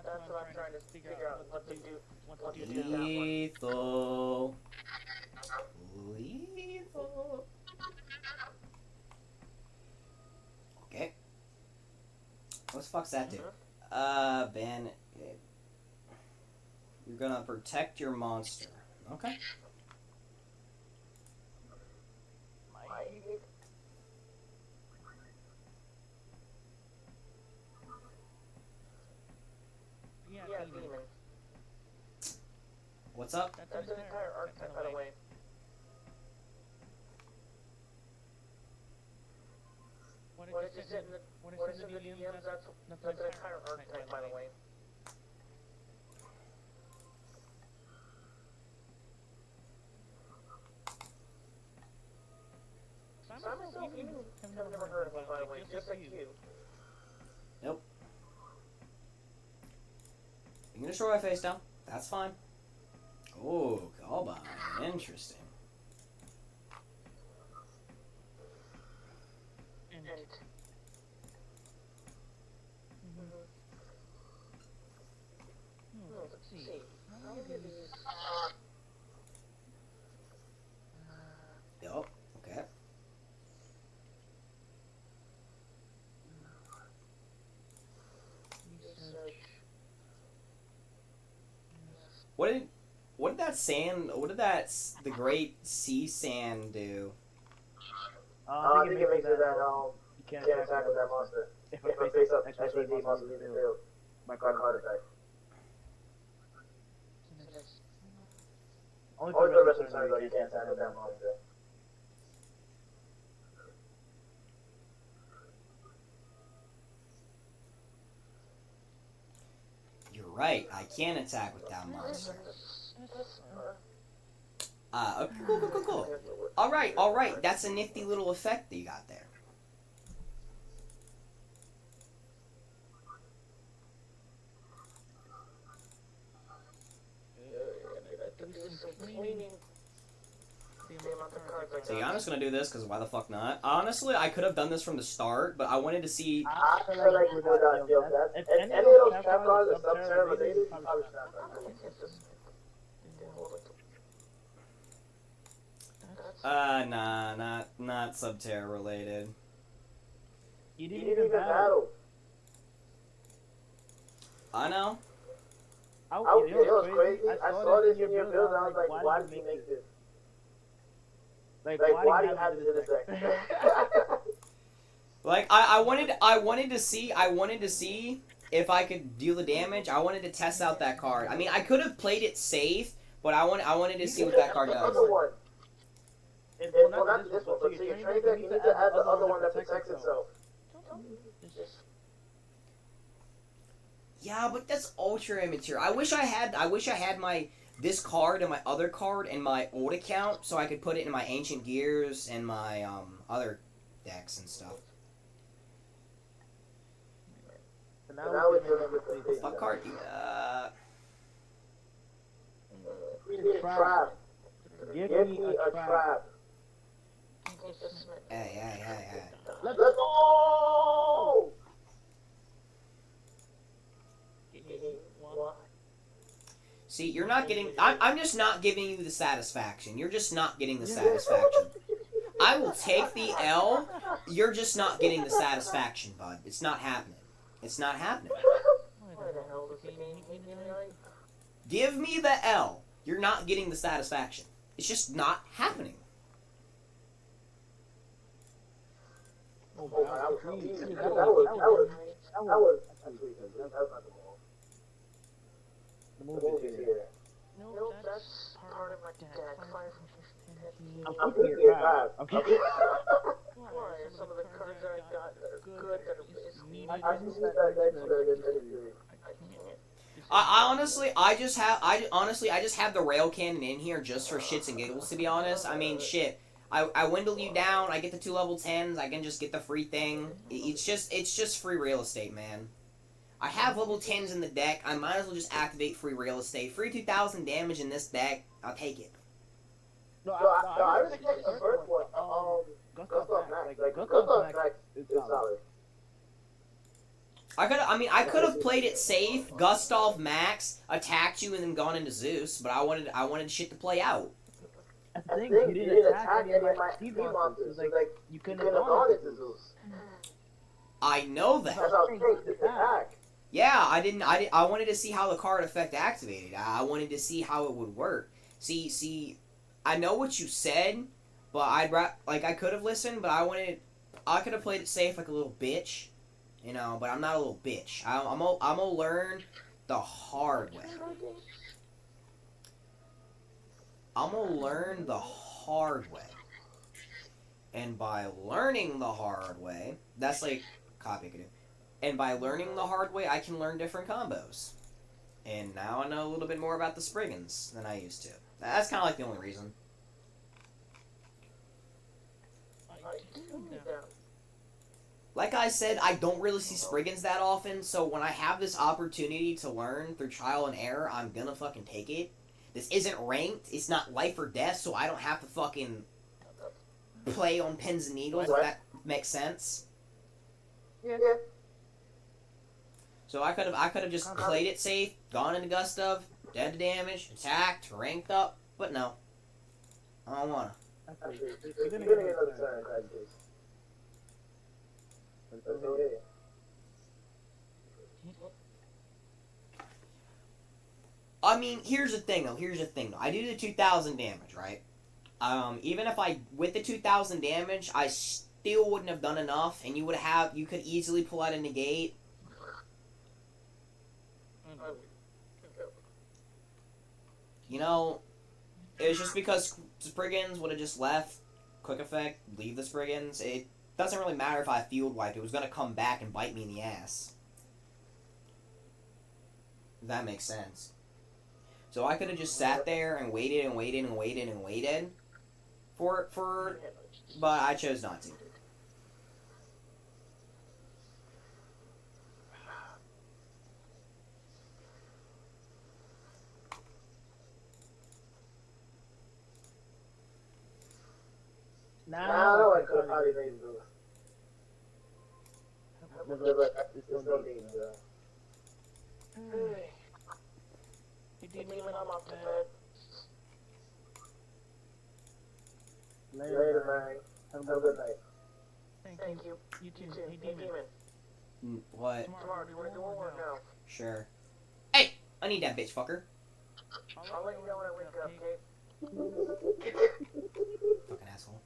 That's what I'm trying to figure out what to do. What to do with that one. Lethal. Lethal. Okay. What the fuck's that do? Ben. You're gonna protect your monster. Okay. Yeah, demon. What's up? That's an entire archetype, by the way. What is it in the DMs? That's an entire archetype, by the way. I myself even have never heard of it, by the way, just like you. Nope. You can destroy my face down. That's fine. Oh, Kalba. Interesting. Let's see. How many of these? Yup. Okay. What did that sand? What did the great sea sand do? I think it makes it that you can't attack with that monster. If a face up XYZ monster leaves the field, my card effect. Only for the rest of the time though, you can't attack with that monster. You're right. I can attack with that monster. Okay, cool. All right. That's a nifty little effect that you got there. See, I'm just gonna do this because why the fuck not? Honestly, I could have done this from the start, but I wanted to see. I feel like we would not feel that. If any of those trap cards are subterranean related, you probably should Not Subterra related. You didn't even battle. I know. You know what's crazy? I saw this in your build and I was like, why did you make this? Like, why do you have this in this deck? Like I wanted to see if I could deal the damage. I wanted to test out that card. I mean, I could have played it safe, but I wanted to see what that card does. Well, not this one, but to your train deck, you need to add the other one that protects itself. Yeah, but that's ultra immature. I wish I had my this card and my other card in my old account so I could put it in my Ancient Gears and my other decks and stuff. So now we're dealing with the What card? Trap. Give me a trap. Hey. Let's go! See, you're not getting. I'm just not giving you the satisfaction. You're just not getting the satisfaction. I will take the L. You're just not getting the satisfaction, bud. It's not happening. It's not happening. Give me the L. You're not getting the satisfaction. It's just not happening. Oh, that was the move is here. No, that's part of my deck. I'm keeping it 5. I'm keeping it. Why? Some of the cards that I got that are good, that are basically I just need that next to I just have the rail cannon in here just for shits and giggles, to be honest. I mean, shit. I windle you down, I get the 2 level 10s, I can just get the free thing. It's just free real estate, man. I have level 10s in the deck, I might as well just activate free real estate. Free 2,000 damage in this deck, I'll take it. No, I respect the first one. Gustav Max. Like, Gustav Max is solid. I could have played it safe, Gustav Max, attacked you and then gone into Zeus, but I wanted shit to play out. I think you didn't attack any of my sea monsters. Like, you couldn't have gone into Zeus. I know that. That's how it takes to attack. Yeah, I wanted to see how the card effect activated. I wanted to see how it would work. See, I know what you said, but I could have listened, but I could have played it safe like a little bitch, you know. But I'm not a little bitch. I'm gonna learn the hard way. I'm gonna learn the hard way, and by learning the hard way, that's like copy could do. And by learning the hard way, I can learn different combos. And now I know a little bit more about the Spriggans than I used to. That's kind of like the only reason. Like I said, I don't really see Spriggans that often, so when I have this opportunity to learn through trial and error, I'm gonna fucking take it. This isn't ranked, it's not life or death, so I don't have to fucking play on pins and needles, if that makes sense. Yeah. So I could have just played it safe, gone into Gustav, dead to damage, attacked, ranked up, but no. I don't wanna. You're gonna get another turn, That's okay. I mean, here's the thing though. I do the 2,000 damage, right? Even if with the 2,000 damage, I still wouldn't have done enough, and you could easily pull out a negate. You know, it was just because Spriggans would have just left, quick effect, leave the Spriggans. It doesn't really matter if I field wiped. It was gonna come back and bite me in the ass. If that makes sense. So I could have just sat there and waited but I chose not to. Now I could have probably made it do. There's no need to. You did me when I'm off the bed. Later, man. Have a good night. Thank you. You too. Hey, Demon. What? Tomorrow, do you want to do one or no? Sure. I need that bitch fucker. I'll let you know when I wake up, okay? Fucking asshole.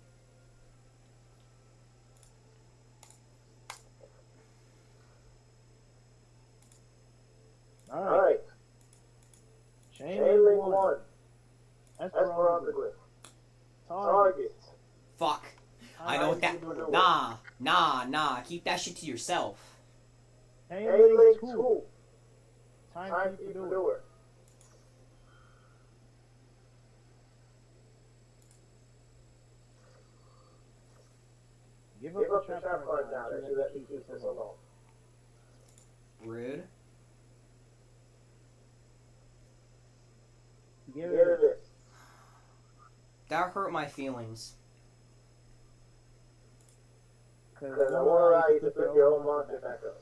Alright. Chain link 1. Esperanza. Target. Fuck. I know what that. Nah. Keep that shit to yourself. Chain link 2. Timekeeper doer. Give up the trap card now that you let me keep this alone. Rude. Give it this. That hurt my feelings. Because I won't allow you to flip your own monster back up.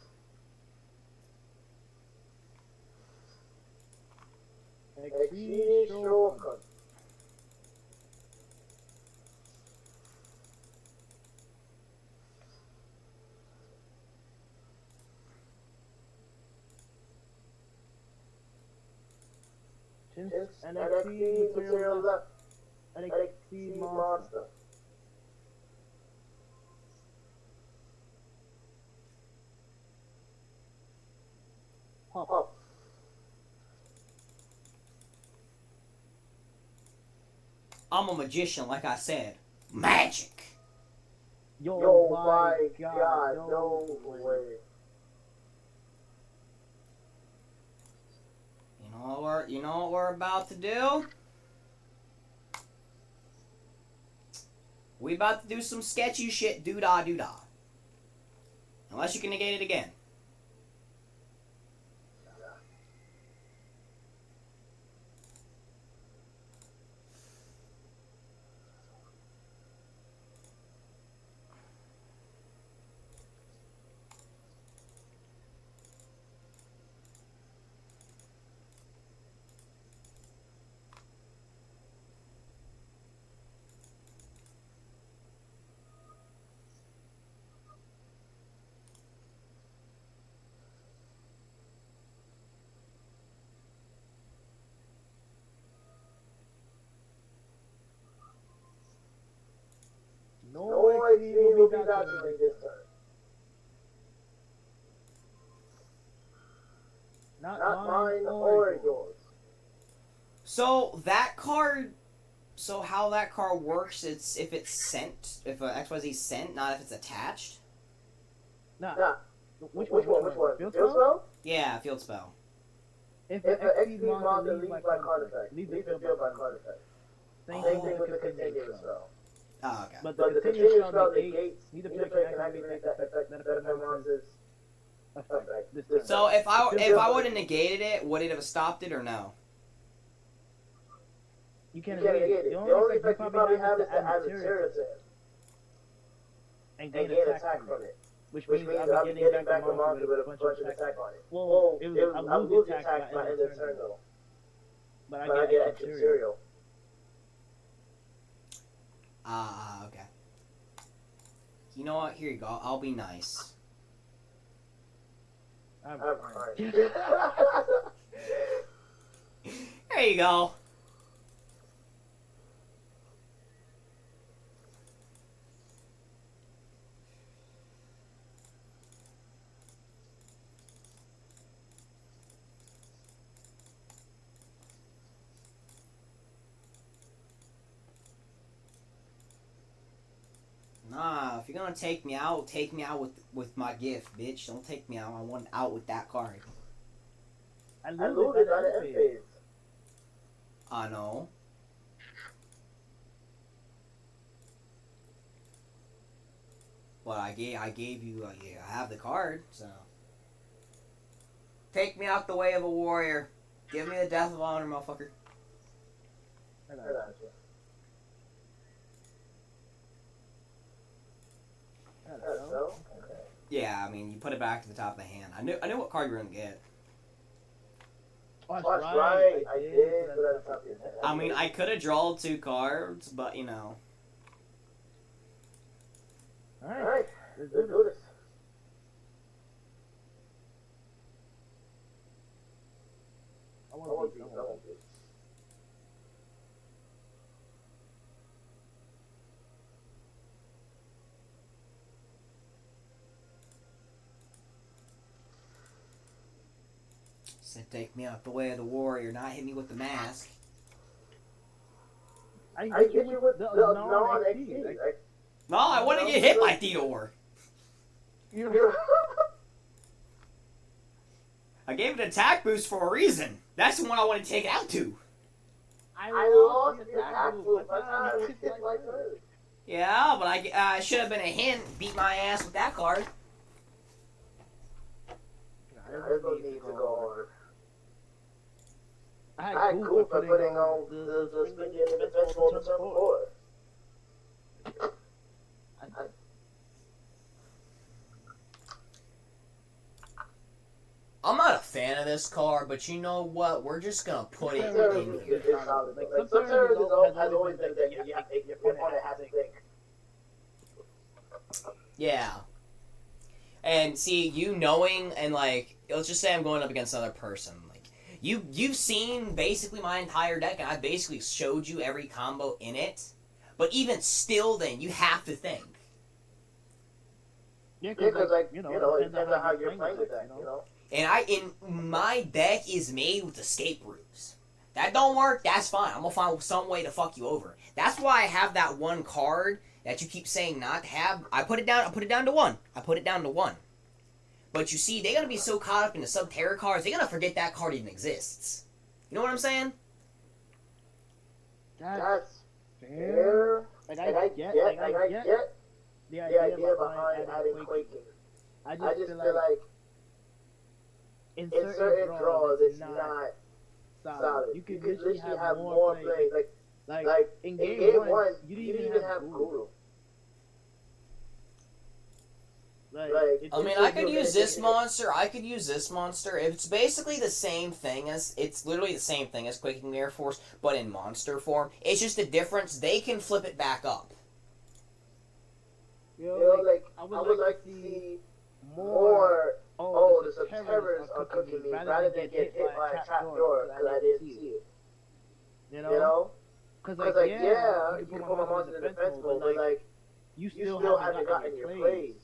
Exceed shortcut. NXT material left. NXT monster. Pop. I'm a magician, like I said. Magic. Yo, my God, no way. You know what we're about to do? We about to do some sketchy shit, doo-dah. Unless you can negate it again. No exceed will be calculated this turn. Not mine or yours. So that card. So how that card works? It's if it's sent, if XYZ sent, not if it's attached. Nah. Which one? Field spell? Yeah, field spell. If the XP monster leaves by card effect, leave the field by card effect. Same thing with the continuous spell. Oh, okay. But the continuous spell negates, neither player can activate that effect that affects monsters. Effect. So if I would have negated it, would it have stopped it or no? You can't negate it. The only effect you probably have is to add material to it. And gain attack from it. Which means I'll be getting back the monster with a bunch of attack on it. Well, I lose the attack by end of turn though. But I get extra material. Okay. You know what? Here you go. I'll be nice. I'm fine. There you go. Nah, if you're gonna take me out with my gift, bitch. Don't take me out. I want out with that card. I lose it on the end phase. I know. But I gave you. Yeah, I have the card, so. Take me out the way of a warrior. Give me the death of honor, motherfucker. I got you. So? Okay. Yeah, I mean, you put it back to the top of the hand. I knew what card you were gonna get. Oh, that's right. I did put it at the top of your head. I mean, I could have drawn 2 cards, but you know. Alright, let's do this. Said take me out the way of the warrior, not hit me with the mask. I I hit get you you with the the non-XP. non-XP. Like, No, I want to get hit by Theodore. I gave it an attack boost for a reason. That's the one I want to take it out to. I I lost lost the attack move. by I time thought I I hit hit like her. Yeah, but I should have been a hint. Beat my ass with that card. There's no need to go on. I I had Goof for putting on the spinning and the bench on the turn 4. I'm not a fan of this card, but you know what? We're just gonna put it in here. It's solid. Like, sometimes has always been that your opponent has to think. Yeah. And see, you knowing and like, let's just say I'm going up against another person. Like, you've seen basically my entire deck, and I basically showed you every combo in it. But even still, then you have to think. Yeah, Because, like, it depends on how you're playing the deck, you know? And my deck is made with escape routes. That don't work, that's fine. I'm gonna find some way to fuck you over. That's why I have that one card that you keep saying not to have. I put it down to 1. I put it down to 1. But you see, they're gonna be so caught up in the Subterra cards, they're gonna forget that card even exists. You know what I'm saying? That's fair. Like, I get the idea behind adding Quaking. I I just feel like in certain draws, it's not solid. You could literally have more plays. Like in game 1, you didn't even have Guru. I mean, I could use this monster. I could use this monster. It's basically the same thing as it's literally the same thing as Quaking Air Force, but in monster form. It's just the difference. They can flip it back up. You know, like I would like to see more. Oh, the Subterrors are cooking me rather than get hit by a trapdoor because I didn't see it. You know? Because like yeah, you can put my monster in the defense mode, but like you still haven't gotten your plays.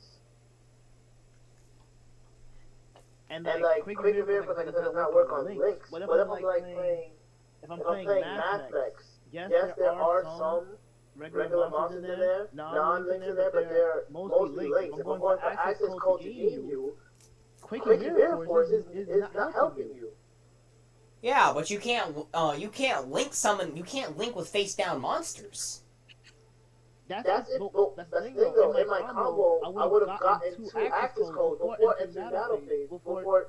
And like Quick Mirror, like I said, does not work on links. But if I'm like playing, if I'm playing Mathlex, yes, there are some regular monsters in there, non-links in there, but they're mostly links. If I'm going for access code to game you, Quick Mirror Force is not helping you. Yeah, but you can't link summon. You can't link with face down monsters. That's it. Well, that's the thing though. In my combo, I would have gotten 2 access codes before entering battle phase. Before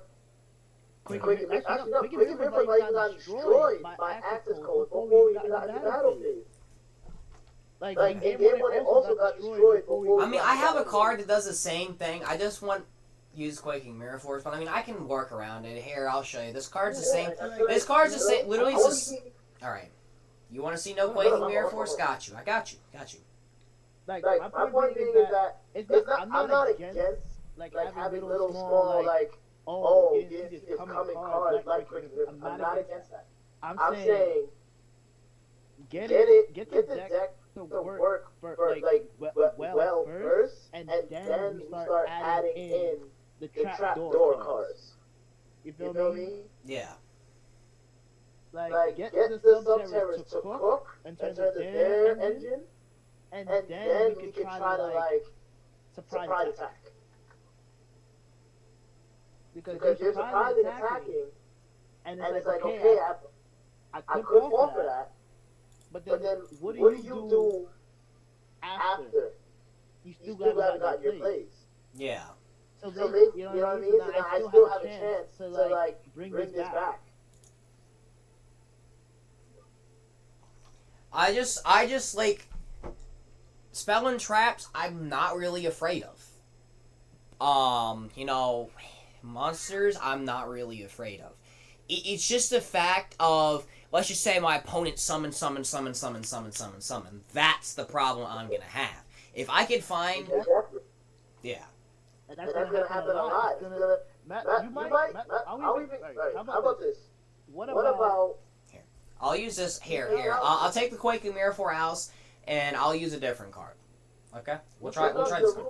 Quick Mirror, actually no, Quick Mirror might even got destroyed by access codes before we even got into battle phase. Like in game 1, it also got destroyed before. I mean, I have a card that does the same thing. I just want use Quaking Mirror Force, but I mean, I can work around it. Here, I'll show you. This card's the same. This card's the same. Literally, all right. You want to see no Quaking Mirror Force? Got you. I got you. Got you. Like my point being is that it's not. I'm not against like having little small like you didn't see this coming cards like Quick Mirror. I'm not against that. I'm saying get the deck to work for like well first, and then we start adding in the trapdoor cards. You feel me? Yeah. Like get the Subterrors to cook and turn to their engine, and then we can try to like surprise attack. Because you're surprising attacking, and it's like okay, I could fall for that. But then what do you do after? You still haven't got your plays. Yeah. So they, you know what I mean? So I still have a chance to like bring this back. I just like spell and traps. I'm not really afraid of. You know, monsters. I'm not really afraid of. It's just the fact of, let's just say my opponent summon. That's the problem I'm gonna have. If I could find, yeah. And that's gonna happen a lot. You might. How about this? What about? Here, I'll use this. Here. I'll take the Quaking Mirror for House, and I'll use a different card. Okay, we'll try this one.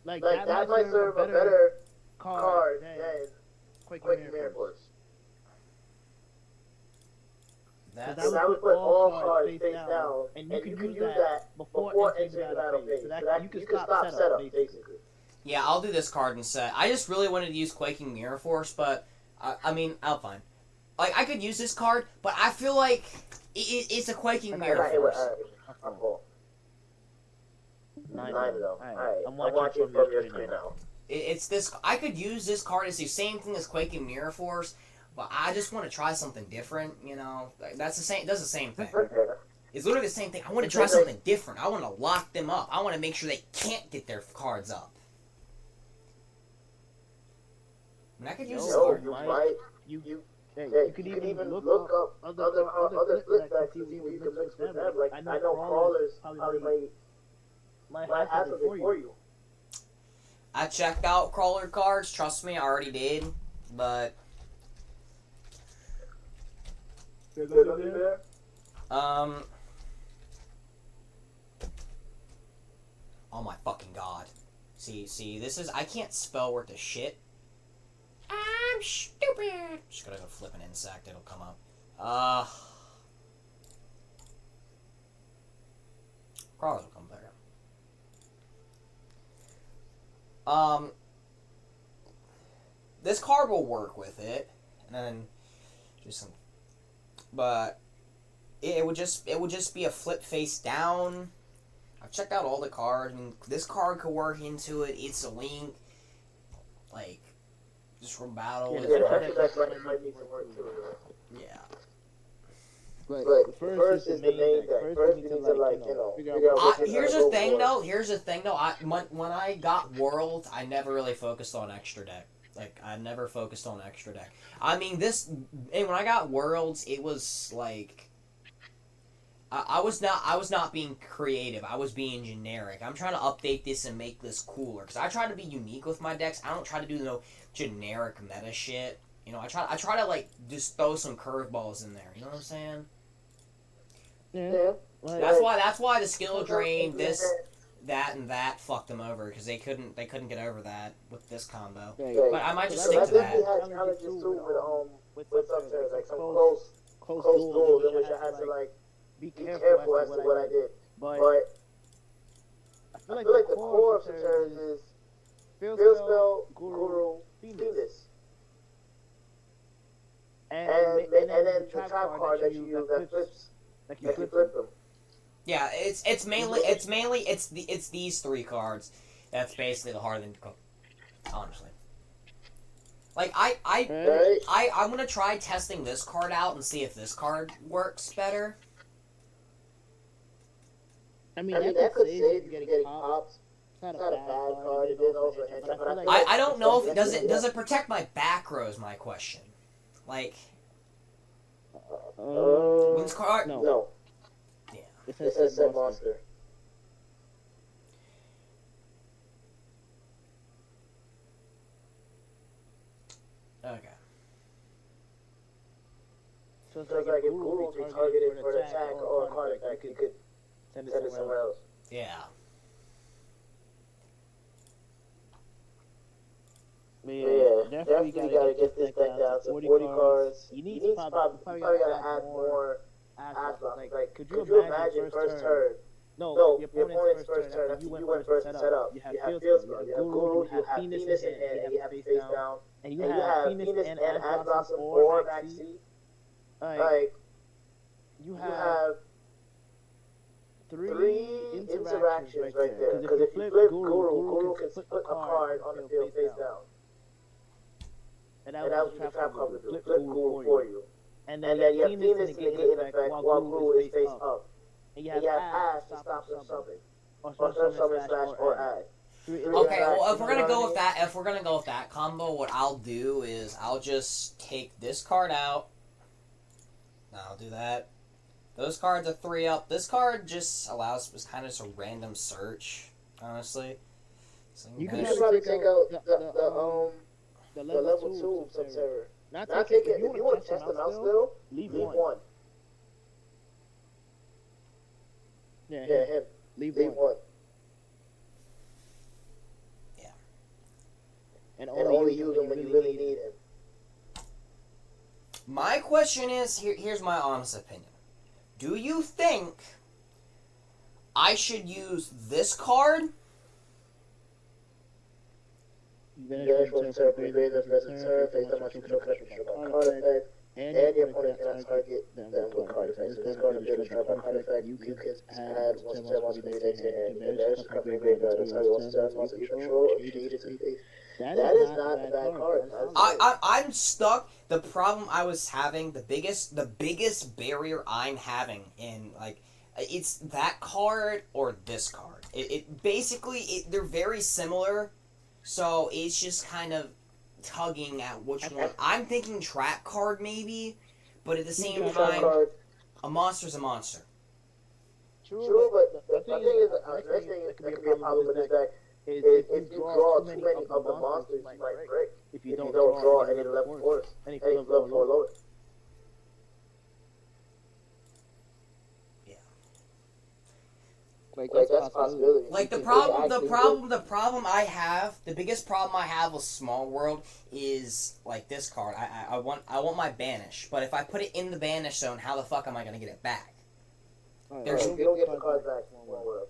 Like that might serve a better card than Quaking Mirror Force. That's So that would put all cards face down, and you can use that before entering the battle phase. So that you can stop setup, basically. yeah. I'll do this card instead. I just really wanted to use Quaking Mirror Force, but I mean, I'm fine. Like I could use this card, but I feel like it's a Quaking Mirror Force. 9 though. Alright, I'm watching from your screen now. It's this. I could use this card as the same thing as Quaking Mirror Force, but I just want to try something different. You know, that's the same. It does the same thing. It's literally the same thing. I want to try something different. I want to lock them up. I want to make sure they can't get their cards up. I mean, I could use this card. You could even look up other flip decks to see what you can mix with them. Like I know Crawlers probably might have something for you. I checked out Crawler cards. Trust me, I already did. But oh my fucking god. See, this is I can't spell worth a shit. I'm stupid. Just gotta go flip an insect, it'll come up. Crawlers will come better. This card will work with it, and then just some, but it would just be a flip face down. I've checked out all the cards. I mean, this card could work into it. It's a link, like just from battle. Yeah, that might need some work too. Yeah. But first is the main deck. First we need to like, figure out here's the thing though. When I got World, I never really focused on extra deck. Like I never focused on extra deck. I mean and when I got Worlds, it was like I was not being creative. I was being generic. I'm trying to update this and make this cooler because I try to be unique with my decks. I don't try to do no generic meta shit. You know, I try to like just throw some curveballs in there. You know what I'm saying? Yeah. That's why the skill drain, this, that, and that fucked them over because they couldn't get over that with this combo. But I might just stick to that. I had challenges too with subterranes, like some close duels in which I had to like be careful as to what I did. But I feel like the core of subterranes is Field Spell, Guru, Phoenix. And then the trap card that you use that flips. Like you flip them. Yeah, it's mainly these three cards. That's basically the hard thing to cook. Honestly, like I'm gonna try testing this card out and see if this card works better. I mean that could save you getting pops. It's not a bad card. It is also a headshot. I don't know if does it protect my back row is my question. Like. Wins card? No. Yeah. It says set monster. Okay. So it's like if Guru will be targeted for an attack or a card attack, you could send it somewhere else. Yeah. Yeah, definitely gotta get this deck down to 40 cards. You need to probably gotta add more ass blocks. Like, could you imagine first turn? No, your opponent's first turn, after you went first and set up, you have Field Spell, you have Guru, you have Phoenix in hand, and you have face down, and you have Phoenix and Ass Blossom or Maxi. Like, you have 3 interactions right there. Because if you flip Guru can put a card on the field face down. And that was the trap card would do. Flip Guru for you. And then you have Phoenix to get in effect while Guru is face up. And you have Ash to stop some something. Or summon slash or add. Okay, well if we're gonna go with that combo, what I'll do is I'll just take this card out. I'll do that. Those cards are 3 up. This card just allows kind of just a random search, honestly. So you can probably take out the level 2 Subterror. Not take it. If you want to test them out still, leave 1. Yeah, him. Leave 1. Yeah. And only use him when you really need him. question is, here's my honest opinion. Do you think I should use this card? Vanish one turn from the graveyard for the rest of the turn. Face that much you control connect with your card effect. And your opponent cannot target them with card effects. So this card appears destroyed by card effect. You can add once a turn once you take your hand. You vanish the card from the graveyard. That's how you once a turn once you control or defeat it to the face. That is not a bad card. I'm stuck. The problem I was having, the biggest barrier I'm having in, like, it's that card or this card. It basically, they're very similar, so it's just kind of tugging at which one. I'm thinking trap card maybe, but at the same time, a monster's a monster. True, but the thing is, the next thing that could be a problem with this deck is if you draw too many of the monsters, you might break. If you don't draw any level 4s, any level 4 lower. Yeah. Like that's a possibility. Like the problem I have, the biggest problem I have with Small World is like this card. I want my banish, but if I put it in the banish zone, how the fuck am I gonna get it back? There's you don't get the card back Small World.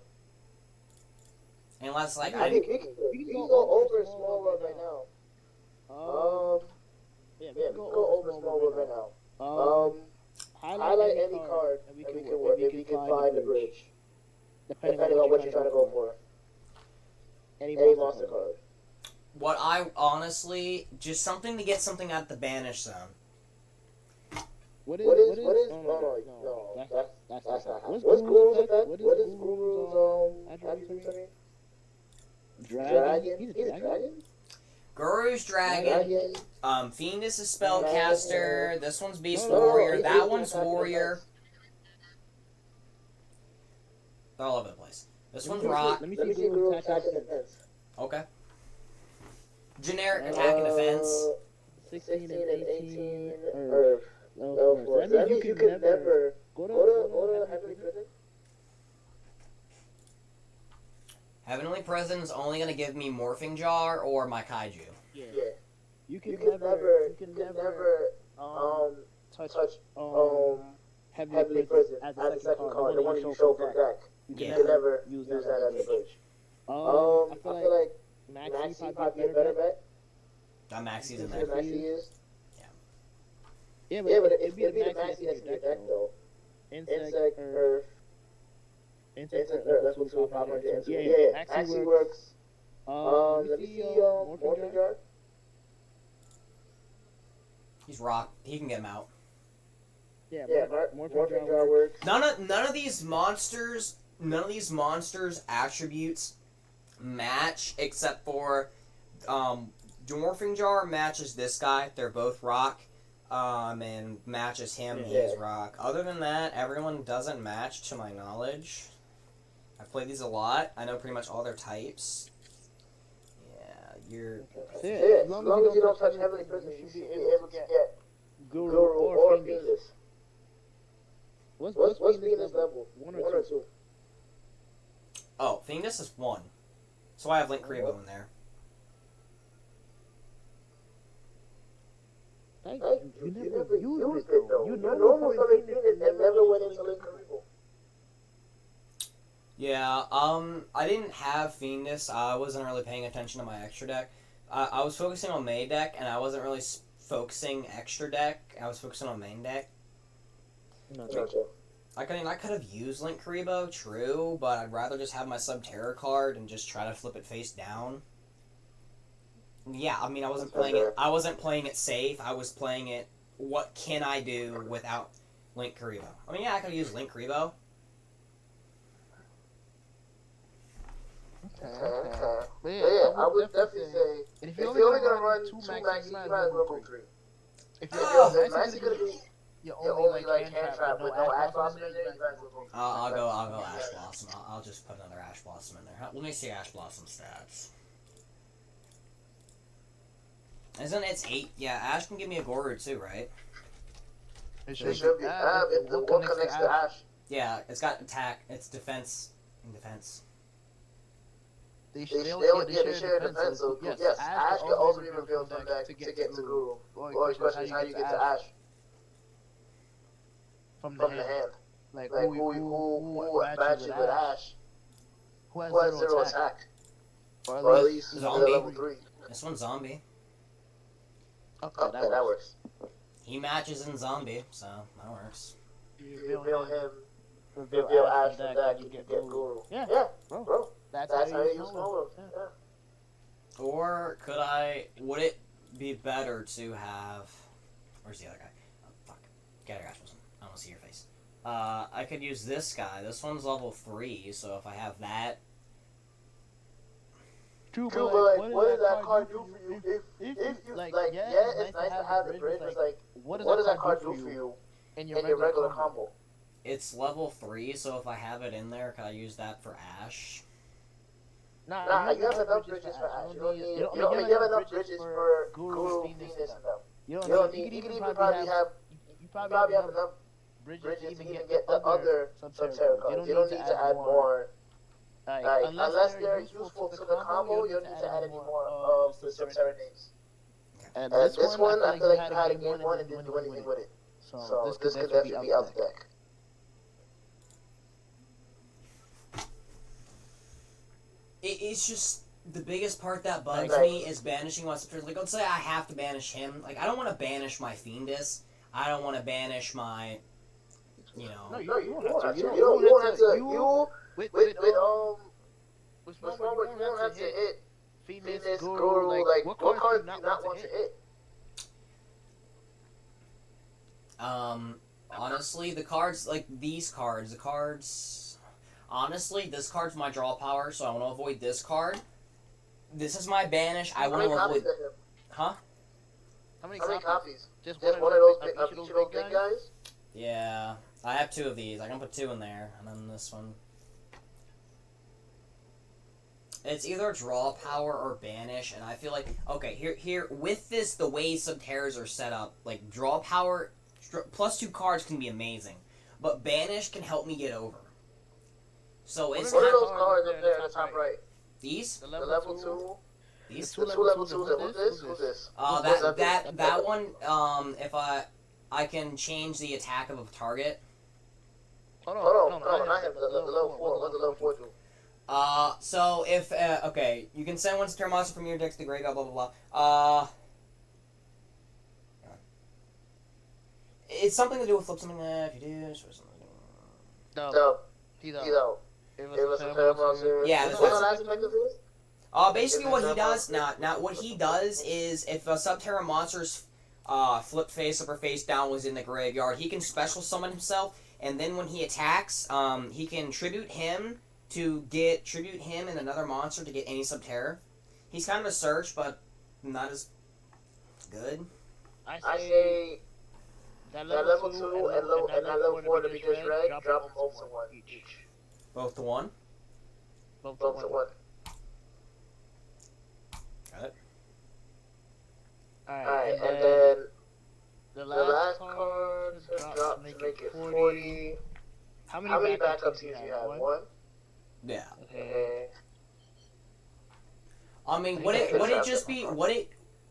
Unless like we can go over Small World right now. Yeah, we can go over Small World right now. Highlight any card and we can find the bridge. Depending on what you're trying to go for. Any monster card. What I honestly, just something to get something out the banish zone. What is no, that's not how. What's Guru's effect? What is Guru's attribute to me? Dragon? He's a dragon? Guru's dragon. Fiendus is spellcaster. This one's beast warrior. That one's warrior. They're all over the place. This one's rock. Let me see Guru's attack and defense. Okay. Generic attack and defense. 16 and 18. So that means you can never go to Heavenly Prison. Heavenly Prison's only gonna give me Morphing Jar or my Kaiju. Yeah. You can never touch Heavenly Prison as a second card, the one you show from deck. You can never use that as a bridge. I feel like Maxi might be a better bet. That Maxi's in there. Maxi is. Yeah, but it'd be the Maxi has to be a deck though. Insect, Earth. Insect, Earth. That's what's so popular. Yeah. Maxi works. Let me see. Morphing Jar. He's rock. He can get him out. Yeah, Morphing Jar works. None of these monsters attributes match except for Morphing Jar matches this guy. They're both rock. And matches him. He's rock. Other than that, everyone doesn't match to my knowledge. I've played these a lot. I know pretty much all their types. You're... As long as you don't touch Heavenly Prison, you should be able to get Guru or Fiendus. What's Fiendus level? 1 or 2? Oh, Fiendus is 1. So I have Link Kuriboh in there. You never used it though. You normal summon Fiendus and never went into Link Kuriboh. Yeah, I didn't have Fiendus. I wasn't really paying attention to my extra deck. I was focusing on main deck, and I wasn't really focusing extra deck. I was focusing on main deck. Gotcha. I could have used Link Kuriboh, true, but I'd rather just have my Subterror card and just try to flip it face down. Yeah, I mean, I wasn't playing it safe. I was playing it, what can I do without Link Kuriboh? I mean, yeah, I could use Link Kuriboh. Okay. But yeah, I would definitely say, if you're only gonna run 2 Maxi, you might as well go 3. If Maxi gonna be your only like hand trap with no Ash Blossom in there, you might as well go 3. I'll go Ash Blossom. I'll just put another Ash Blossom in there. Let me see Ash Blossom stats. Isn't it 8? Yeah, Ash can give me a Goru too, right? It should be. If the one connects to Ash. Yeah, it's got attack. It's defense and defense. They share defense. So yes, Ash can also be revealed from deck to get to Guru. Or especially how you get to Ash. from the hand. Like who matches with Ash? Who has zero attack? Or at least Zombie. level 3. This one's zombie. Okay, that works. He matches in zombie, so that works. You reveal him, reveal Ash from deck, you get Guru. Yeah, bro. That's how you use Snow. Yeah. Or would it be better to have, where's the other guy? Oh, fuck. Gather Ash Wilson. I don't see your face. I could use this guy. This one's level 3, so if I have that. True, but like, what does that card do for you? If you, it's nice to have the bridge, but like, what does that card do for you in your regular combo? It's level 3, so if I have it in there, can I use that for Ash? Nah, you have enough bridges for Ash. You have enough bridges for Guru, Phoenix, and them. You don't need, you could even probably have enough bridges to even get the other Subterra cards. You don't need to add more. Unless they're useful to the combo, you don't need to add any more of the Subterra names. And this one, I feel like you had in game 1 and didn't do anything with it. So this could definitely be out the deck. It's just the biggest part that bugs me is banishing my Subterra. Like, let's say I have to banish him. Like, I don't want to banish my Fiendus. I don't want to banish my, you know. No, you don't have to. You don't have to. With Snowbird, you don't have to hit Phoenix, Guru. Like, what card do you not want to hit? Honestly, the cards, like these cards, honestly, this card's my draw power, so I want to avoid this card. This is my banish. I want to avoid. Huh? How many copies? Just one of those big guys? Yeah, I have 2 of these. I can put 2 in there, and then this one. It's either draw power or banish, and I feel like, okay, here with this, the way Subterras are set up, like draw power, plus 2 cards can be amazing, but banish can help me get over. So it's what are those cards up there in the top right? These? The level 2. These? The 2 level 2s. Who's this? That one. If I can change the attack of a target. Hold on, not him. The level 4. What does the level 4 do? So if, okay, you can send one Subterra monster from your deck to the graveyard, blah, blah, blah. It's something to do with flip something if you do, or something. No. He's out. It was a Subterra monster. Yeah, this one last effect of his? Basically what he does, what he does is, if a Subterra monster's, flip face up or face down was in the graveyard, he can special summon himself, and then when he attacks, he can tribute him and another monster to get any Subterra. He's kind of a search, but not as good. I say that level 2 and that level 4 to be just red, drop them both to 1 each. Both to 1? Both to 1. Got it. Alright, and then the last card to drop to make it 40. How many backups do you have? 1? Yeah. Okay. I mean,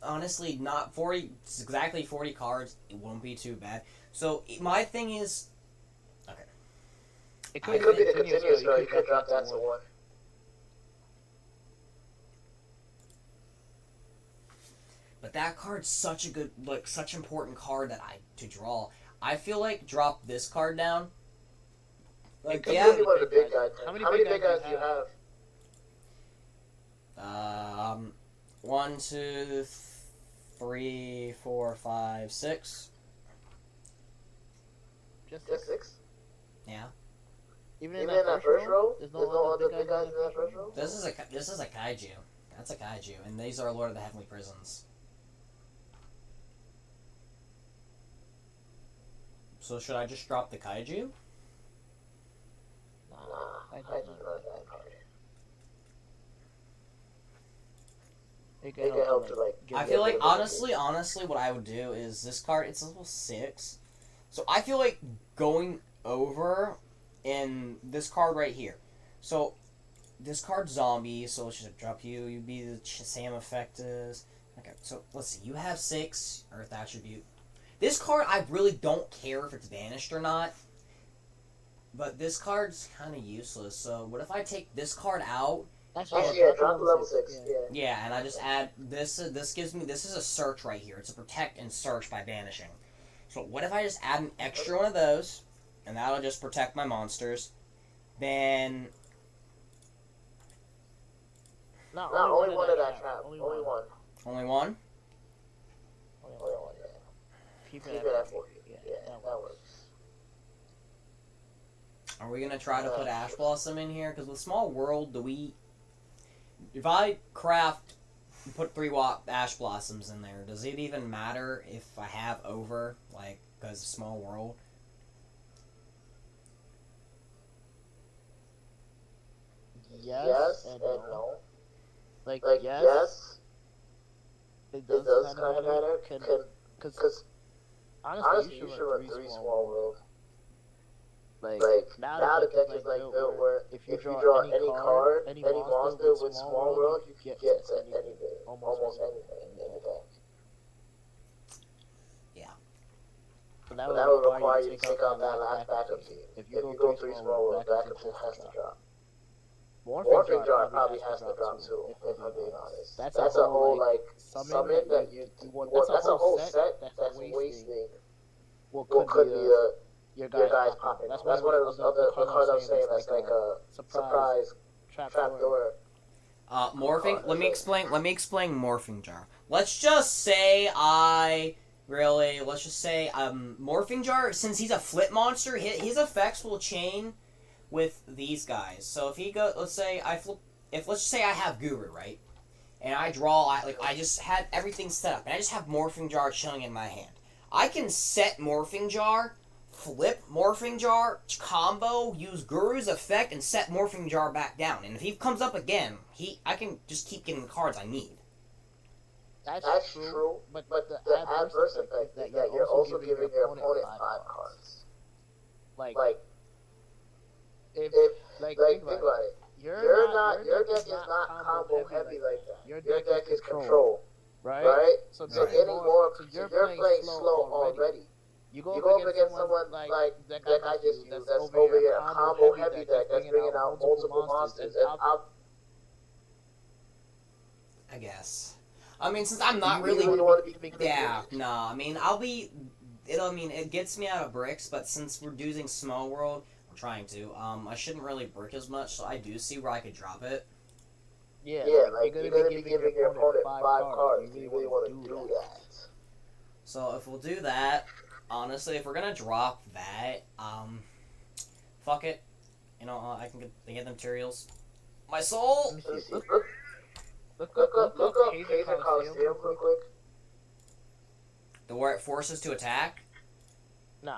honestly, not 40, exactly 40 cards, it won't be too bad. So, my thing is, okay. It could be the continuous, though. You could drop that to 1. But that card's such a good, such an important card to draw. I feel like drop this card down. Like, yeah. One of the big guys. How many big guys do you have? 1, 2, 3, 4, 5, 6. Just 6? Yeah. Even in that first row? There's no other big guys in that first row? This is a kaiju. That's a kaiju, and these are Lord of the Heavenly Prisons. So should I just drop the kaiju? I don't know that card. It can help to I feel like honestly, what I would do is this card. It's level 6, so I feel like going over in this card right here. So this card's zombie, so let's just drop you. You'd be the same effect as. Okay, so let's see. You have 6 Earth Attribute. This card, I really don't care if it's banished or not. But this card's kind of useless. So what if I take this card out? Actually, drop to level 6. Yeah. Yeah, and I just add this. This gives me. This is a search right here. It's a protect and search by banishing. So what if I just add an extra one of those, and that'll just protect my monsters. Then. No, only one of that trap. Only one. Only one? Only one. Yeah. Keep Keep it it at at 40. Yeah, that works. Are we gonna try to put Ash Blossom in here? Because with Small World, if I put 3 Ash Blossoms in there, does it even matter if I have over, like, because Small World? Yes and no. Like yes. It It does kind of matter. Because honestly, you should run 3 Small World. Like Now the deck is like built where if you draw any card, any monster with Small World, you can get to anything. Almost anything in the deck. So But that would require you to take out that last backup team. If you go 3 Small World, backup team has to drop. Morphing Jar probably has to drop too, if I'm being honest. That's a whole like summon that you want. That's a whole set that's wasting what could be your guys popping. That's one of those other cards I was saying that's like a surprise trapdoor. Morphing. Let me explain Morphing Jar. Let's just say Morphing Jar. Since he's a flip monster, his effects will chain with these guys. So if he go, let's just say I have Guru, right, and I draw, I just had everything set up, and I just have Morphing Jar chilling in my hand. I can set Morphing Jar, flip Morphing Jar, combo, use Guru's effect, and set Morphing Jar back down. And if he comes up again, I can just keep getting the cards I need. That's true, but the adverse effect is that you're also giving your opponent 5 cards. Like think about it. Your deck is not combo heavy like that. Your deck is control, right? So getting more, you're playing slow already. You go up against someone like that I just used, that's over here, a combo heavy deck that's bringing out multiple monsters, and I guess. I mean, since I'm not really, yeah, no. I mean, it gets me out of bricks, but since we're using Small World. Trying to. I shouldn't really brick as much, so I do see where I could drop it. Yeah, like you're gonna be giving your opponent 5 cards. You really want to do that. So if we'll do that, honestly, if we're gonna drop that, fuck it. You know, I can get the materials. My soul. Look up Kaiser Coliseum real quick. The where it forces to attack. Nah.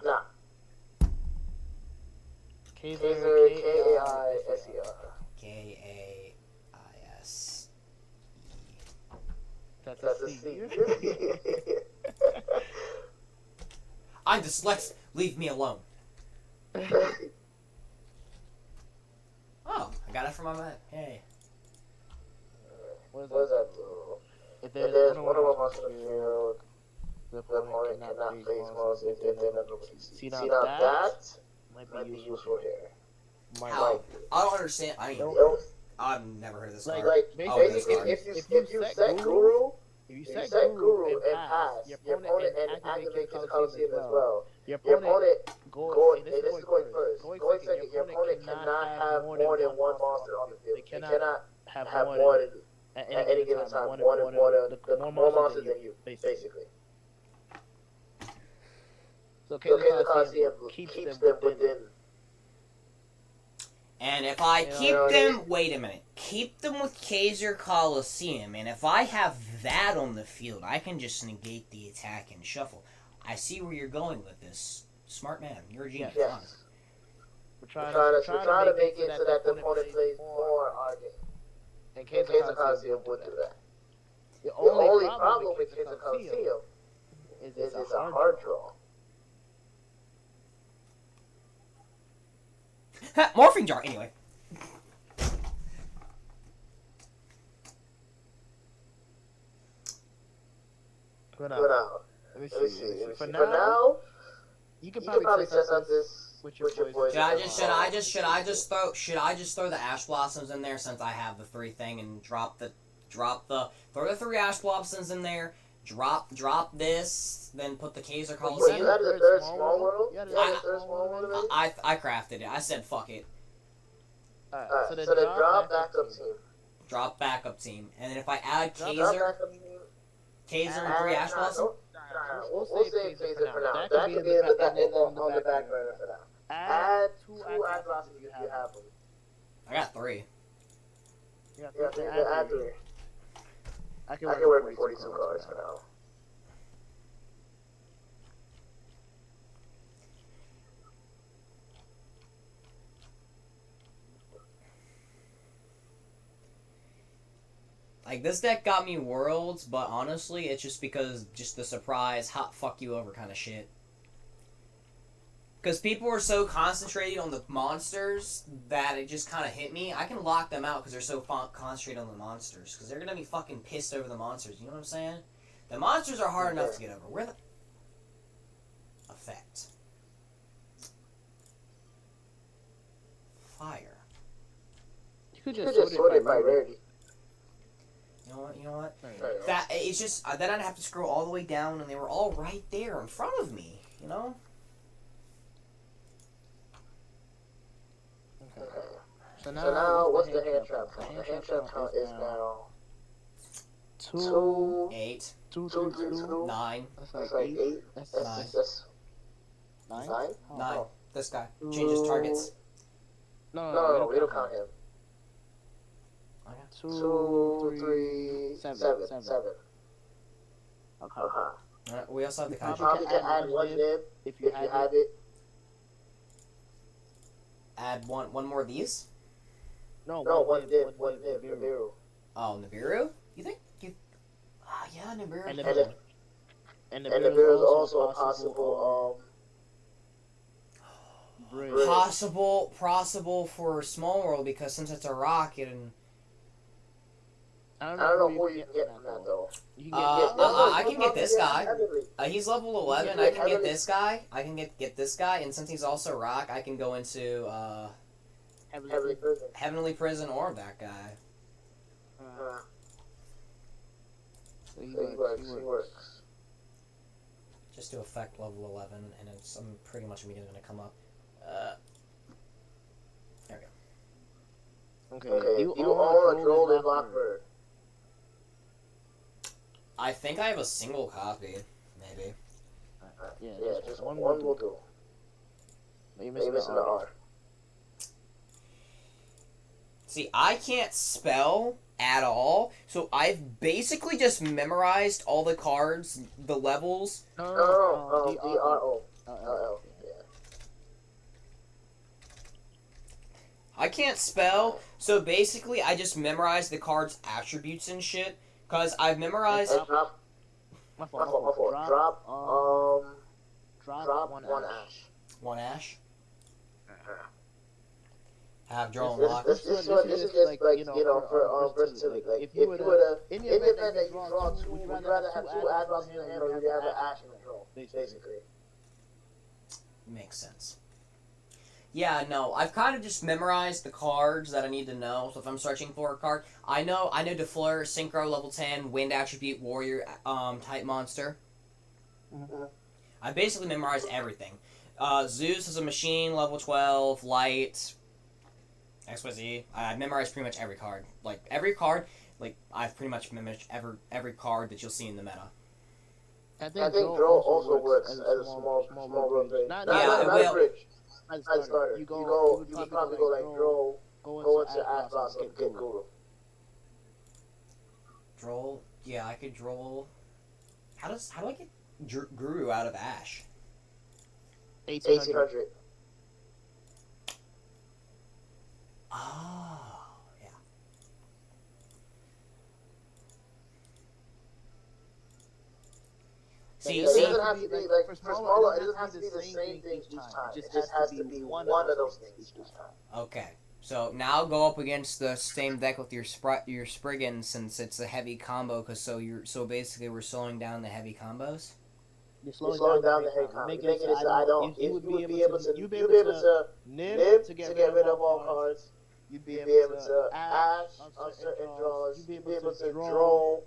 Kaiser, K-A-I-S-E-R. K-A-I-S. That's a C. I'm dyslexic. Leave me alone. Oh, I got it from my man. Hey. What is that? If there's one of them on the field, the opponent cannot face balls if they're not released. See, now that might be useful here. How? I don't understand. I've never heard of this card. Basically, if you set Guru, and pass, your opponent and activate the Coliseum as well. Your opponent going, and this is going first. Going second, your opponent cannot have more than one monster on the field. They cannot have one at any given time. More monsters than you, basically. So Kaiser Coliseum keeps them within. And if I keep them, wait a minute, keep them with Kaiser Coliseum, and if I have that on the field, I can just negate the attack and shuffle. I see where you're going with this. Smart man, you're a genius. Yes. We're trying to make it so that the opponent plays more our game. And Kaiser Coliseum would do that. The only problem with Kaiser Coliseum is it's a hard draw. Morphing Jar, anyway. Good out. Let me Let me see. see. For For now, now, you you can could probably probably test out this with your boys. Should I just throw the ash blossoms in there since I have the 3 thing and throw the 3 ash blossoms in there. Drop this, then put the Kaiser Wait, Coliseum. you added the third small world? You added You added the third small world already? I crafted it. I said fuck it. Alright, So then drop backup team. Drop backup team, and then if I add Drop Kaiser backup team. and 3 ash blossoms. We'll save Kaiser for now. That could be on the back burner for now. Add 2 add blossoms if you have them. I got 3. Yeah, Yeah, you can add 3. I I can can work with 42 cards for now. Like, this deck got me worlds, but honestly, it's just because, just the surprise, hot fuck you over kind of shit. Because people were so concentrated on the monsters that it just kind of hit me. I can lock them out because they're so concentrated on the monsters. Because they're going to be fucking pissed over the monsters, you know what I'm saying? The monsters are hard enough to get over. Where the... Effect. Fire. You could You just could just sort it by rarity. You know what? That it's just then I'd have to scroll all the way down, and they were all right there in front of me. You know. Okay. So now what's the hand trap count? The hand trap count is now 2, 8, 2, 2, 3, 2. 9, That's like 8. That's That's 9. 9? 9. This guy changes targets. No, we don't count him. Okay. 2, 3, 7. Okay. Alright, we also have the You kaiju. Probably can add 1 nib If if you have it. Add one more of these. No, No, 1 nib, nib, 1 nib, Nibiru. Oh, Nibiru. You think you? Ah, yeah, Nibiru. And And Nibiru is also a possible bridge. Possible for Small World because since it's a rocket and I don't know who you can get from that though. You can I can get this guy. Heavily. He's level 11. I can get this guy. I can get this guy, and since he's also rock, I can go into Heavily prison. Heavenly Prison or that guy. So he He works. Just to affect level 11, and it's I'm pretty much immediately going to come up. There we go. Okay, you own a Golden Lockbird. I think I have a single copy, maybe. Yeah, just one will do. You're You're missing the R. See, I can't spell at all, so I've basically just memorized all the cards, the levels. No, D-R-O. L. Yeah. I can't spell, so basically I just memorized the cards' attributes and shit, because I've memorized... Drop. My My fault. Drop 1 ash. 1 ash. Have drawn This lock. is just like, for versatility. Like, if you would have, in the event that you draw 2, would you rather have 2 ash blocks in your hand or would you rather ash in the draw? Basically. Makes sense. Yeah, no, I've kind of just memorized the cards that I need to know. So if I'm searching for a card, I know Defleur, Synchro, level 10, Wind attribute, Warrior, type monster. Mm-hmm. I basically memorized everything. Zeus is a machine, level 12, Light, XYZ. I memorized pretty much every card. Like, every card, I've pretty much memorized every card that you'll see in the meta. I I think draw also works as a small road bridge. Not a bridge. As a starter. You probably go like draw, go into ash blossom, get Guru. Droll? Yeah, I could droll. How do I get Guru out of Ash? 1800. Oh, yeah. See, It doesn't have to be like for smaller. It doesn't have to be the same thing each time. It just has to be one of those things each time. Okay, so now go up against the same deck with your Spriggan since it's a heavy combo. So basically we're slowing down the heavy combos. You're You're slowing down the hand count. You're making it so I don't. You would be able to nib to get rid of all cards. You'd be able to ash on certain draws. You'd be able to drone,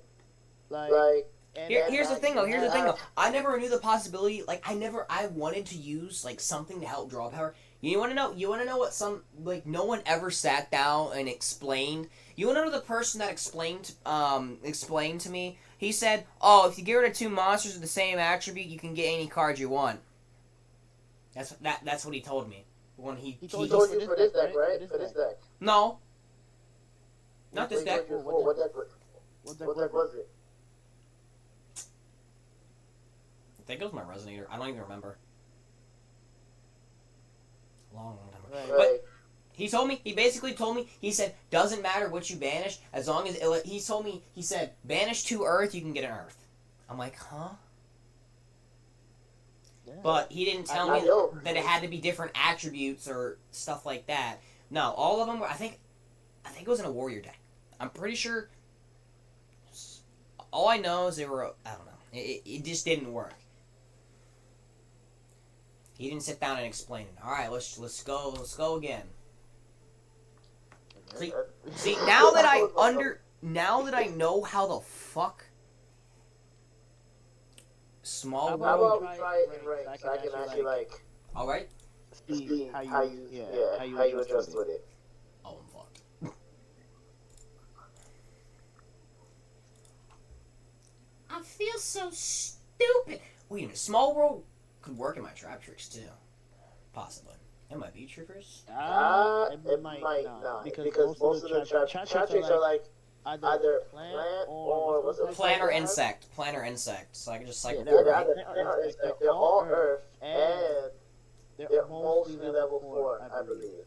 like. Here's the thing though. I never knew the possibility. Like I wanted to use like something to help draw power. You want to know? You want to know what no one ever sat down and explained. You want to know the person that explained to me? He said, "Oh, if you get rid of 2 monsters with the same attribute, you can get any card you want." That's what he told me when he told you for this deck, right? For this deck. No, not this deck. What deck was it? I think it was my Resonator. I don't even remember. Long time ago. Right. But he basically told me, he said, doesn't matter what you banish, as long as he said, banish 2 Earth, you can get an Earth. I'm like, huh? Yeah. But he didn't tell me that it had to be different attributes or stuff like that. No, all of them were, I think it was in a Warrior deck. I'm pretty sure, all I know is they were, I don't know. It just didn't work. He didn't sit down and explain it. All right, let's go again. See, now that I know how the fuck Small How World. about we try it in rank so I can actually All right. see how you adjust with it. Oh, I'm fucked. I feel so stupid. Wait a minute, Small World could work in my trap tricks too, possibly. It might be triggers. It might not because most of the trap tricks are like either plant or what's it? Plant or insect. Plant or insect. So I can just cycle Yeah, through, they're right? either plant or insect. They're all earth and they're mostly level 4, I believe.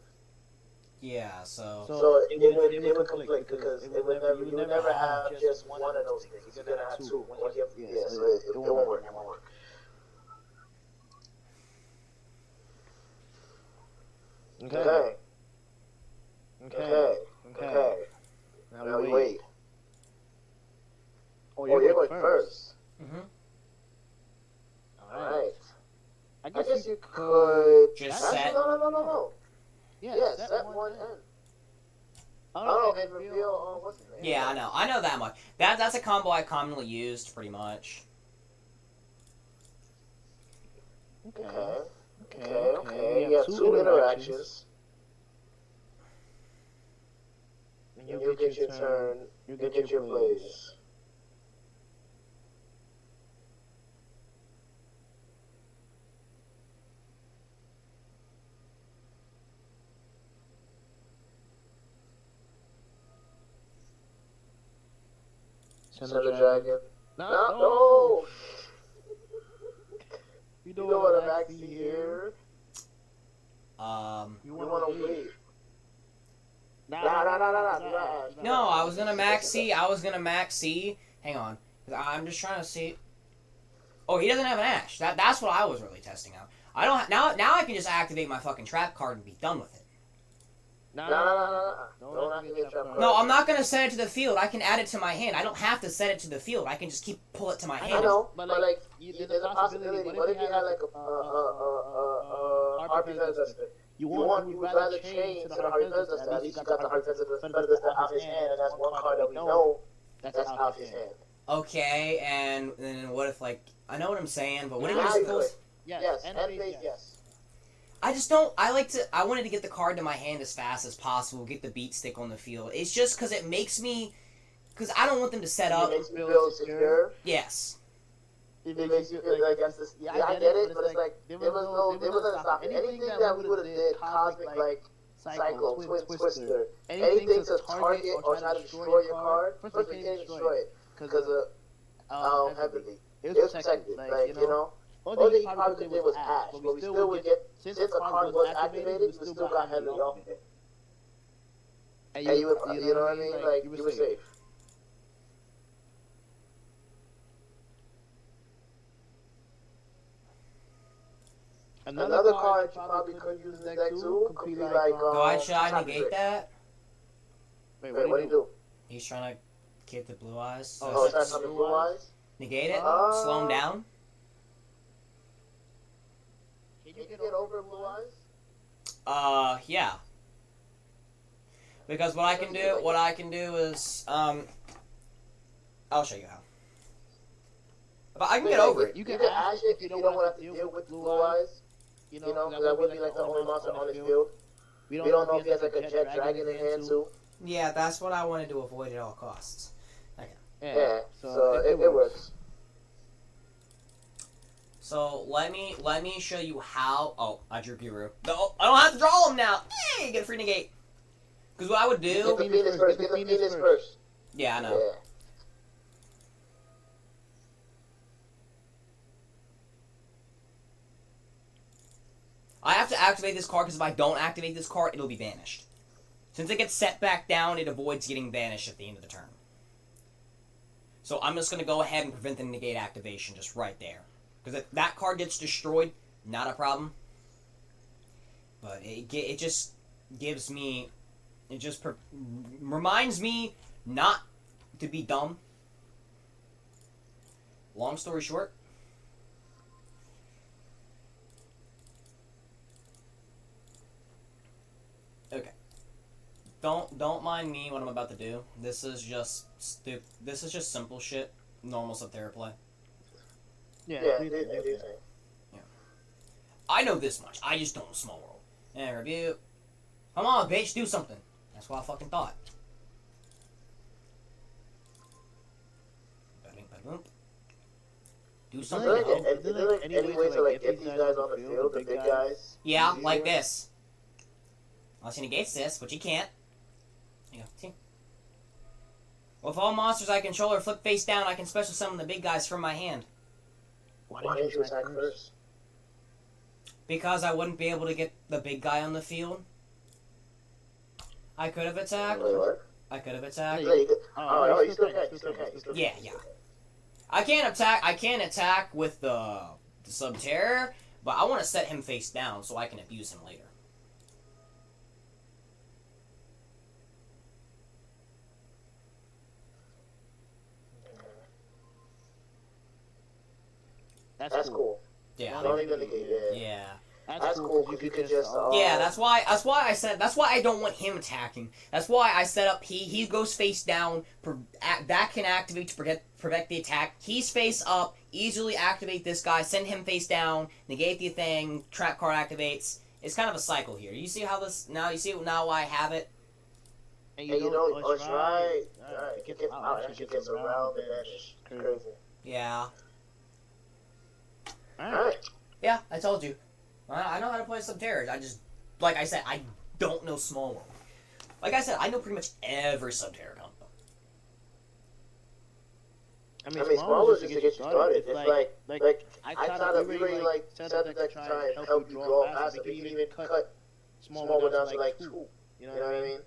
Yeah. So it would conflict because you would never have just one of those things. You're gonna have 2 when you give so it won't work. It won't work. Okay. Now we wait. Oh, you're going first. Mhm. Alright. I guess you could Just actually, set. No. Yeah, set one end. Oh, and reveal what's the name? Yeah, I know that much. That's a combo I commonly used pretty much. Okay. You have 2 interactions. And you get your turn. You get your plays. Send the dragon. No! You don't want to maxi here. You want to wait. Nah. No, I was gonna max C. Hang on, 'cause I'm just trying to see. Oh, he doesn't have an Ash. That's what I was really testing out. I don't now I can just activate my fucking trap card and be done with it. No. Don't activate trap card. No, I'm not gonna send it to the field. I can add it to my hand. I don't have to send it to the field. I can just pull it to my hand. I know, but like, there's a possibility. What if you had like a Harpy Feather? You would rather change to the Harpy Feather. At least you got the Harpy Feather out his hand, and that's one card that we know that's out his hand. Okay, and then what if like I know what I'm saying, but what if you Now just you pull? could. Yes, and base, yes. I just don't. I wanted to get the card to my hand as fast as possible. Get the beat stick on the field. It's just because it makes me. Because I don't want them to set up. It makes me feel secure. Yes. It makes you feel like that's this. Yeah, I get it, but it's like there wasn't stopping anything that we would have did. Cosmic like Cyclone, Twin Twister, anything to target or try to destroy your card. First, we can't destroy it because of heavily. It was protected, like you know. Only thing you probably could do was Ash, but we still would get, since the card was activated, we still got heavily off of it. And you would, you know what I mean? Like, you were safe. Another card you probably could use in the deck too could be like, Should I negate that? Wait, what do you do? He's trying to get the blue eyes. Oh, it's not coming blue eyes? Negate it? Slow him down? Can you get over Blue Eyes? Yeah. Because what I can do is, I'll show you how. But I can get over it. You can ask if you don't want to deal with Blue Eyes. You know, that would be like the only monster on his field. We don't know if he has like a jet dragon in hand too. Yeah, that's what I wanted to avoid at all costs. Okay. Yeah, so it works. So let me show you how. Oh, I drew Guru. No, I don't have to draw him now. Hey, get a free negate. Because what I would do. Get the Phoenix first. Get the Phoenix first. Yeah, I know. Yeah. I have to activate this card because if I don't activate this card, it'll be banished. Since it gets set back down, it avoids getting banished at the end of the turn. So I'm just going to go ahead and prevent the negate activation just right there. Because if that card gets destroyed, not a problem. But it just gives me... It just reminds me not to be dumb. Long story short. Okay. Don't mind me what I'm about to do. This is just This is just simple shit. Normal Subterra play. Yeah. I know this much. I just don't know Small World. And review. Come on, bitch, do something. That's what I fucking thought. Do something. Is there like any way to like get these guys on the field, the big guys? Yeah, like this. Unless he negates this, which he can't. There you go. See? With all monsters I control or flip face down, I can special summon the big guys from my hand. Why didn't you attack first? Because I wouldn't be able to get the big guy on the field. I could have attacked. Wait, what? I could have attacked. Yeah, you could. Oh, you still can. Yeah. I can't attack with the Subterror, but I want to set him face down so I can abuse him later. That's cool. Yeah. Don't even negate it. Yeah. That's cool because you could just. Yeah, that's why I don't want him attacking. That's why I set up he goes face down. That can activate to prevent the attack. He's face up. Easily activate this guy. Send him face down. Negate the thing. Trap card activates. It's kind of a cycle here. You see how this now? You see now why I have it. And you know, it's right. It actually gets around and it's crazy. Yeah. Alright. Yeah, I told you. I know how to play Subterrors. I just, like I said, I don't know Small World. Like I said, I know pretty much every Subterra combo. I mean, Small World is just to get you started. It's like I thought that we really like set up that to try and help you draw faster. We can even cut Small World down to like 2. You know what I mean?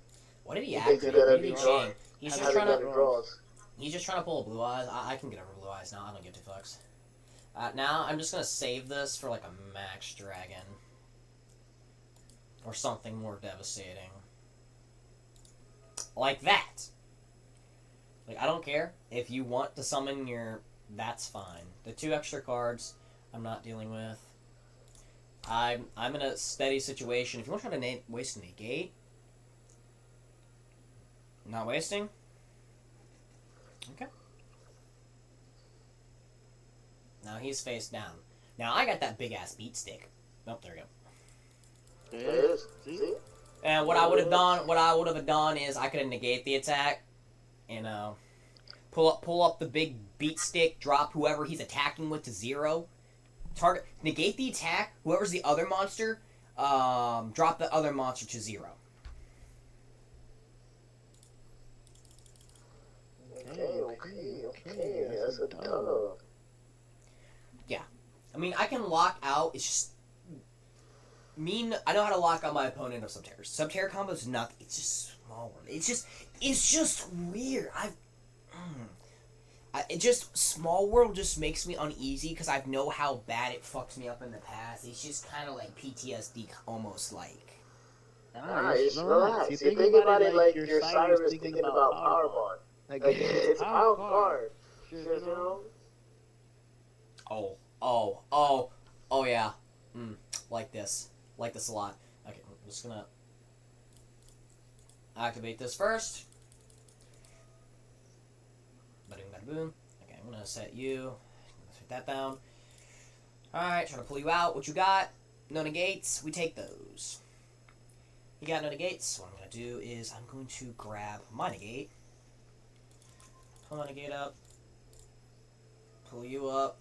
What did he You think activate? they're What gonna did he be chain? He's just trying to. draws. He's just trying to pull a Blue Eyes. I can get over Blue Eyes now. I don't give two fucks. Now I'm just gonna save this for like a Max Dragon or something more devastating, like that. Like I don't care if you want to summon your. That's fine. The 2 extra cards, I'm not dealing with. I'm in a steady situation. If you want to try to waste a negate, not wasting. Okay. Now he's face down. Now I got that big ass beat stick. Oh, there we go. It is. See? And what I would have done is I could have negate the attack, and pull up the big beat stick, drop whoever he's attacking with to 0. Target negate the attack. Whoever's the other monster, drop the other monster to 0. Okay. That's a dub. I mean, I can lock out. It's just I know how to lock out my opponent of Subterror. Subterror combo is not. It's just Small World. It's just weird. Small World just makes me uneasy because I know how bad it fucks me up in the past. It's just kind of like PTSD, almost like. Nice, relax. You think about it like your Cyrus thinking about Powerbomb. Like it's a power card. You know? Oh yeah. Like this a lot. Okay, I'm just gonna activate this first. Bada bada boom. Okay, I'm gonna set you. Set that down. Alright, trying to pull you out. What you got? No negates. We take those. You got no negates. What I'm gonna do is I'm going to grab my negate. Pull my negate up. Pull you up.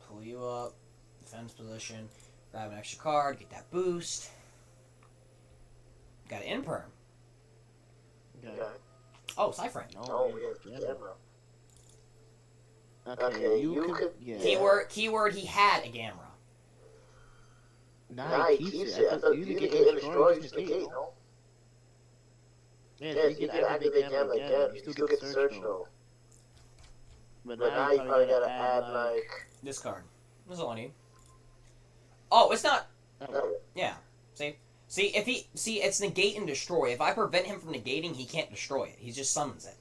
Pull you up. Defense position. Grab an extra card. Get that boost. Got an imperm. Okay. Oh, Cyframe. Oh, yeah. Okay, you could. Yeah. Keyword. He had a Gamera. Nah, he keeps it. I thought you could get destroyed using the gate, no? Yeah, you can activate Gamma again. You still get the search though. But now you probably gotta add like This card. This is all I need. Oh, it's not. Oh. Yeah. See, it's negate and destroy. If I prevent him from negating, he can't destroy it. He just summons it.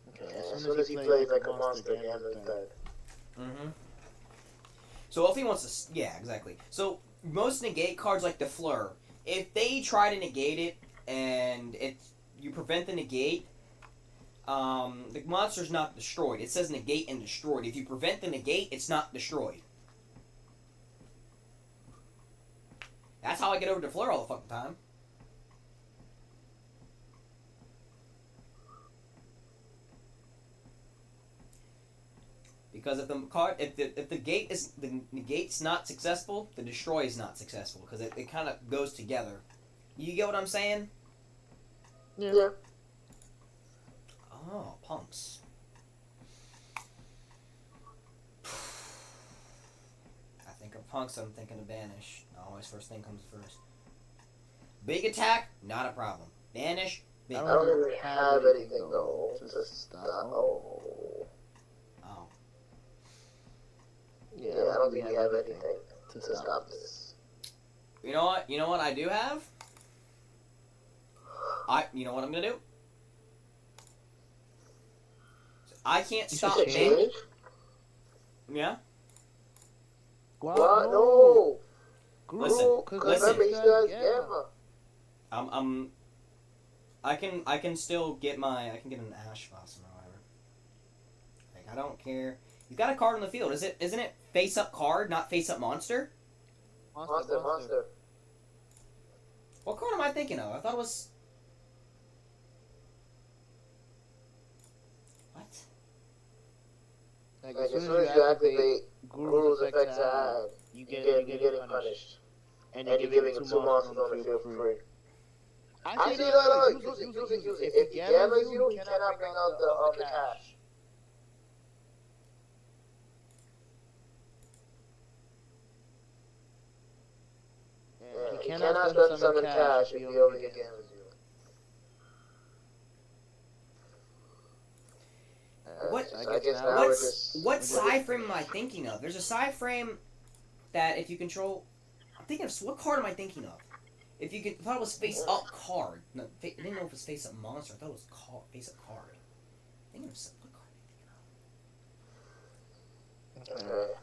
Okay, as soon as he plays like a monster, Gamma's dead. Mm-hmm. So if he wants to, yeah, exactly. So most negate cards like the Fleur, if they try to negate it and you prevent the negate, the monster's not destroyed. It says negate and destroyed. If you prevent the negate, it's not destroyed. That's how I get over to Fleur all the fucking time. Because if the negate's not successful, the destroy is not successful because it kind of goes together. You get what I'm saying? Yeah. Oh, punks. I think of punks, I'm thinking of banish. Always first thing comes first. Big attack, not a problem. Banish, big. I don't really have anything though to stop. Oh. Yeah, I don't think we have anything to stop this. You know what? You know what I do have? You know what I'm gonna do? I can't stop banish. Yeah. What? No. Listen. Remember, he still has Gamma. I can still get I can get an Ash Blossom or whatever. Like, I don't care. You've got a card on the field. Isn't it face up card, not face up monster? Monster. What card am I thinking of? I thought it was. What? Like, as soon as you activate Guru's effect to add, you're getting punished. And you're giving 2 monsters on the field for free. I see, no, use it. If he Gammas you, he cannot bring out the cash. He cannot spend summon cash if he over Gammas you. What side frame am I thinking of? There's a side frame that if you control. I'm thinking of what card am I thinking of? I thought it was face up card. No, I didn't know if it was face up monster. I thought it was face up card. I'm thinking of what card am I thinking of? Okay.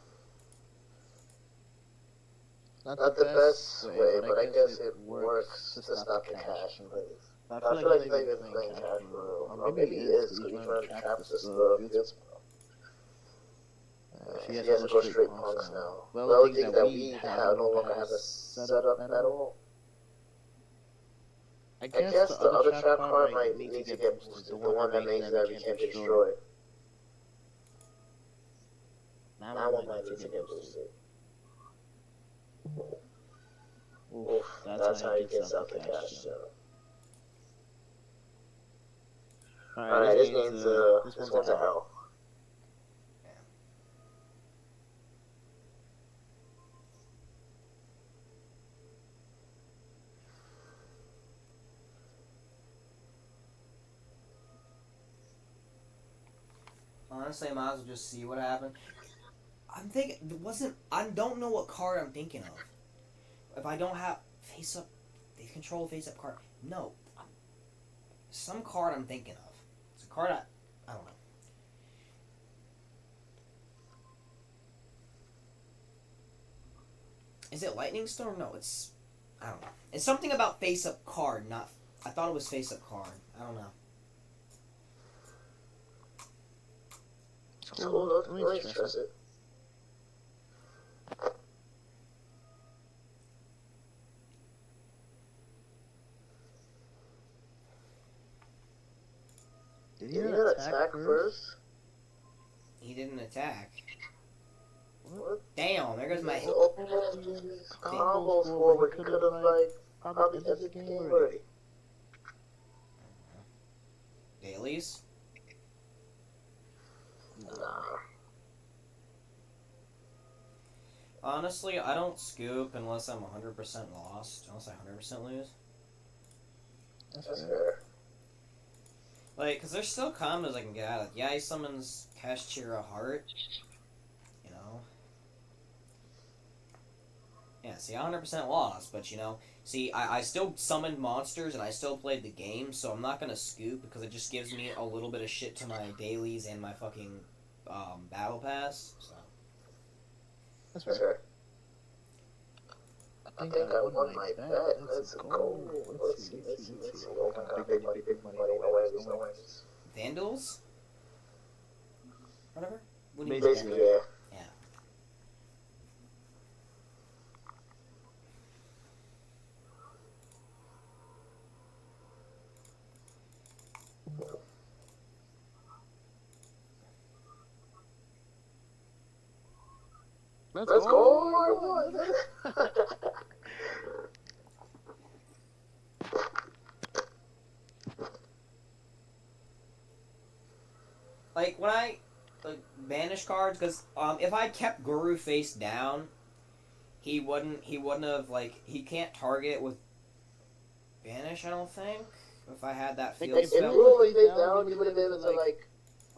Not the best way, but I guess it works to stop the cash plays. I feel like he's not even playing cash for real. Or maybe he is, because he's trying to trap the field spell. He has to go straight punks now. Well, the things that we have no longer have a setup at all. I guess the other trap card might need to get boosted, the one that makes that we can't be destroyed. That one might need to get boosted. Oof, that's how he gets out the cash. Alright, this one's a hell. Honestly, I might as well just see what happened. I'm thinking, I don't know what card I'm thinking of. If I don't have face up, they control face up card. No. Some card I'm thinking of. It's a card I don't know. Is it Lightning Storm? No, it's... I don't know. It's something about face-up card, not... I thought it was face-up card. I don't know. It's cool. Let me stress it. Did Did he not attack first? He didn't attack. What? Damn, there goes my... Combos forward. He could have, like, probably ended the game already. Dailies? Nah. Honestly, I don't scoop unless I'm 100% lost. Unless I 100% lose. That's fair. Like, because there's still combos I can get out of. Yeah, he summons Kashchira Heart. You know? Yeah, see, I 100% lost, but you know, see, I still summoned monsters and I still played the game, so I'm not gonna scoop because it just gives me a little bit of shit to my dailies and my fucking battle pass. So. That's fair. I think I won my bet. Let's go. Let's see. Oh my god, big money. No wins. Vandals? Whatever? What do you Basically, yeah. Yeah. Let's go. I won. Like, when I banish cards, because if I kept Guru face down, he wouldn't have, like, he can't target with banish, I don't think, if I had that field If spell. Guru was face down, he would have been able to, like...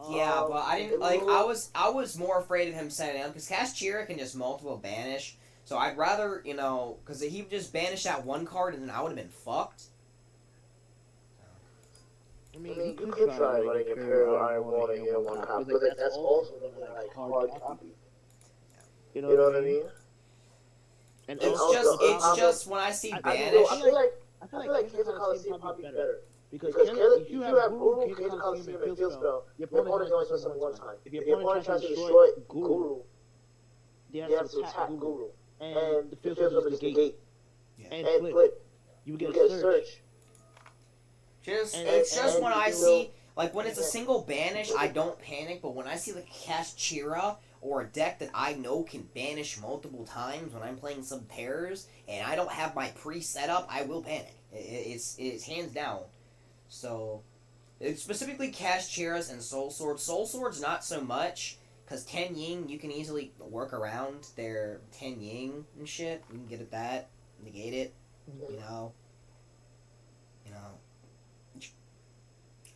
Yeah, but I didn't, like, I was more afraid of him setting down, because Kashchira can just multiple banish, so I'd rather, you know, because he would just banish that one card, and then I would have been fucked. I mean, you could try running Imperial Iron Wall and get one copy, but that's also like hard copy. You know what I mean? And It's just when I see banish. I feel like Kings of Colosseum probably better. Because if you have Guru, Kings of Colosseum, and Field Spell, your opponent can only switch summon one time. If your opponent tries to destroy Guru, they have to attack Guru. And the Field Spell is negate. And flip. You get a search. It's just when I see, like, when it's a single banish, I don't panic, but when I see, like, Kashchira or a deck that I know can banish multiple times when I'm playing some pairs, and I don't have my pre-setup, I will panic. It's hands down. So, it's specifically Kashchiras and Soul Swords. Soul Swords, not so much, because Ten Ying, you can easily work around their Ten Ying and shit. You can get at that, negate it, you know.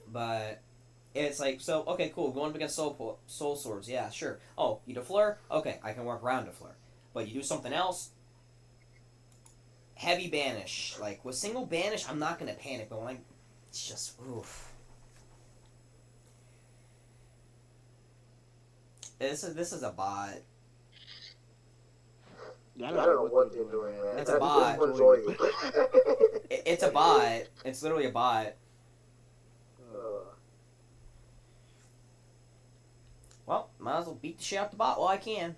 But it's like, so, okay, cool, going up against Soul Swords, yeah, sure. Oh, you defleur? Okay, I can work around defleur. But you do something else, heavy banish. Like, with single banish, I'm not going to panic, but when it's just, oof. This is a bot. I don't know what they're doing, man. It's a bot. It's a bot. It's literally a bot. Well, might as well beat the shit out the bot while I can.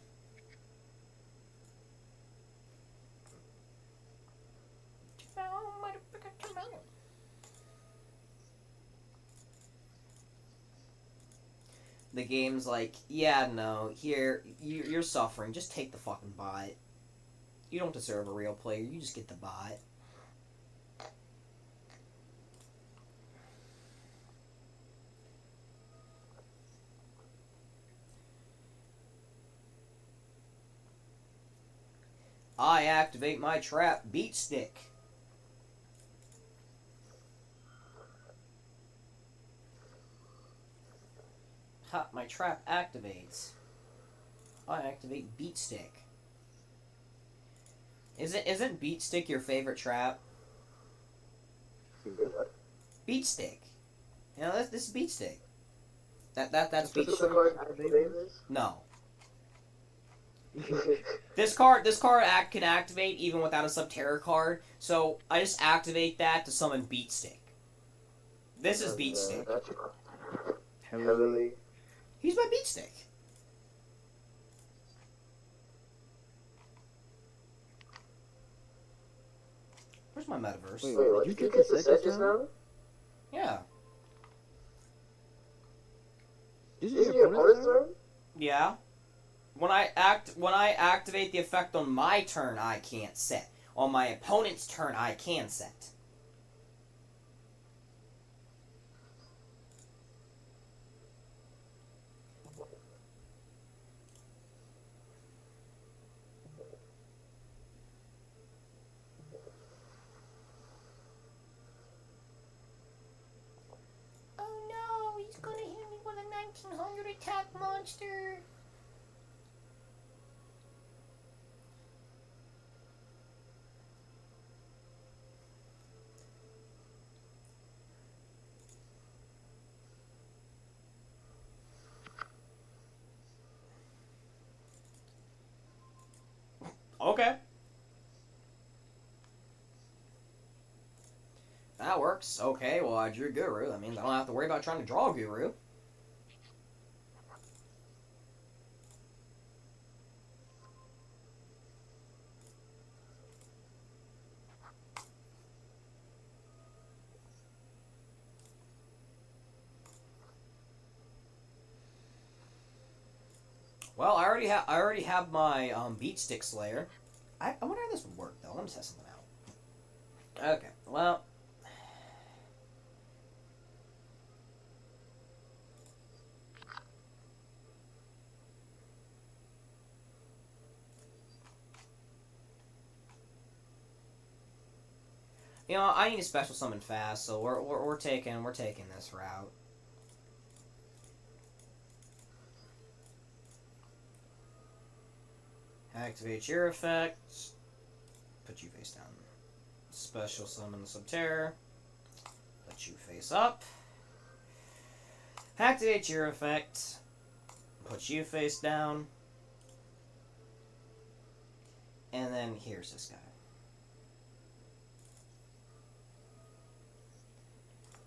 The game's like, yeah, no, here, you're suffering, just take the fucking bot. You don't deserve a real player, you just get the bot. I activate my trap beat stick. Ha, my trap activates. I activate beat stick. Isn't beat stick your favorite trap? Beat stick. You know, this is beat stick. That's beat stick. No. This card can activate even without a Subterra card, so I just activate that to summon Beatstick. This is Beatstick. Heavily. He's my Beatstick. Where's my metaverse? Wait, what? Did you get the set just now? Yeah. This is your opponent's turn? Yeah. When I activate the effect on my turn, I can't set. On my opponent's turn, I can set. Oh no, he's gonna hit me with a 1900 attack monster. Okay. That works. Okay, well, I drew Guru. That means I don't have to worry about trying to draw Guru. Well, I already have my Beatstick Slayer. I wonder how this would work though. Let me test something out. Okay, well. You know, I need to special summon fast, so we're taking this route. Activate your effect. Put you face down. Special summon Subterror. Put you face up. Activate your effect. Put you face down. And then here's this guy.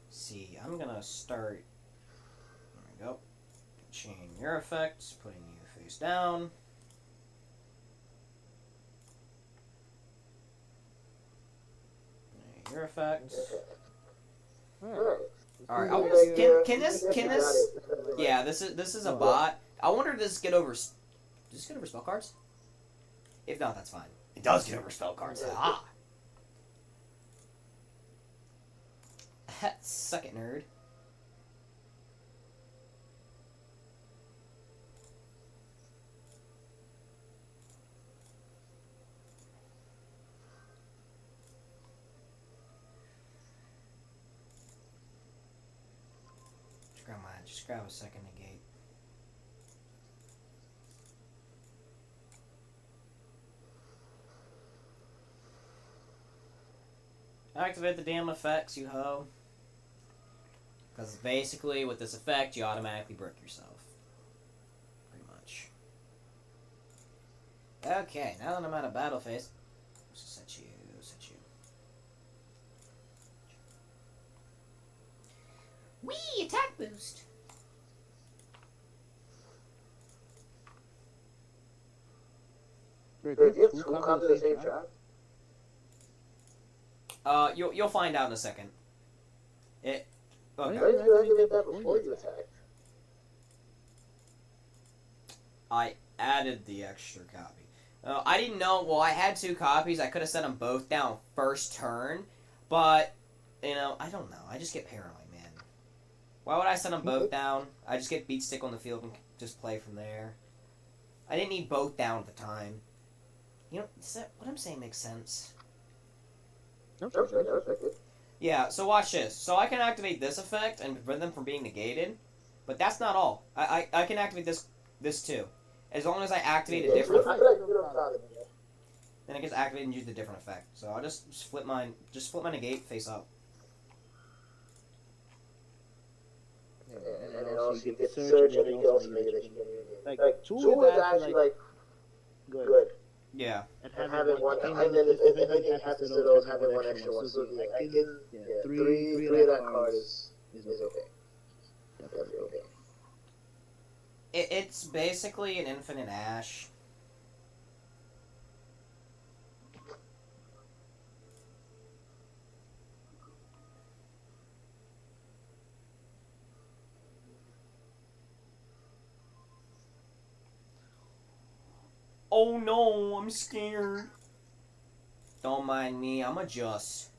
See, I'm gonna start. There we go. Chain your effects, putting you face down. Your effects. Alright, can this yeah, this is a bot. I wonder if this get over does this get over spell cards? If not, that's fine. It does get over spell cards. Ah. Suck it, nerd. Just grab a second negate. Activate the damn effects, you hoe. Because basically, with this effect, you automatically brick yourself. Pretty much. Okay, now that I'm out of battle phase, set you. Whee! Attack boost! Wait, do you have two copies of the same trap? You'll find out in a second. Okay. Why did you activate that before you attacked? I added the extra copy. I didn't know. Well, I had two copies. I could have set them both down first turn, but you know, I don't know. I just get paranoid, man. Why would I set them both down? I just get Beatstick on the field and just play from there. I didn't need both down at the time. You know, what I'm saying makes sense. Yeah, so watch this. So I can activate this effect and prevent them from being negated, but that's not all. I can activate this too. As long as I activate a different effect. Then it gets activated and use the different effect. So I'll just flip my negate face up. And then also you get the surge, and then you can also make it. Like two is actually like good. Yeah. And having one, and then if anything happens to those, having one extra one. So I can, three of that card is okay. Definitely okay. It's basically an infinite Ash. Oh no, I'm scared. Don't mind me, I'm just.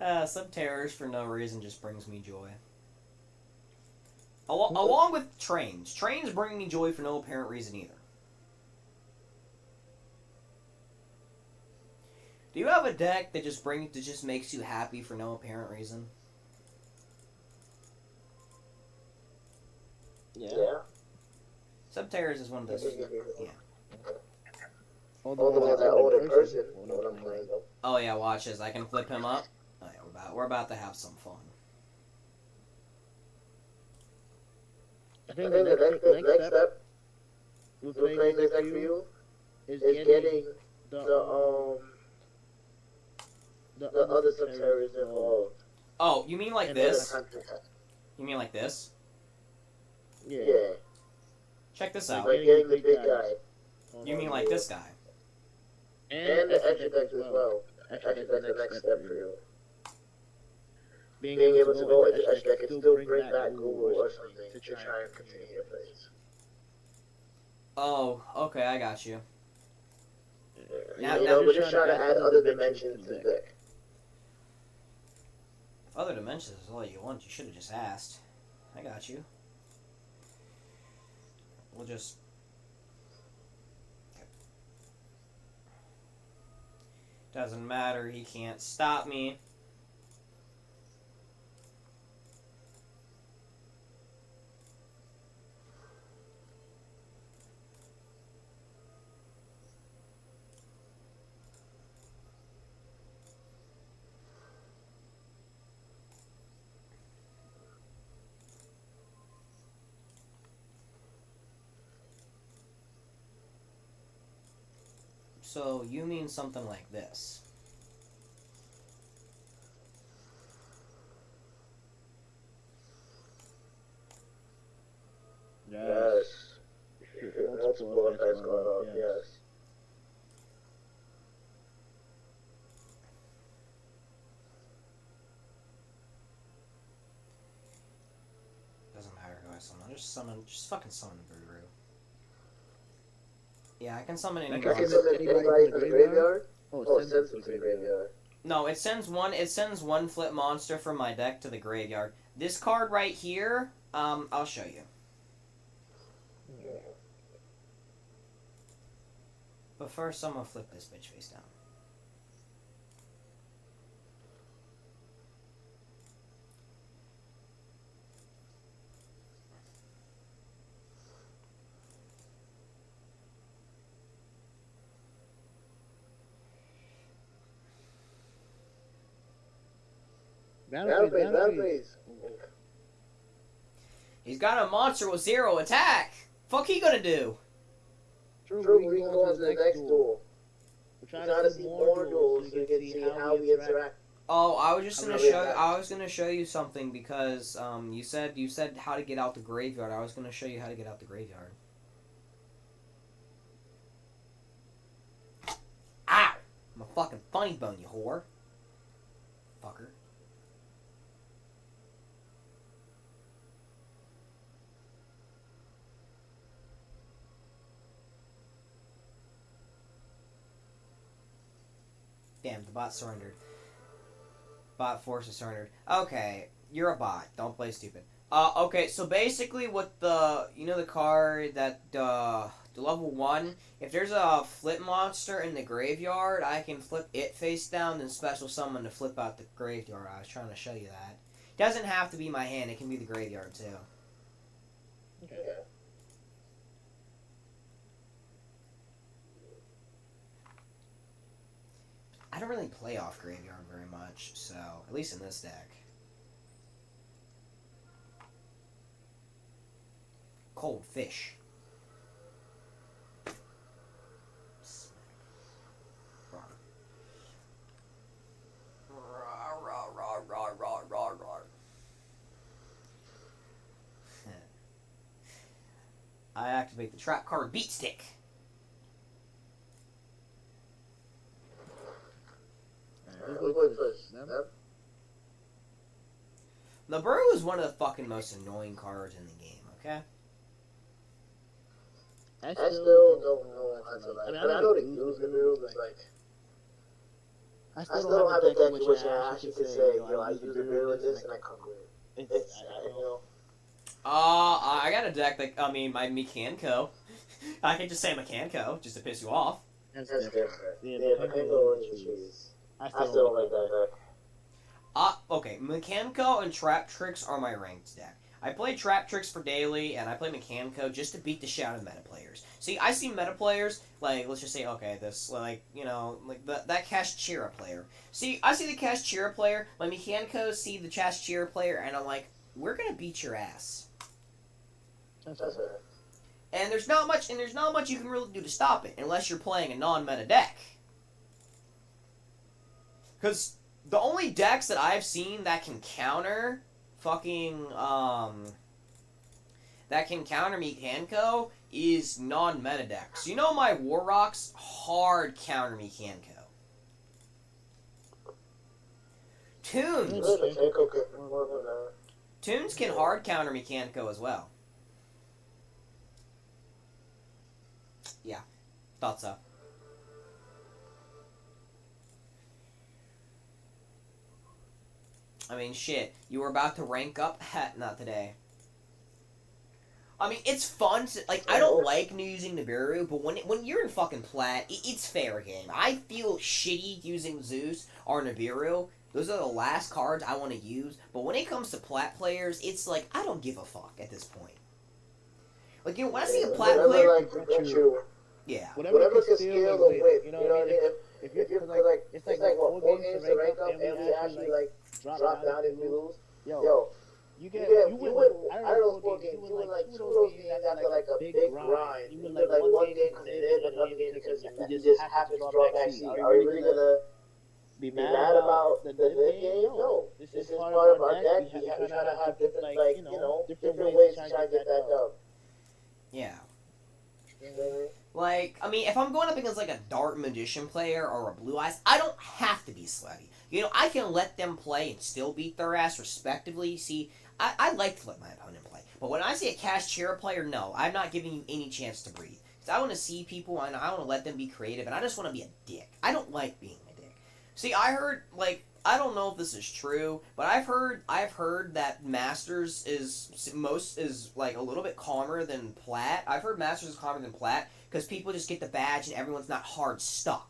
Subterrors for no reason just brings me joy. Along with trains. Trains bring me joy for no apparent reason either. Do you have a deck that just makes you happy for no apparent reason? Yeah. Subterrors is one of those. Yeah. Although that older person, what I'm playing though. Oh yeah, watch this. I can flip him up. Oh yeah, we're about to have some fun. I think the next step with playing this deck for you is getting the other subterrors involved. Oh, you mean like this? You mean like this? Yeah. Check this out. Like getting the big guy. You mean like this guy? And the extra decks as well. Extra deck's the next step for you. Being able to go into extra deck and still bring back Google or something to try and continue your plays. Oh, okay, I got you. Now, we're just trying to add other dimensions to the deck. Other dimensions is all you want. You should have just asked. I got you. We'll just... Doesn't matter, he can't stop me. So, you mean something like this. Yes. Multiple effects going on, yes. Doesn't matter who I summon. Just fucking summon Buru. Yeah, I can summon I anybody. can summon anybody from the graveyard? Oh, it sends them to the graveyard. No, it sends one flip monster from my deck to the graveyard. This card right here, I'll show you. But first, I'm gonna flip this bitch face down. Battle phase. He's got a monster with 0 attack. Fuck he gonna do? True, we can go on to the next duel. We're trying to see more duels so you can see how we interact. Oh, I was just gonna show. I was gonna show you something because you said how to get out the graveyard. I was gonna show you how to get out the graveyard. Ow! I'm a fucking funny bone, you whore. Fucker. Damn, the bot surrendered. Bot forces surrendered. Okay, you're a bot. Don't play stupid. Okay, so basically what the card that, the level 1, if there's a flip monster in the graveyard, I can flip it face down, then special summon to flip out the graveyard. I was trying to show you that. Doesn't have to be my hand, it can be the graveyard too. Okay. I don't really play off graveyard very much, so at least in this deck. Cold fish. I activate the trap card Beat Stick. Libero is one of the fucking most annoying cards in the game, okay? I still don't know how to, like, I mean, I know they use the move, but, like, I still don't have the deck in which I actually could say, yo, I use the move in this and I come with it. It's, you know. I got a deck that, I mean, my Mekanko. I can just say Mekanko, just to piss you off. That's different. Yeah, Mekanko is... I still don't like that deck. Okay, Mekanko and Trap Tricks are my ranked deck. I play Trap Tricks for daily, and I play Mekanko just to beat the shit out of meta players. See, I see meta players, like, let's just say, okay, this, like, you know, like, that Kashchira player. See, I see the Kashchira player, my Mekanko see the Kashchira player, and I'm like, we're gonna beat your ass. That's right. And there's not much you can really do to stop it, unless you're playing a non-meta deck. Because the only decks that I've seen that can counter fucking, that can counter Mekanko is non-meta decks. You know my War Rocks hard counter Mekanko. Tunes can hard counter Mekanko as well. Yeah, thought so. I mean, shit, you were about to rank up? Not today. I mean, it's fun to, like, I don't like using Nibiru, but when you're in fucking plat, it's fair game. I feel shitty using Zeus or Nibiru. Those are the last cards I want to use, but when it comes to plat players, it's like, I don't give a fuck at this point. Like, you know, when I see a plat player... Yeah. Whatever can steal the whip, you know what I mean? If you're, like, it's like, what, 4 games to rank up, and we actually, like, drop down if we lose? Yo, you win, out of those 4 games, you win, like, 2 of those games after, like, a big grind. You win, like, 1 game because it is, another game because you just happen to draw backseat. Are you really gonna be mad about the game? No. This is part of our deck. We try to have different, like, you know, different ways to try to get that done. Yeah. Like, I mean, if I'm going up against, like, a Dart Magician player or a Blue Eyes, I don't have to be slutty. You know, I can let them play and still beat their ass respectively. See, I like to let my opponent play. But when I see a Kashchira player, no, I'm not giving you any chance to breathe. Because I want to see people, and I want to let them be creative, and I just want to be a dick. I don't like being a dick. See, I heard, like, I don't know if this is true, but I've heard that Masters is like a little bit calmer than Plat. I've heard Masters is calmer than Plat because people just get the badge and everyone's not hard stuck.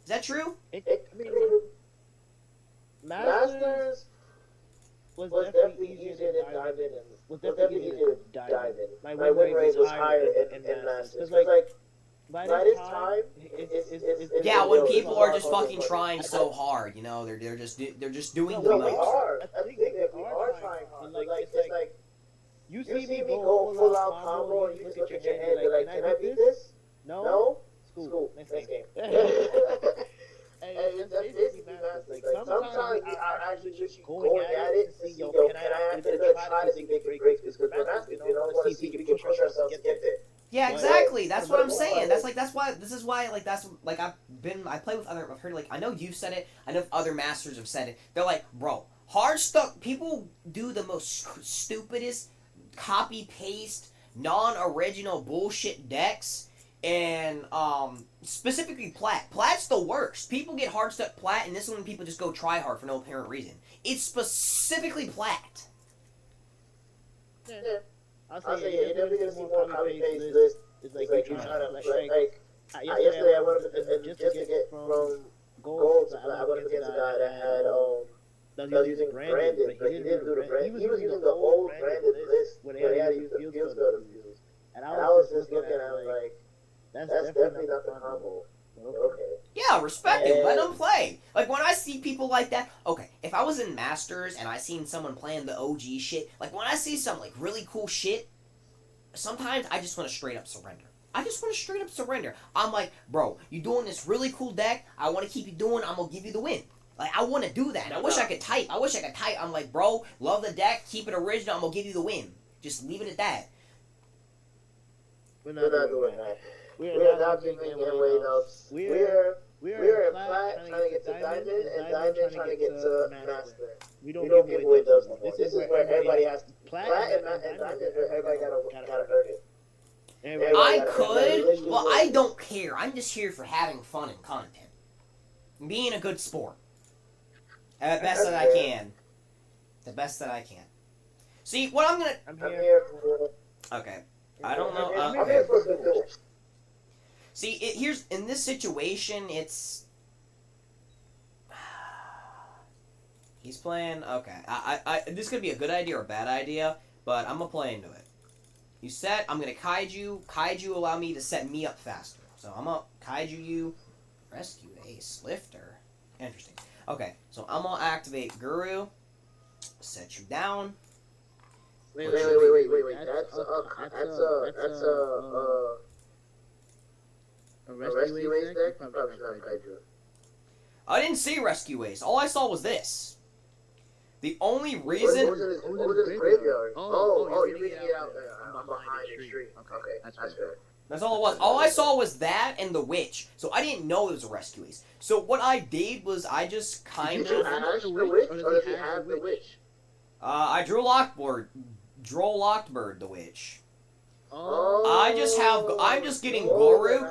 Is that true? I mean, Masters was definitely easier than Diamond. Was definitely easier than Diamond. My win rate was higher in Masters. Because, like, by this time, it's yeah, when people are just fucking trying so hard, you know, they're just doing the no, most. we are. I think we are trying hard. Like, it's like you see me go full out combo, and you just look at your head, you're like, can I beat this? No. School. Next game. And that's basically Masters. Like, sometimes we are actually just going at it to see, yo, can I actually try to see big breaks? Because we're Masters, you know, we want to see if we can push ourselves to get there. Yeah, exactly. That's what I'm saying. That's why I play with other. I've heard, like, I know you said it. I know other masters have said it. They're like, bro, hard stuck. People do the most stupidest copy paste, non-original bullshit decks, and specifically Plat. Plat's the worst. People get hard stuck Plat, and this is when people just go try hard for no apparent reason. It's specifically Plat. Yeah. I'll say, you're never gonna see more copy paste list. It's like you're trying to, like, yesterday I went up just to get from gold to I went up against a guy that had, that was using branded, but he didn't do the branded. He was using the old branded list where they had to use the field filters. And I was just looking at it like, that's definitely not the combo. Okay. Yeah, respect him. Let him play. Like, when I see people like that, okay, if I was in Masters and I seen someone playing the OG shit, like, when I see some, like, really cool shit, sometimes I just want to straight up surrender. I just want to straight up surrender. I'm like, bro, you doing this really cool deck. I want to keep you doing. I'm gonna give you the win. Like, I want to do that. And I wish I could type. I'm like, bro, love the deck. Keep it original. I'm gonna give you the win. Just leave it at that. We're not doing that. We're not giving away ups. We're at plat trying to get to diamond, and diamond trying to get to master. We don't give away dubs no more. This is where everybody has plat and diamond. Everybody gotta earn it. I could, well, I don't care. I'm just here for having fun and content. Being a good sport. At the best that I can. The best that I can. See, what I'm gonna... I'm here for... Okay. I don't know... I'm okay. here for good duels. See, here's... In this situation, it's... He's playing... Okay. This could be a good idea or a bad idea, but I'm gonna play into it. You set... I'm gonna Kaiju. Kaiju allow me to set me up faster. So I'm gonna Kaiju you. Rescue Ace. Lifter. Interesting. Okay, so I'm gonna activate Guru. Set you down. Wait. That's a rescue ace deck? Probably not Kaiju. I didn't see Rescue Ace. All I saw was this. The only reason... What was in his graveyard? Oh, you're reading it out there. I'm behind the tree. Okay, that's fair. That's all it was. All I saw was that and the witch. So I didn't know it was a Rescue Ace. So what I did was I just kind Did you of... ask the witch, or does he have the witch? I drew Lockbird. The witch. Oh. I'm just getting Guru.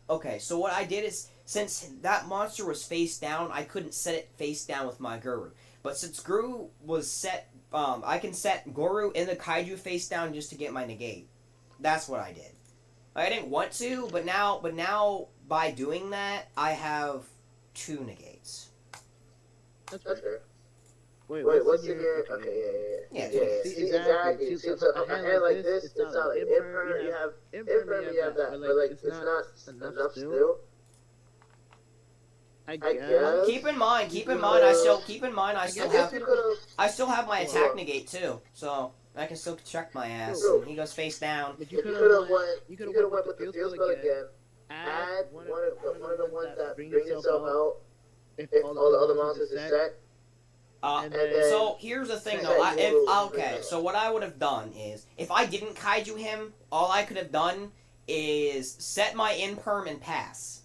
Okay, so what I did is, since that monster was face down, I couldn't set it face down with my Guru. But since Guru was set, I can set Guru in the Kaiju face down just to get my negate. That's what I did. I didn't want to, but now by doing that, I have 2 negates. That's fair. Wait, what's in your... Okay, yeah. See, exactly. See, so a hand like this, it's not like Imperm, you have Imperm, you have that, but like, it's not enough still. I guess. Keep in mind, I still have my attack negate too, so I can still check my ass. And he goes face down. But you could have went with the field spell again. Add one of the ones that bring yourself out if all the other monsters are set. So here's the thing though. So what I would have done is, if I didn't Kaiju him, all I could have done is set my Imperm and pass.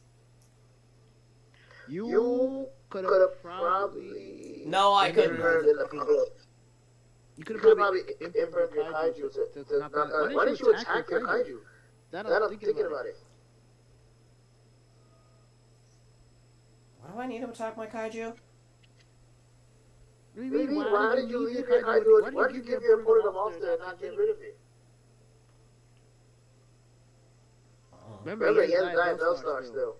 You could have probably... No, I couldn't. You could have probably Impermed your Kaiju to knock out. Why didn't you attack your Kaiju? That I'm thinking about it. Why do I need to attack my Kaiju? Why did you leave your Kaiju? Why did you give your opponent a monster and not get rid of it? Remember, he has Dive Bellstar still.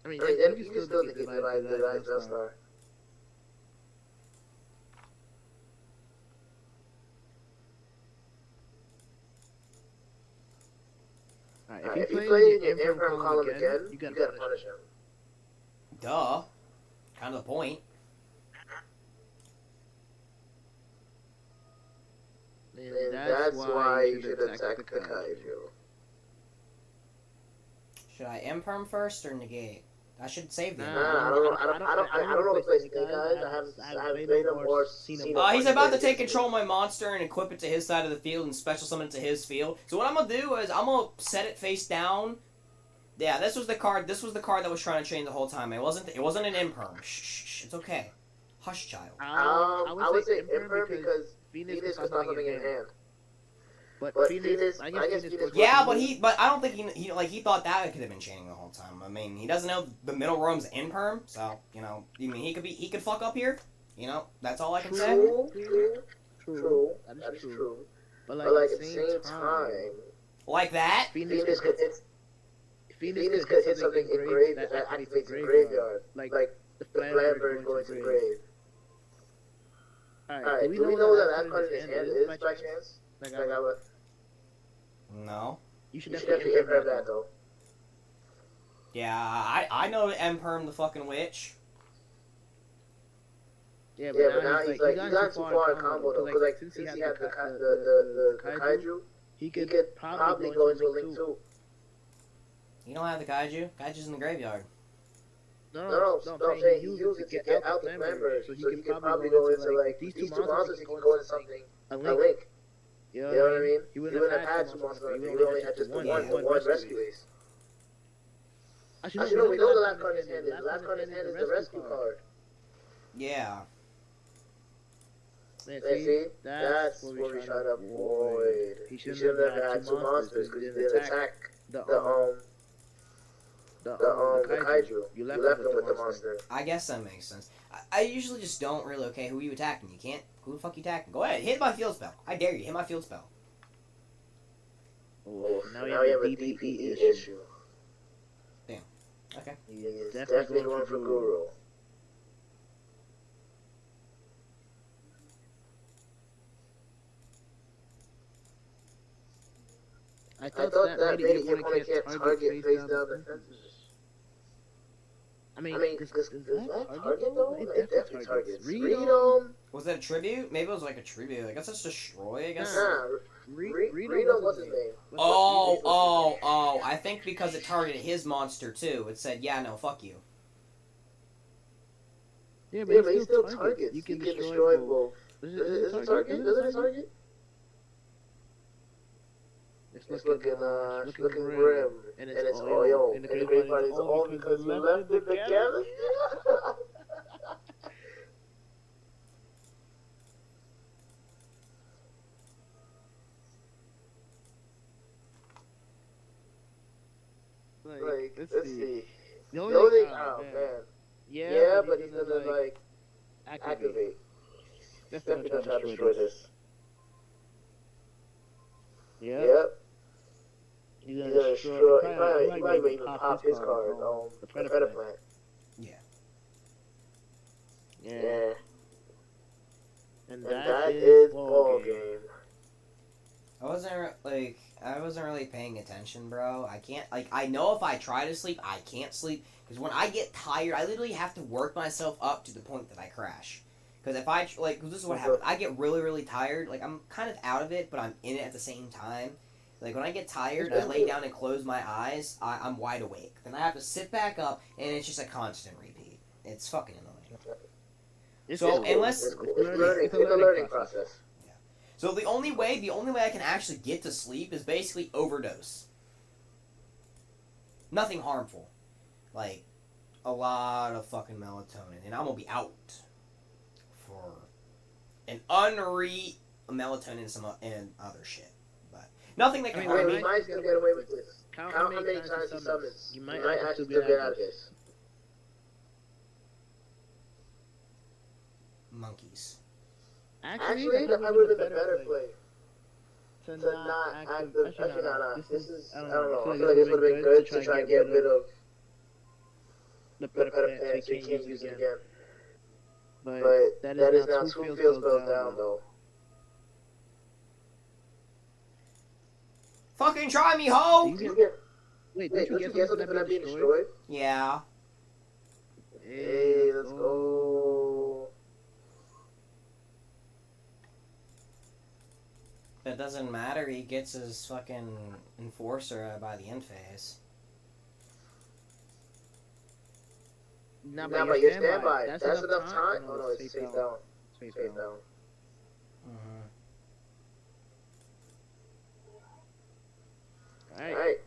I mean, you can still get Dive Bellstar. Alright, if you play in your Imperm column again, you gotta punish him. Duh. Kind of the point. And that's why you should attack the Kaiju. Should I Imperm first or negate? I should save them. I don't know the place Snake Eyes. I haven't played him or seen him. He's about to take control of my monster and equip it to his side of the field and special summon it to his field. So what I'm gonna do is I'm gonna set it face down. Yeah, this was the card. This was the card that was trying to chain the whole time. It wasn't an Imperm. Shh. It's okay. Hush, child. I would say Imperm because Venus could stop something in hand. But Venus, I guess Venus. Yeah, but I don't think he thought that could have been chaining the whole time. I mean, he doesn't know the middle room's Imperm, so he could fuck up here. That's all I can say. True. That is true. But like at the same time, like that, Venus could hit something engraved that activates the graveyard, like the Flamberg going to the grave. Alright, do we know that card in his hand is by chance? No. You should definitely Imperm that though. Yeah, I know M-Perm the fucking witch. Yeah, but now he's gotten too far in combo though, because like since he had the kaiju, he could probably go into a link too. You don't have the kaiju. Kaiju's in the graveyard. No, I'm saying he used it to get out the member, so he could probably go into like these two monsters. He can go into something a link. You know what I mean? He wouldn't have had two monsters. He would only had just the one rescue ace. Actually, no, we know the last card in his hand is. The last card in his hand is the rescue card. Yeah. Man, see, that's what we tried to avoid. He should have never had two monsters because he didn't attack the kaiju. You left him with the monster. I guess that makes sense. I usually just don't really. Okay, who are you attacking? You can't. Who the fuck you attacking? Go ahead, hit my field spell. I dare you, hit my field spell. Oh, now we have a DP issue. Damn. Okay. He is definitely going for Guru. I thought that made it your opponent can't target face down defenses. I mean, does that target though? It definitely targets. Freedom. Was that a tribute? Maybe it was like a tribute. I guess that's destroy. I guess. Nah, Freedom, what's his name? Oh! I think because it targeted his monster too. It said, "Yeah, no, fuck you." Yeah, but he still targets. You can destroy both. Is it target? Does it target? It's looking grim. And it's all yo. And the great part is all because we left it together. Like, let's see. The only thing, oh man. Yeah, but he's gonna like activate. Definitely gonna try to destroy this. Yep. He's gonna destroy. He might even pop his card. The Predator Plant. Yeah. And that is ball game. I wasn't really paying attention, bro. I know if I try to sleep, I can't sleep. Because when I get tired, I literally have to work myself up to the point that I crash. Because cause this is what happens. I get really, really tired. Like, I'm kind of out of it, but I'm in it at the same time. Like, when I get tired, I lay down and close my eyes, I'm wide awake. Then I have to sit back up, and it's just a constant repeat. It's fucking annoying. It's a learning process. So the only way I can actually get to sleep is basically overdose. Nothing harmful. Like, a lot of fucking melatonin. And I'm gonna be out for an melatonin and other shit. But nothing that can harm me. You might still get away with this. Count how many times he summons. You might actually still get out of this. Monkeys. Actually, that probably would have been a better play. To not active. Actually, not. This is, I don't know. I feel like this would have been good to try and get rid of the Predator Plant so you can't use it again. But that is now 2 field spells down, though. Fucking try me, ho! Wait, don't you get something for not being destroyed? Yeah. Hey, let's go. It doesn't matter, he gets his fucking enforcer by the end phase. Not by your standby. That's enough time. Oh no, it's face down. Face down. Alright.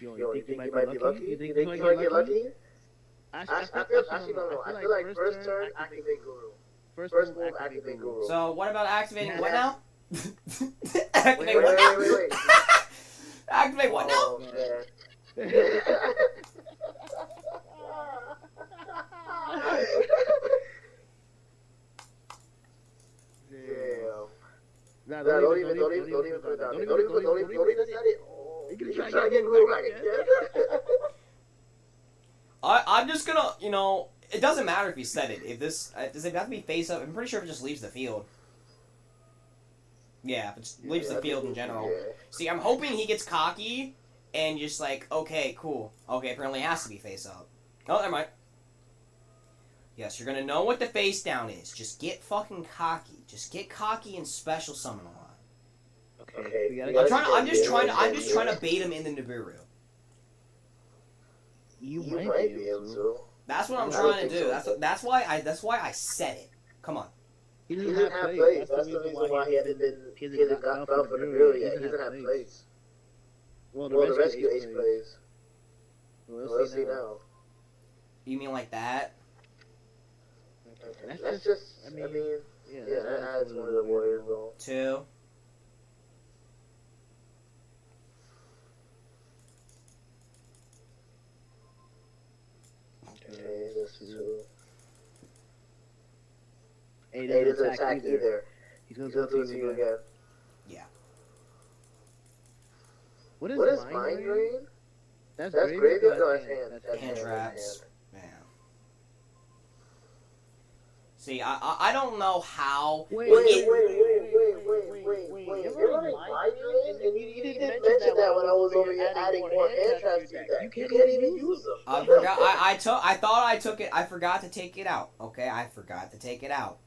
You think you might be lucky? You think you might get lucky? Actually, no. I feel like first turn, activate Guru. First move, activate Guru. So, what about activating what now? Activate what now? Wait. Activate what now? Nah, don't even put it down. Don't even set it. Oh, you can try to get Guru back again. I'm just gonna, it doesn't matter if you set it. Does it have to be face up? I'm pretty sure if it just leaves the field. Yeah, if it just leaves the field in general. Yeah. See, I'm hoping he gets cocky, and just like, okay, cool. Okay, apparently it has to be face up. Oh, never mind. Yes, you're gonna know what the face down is. Just get fucking cocky. Just get cocky and special summon a lot. Okay. I'm just trying to bait him in the Nibiru. You might be able to. That's what I'm trying to do. That's why I said it. Come on. He doesn't have plays. That's the reason why he hasn't got fell for the Nibiru yet. He doesn't have plays. Well, the rescue ace plays. We'll see now. You mean like that? That's just, I mean, yeah, that adds one of the Warriors role. 2. Okay, this is 2. He He doesn't attack either. He's gonna He'll do it to you again. Yeah. What is Mind Drain? That's graveyard? No, that's hand. That's Hand traps. Man. See, I don't know how. Wait. You're running Mind Drain? And you didn't mention that when I was over here adding more hand traps to that. You can't even use them. I forgot. I thought I took it. I forgot to take it out. Okay, I forgot to take it out.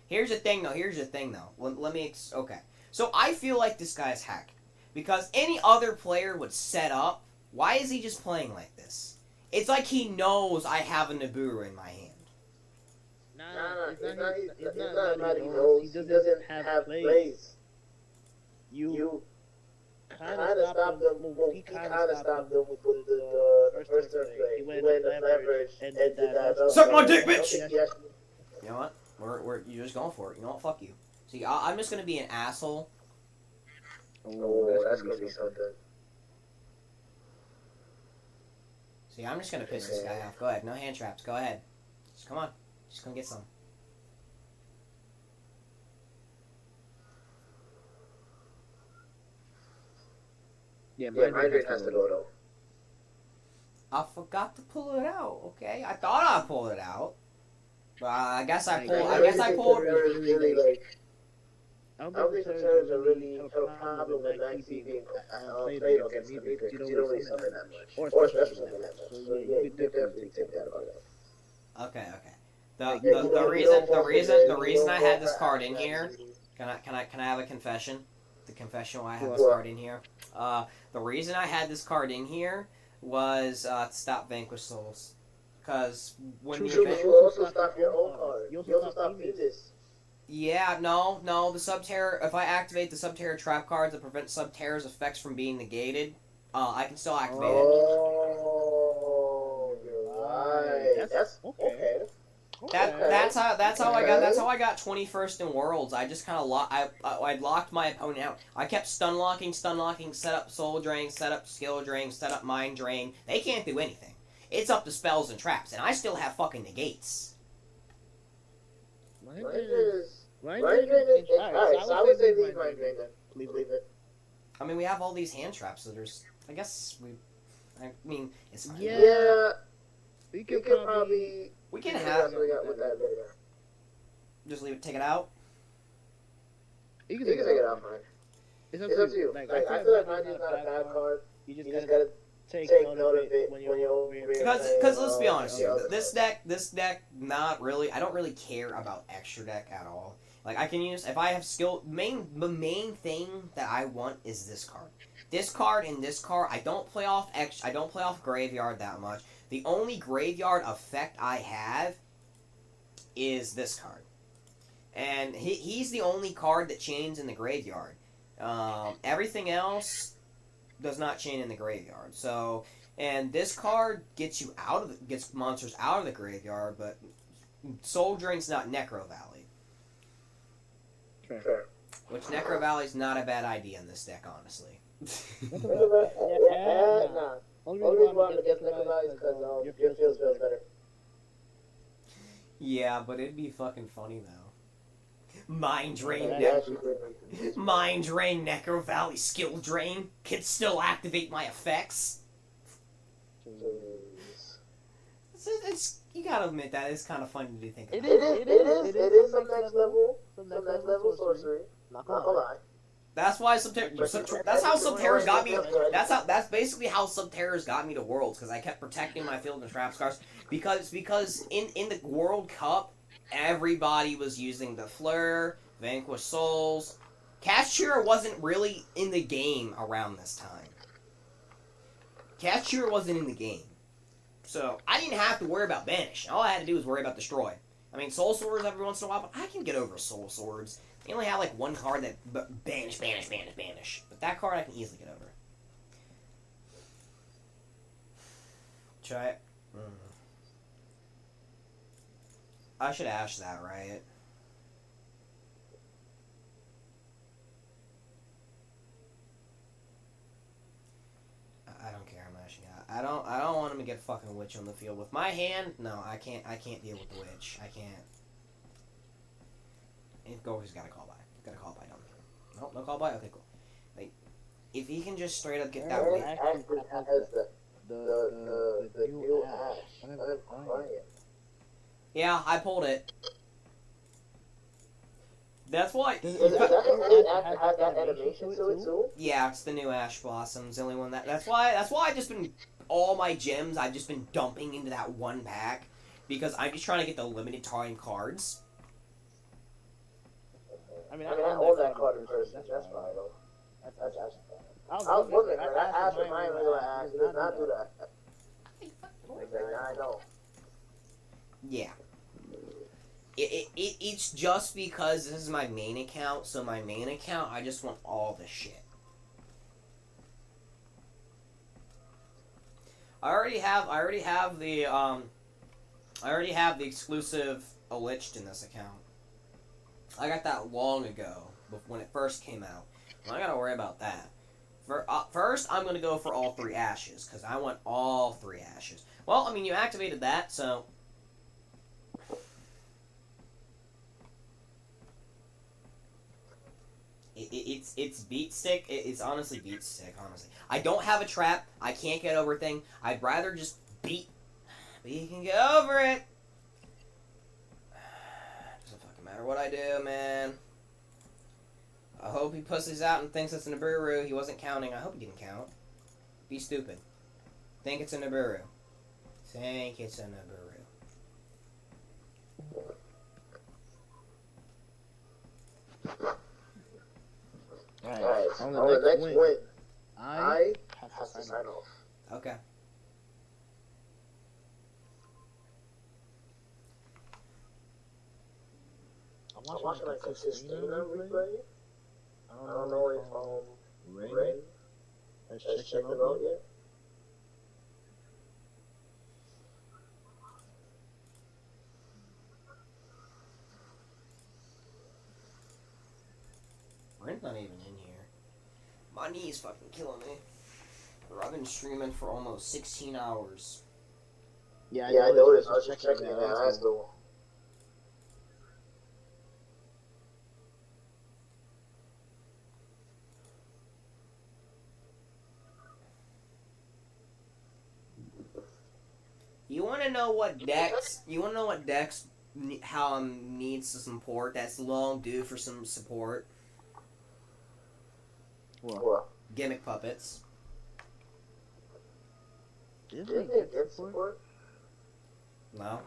Here's the thing, though. Let me. Okay. So I feel like this guy's hacking because any other player would set up. Why is he just playing like this? It's like he knows I have a Nibiru in my hand. Nah, it's not that he knows. He doesn't have plays. You kind of stopped them. Well, he kind of stopped them with the first turn play. He went leverage and did that. Suck my dick, bitch! You know what? You're just going for it. You know what? Fuck you. See, I'm just gonna be an asshole. Oh, that's gonna be something. See, I'm just gonna piss this guy off. Go ahead. No hand traps. Go ahead. Just come on. Just come get some. Yeah, Mind Drain has to go though. I forgot to pull it out. Okay, I thought I pulled it out, but I guess I pulled. I don't think the Terrors are really have a problem with Maxi being played against them because you don't really summon that much. Or special summon that much. So yeah, you could definitely take that about it. Okay. The reason I had this card in here. Can I have a confession? The confession why I have this card in here. The reason I had this card in here was to stop Vanquish Souls. Because when you also stop your own card. You also stop Venus. Yeah, no, the Subterror, if I activate the Subterror trap cards that prevent Subterror's effects from being negated, I can still activate it. Oh, you're right. That's okay. That's how I got 21st in Worlds. I just kind of I locked my opponent out. I kept stun locking, set up Soul Drain, set up Skill Drain, set up Mind Drain. They can't do anything. It's up to spells and traps, and I still have fucking negates. Mind Drain is alright, so I would say leave Mind Drain then. Leave it. I mean, we have all these hand traps, so there's... I mean, it's fine. Yeah. We could probably... We can have... With that later. Just leave it, take it out? You can take it out, fine. It's up to you. Like, I feel like Mind Drain's not a bad card. You just gotta take note of it when you're over here. Because let's be honest here, this deck, not really... I don't really care about extra deck at all. Like, I can use... If I have skill... The main thing that I want is this card. This card and this card, I don't play off Graveyard that much. The only Graveyard effect I have is this card. And he's the only card that chains in the Graveyard. Everything else does not chain in the Graveyard. So, and this card gets monsters out of the Graveyard, but Soul Drain's not Necro Valley. Fair. Which Necro Valley's not a bad idea in this deck, honestly. Nah. Only reason why I'm against Necro Valley is because your feels better. Yeah, but it'd be fucking funny though. Mind Drain, Mind Drain, Necro Valley, Skill Drain can still activate my effects. It's you gotta admit that it's kind of funny to think about. It is some next level sorcery. Not gonna lie. That's why that's how Subterra's got me. That's basically how Subterra's got me to Worlds, because I kept protecting my field and trap scars. Because in the World Cup, everybody was using the Fleur, Vanquish Souls. Castira wasn't really in the game around this time. Castira wasn't in the game. So, I didn't have to worry about Banish. All I had to do was worry about Destroy. I mean, Soul Swords every once in a while, but I can get over Soul Swords. They only have like one card that banish. But that card I can easily get over. Try it. I should ash that, right? I don't care. I'm ashing out. I don't want him to get fucking Witch on the field with my hand. No, I can't deal with the Witch. I can't. Gorky's got a call by. Got a call by, don't he? Nope, no call by? Okay, cool. Like, if he can just straight up get that Witch. Actually has the new ash. Yeah, I pulled it. That's why. Does that have that animation to it too? Yeah, it's the new Ash Blossoms. The only one that's why I just been all my gems I've just been dumping into that one pack, because I'm just trying to get the limited time cards. I mean, I own that card in person. That's fine though. That's actually fine. I was looking at that Ash reminded me of Ash. He does not do that. Like, I know. Yeah. It's just because this is my main account, so my main account, I just want all the shit. I already have the exclusive Elitched in this account. I got that long ago, when it first came out. Well, I gotta worry about that. First, I'm gonna go for all 3 ashes, because I want all 3 ashes. Well, I mean, you activated that, so... It's beat stick. It's honestly beat stick. Honestly, I don't have a trap. I can't get over thing. I'd rather just beat. But you can get over it. Doesn't fucking matter what I do, man. I hope he pussies out and thinks it's a Nibiru. He wasn't counting. I hope he didn't count. Be stupid. Think it's a Nibiru. Think it's a Nibiru. Alright, on the next win, I have to sign off. Okay. I'm watching like a Sistina replay. I don't know if Ray has checked it out yet. Ray's not even in here. My knee is fucking killing me. I've been streaming for almost 16 hours. Yeah, I noticed. I was just checking it out. That's the one. You want to know what Dex? You want to know what Dex needs some support? That's long due for some support. What? Gimmick puppets. Didn't they get support? No.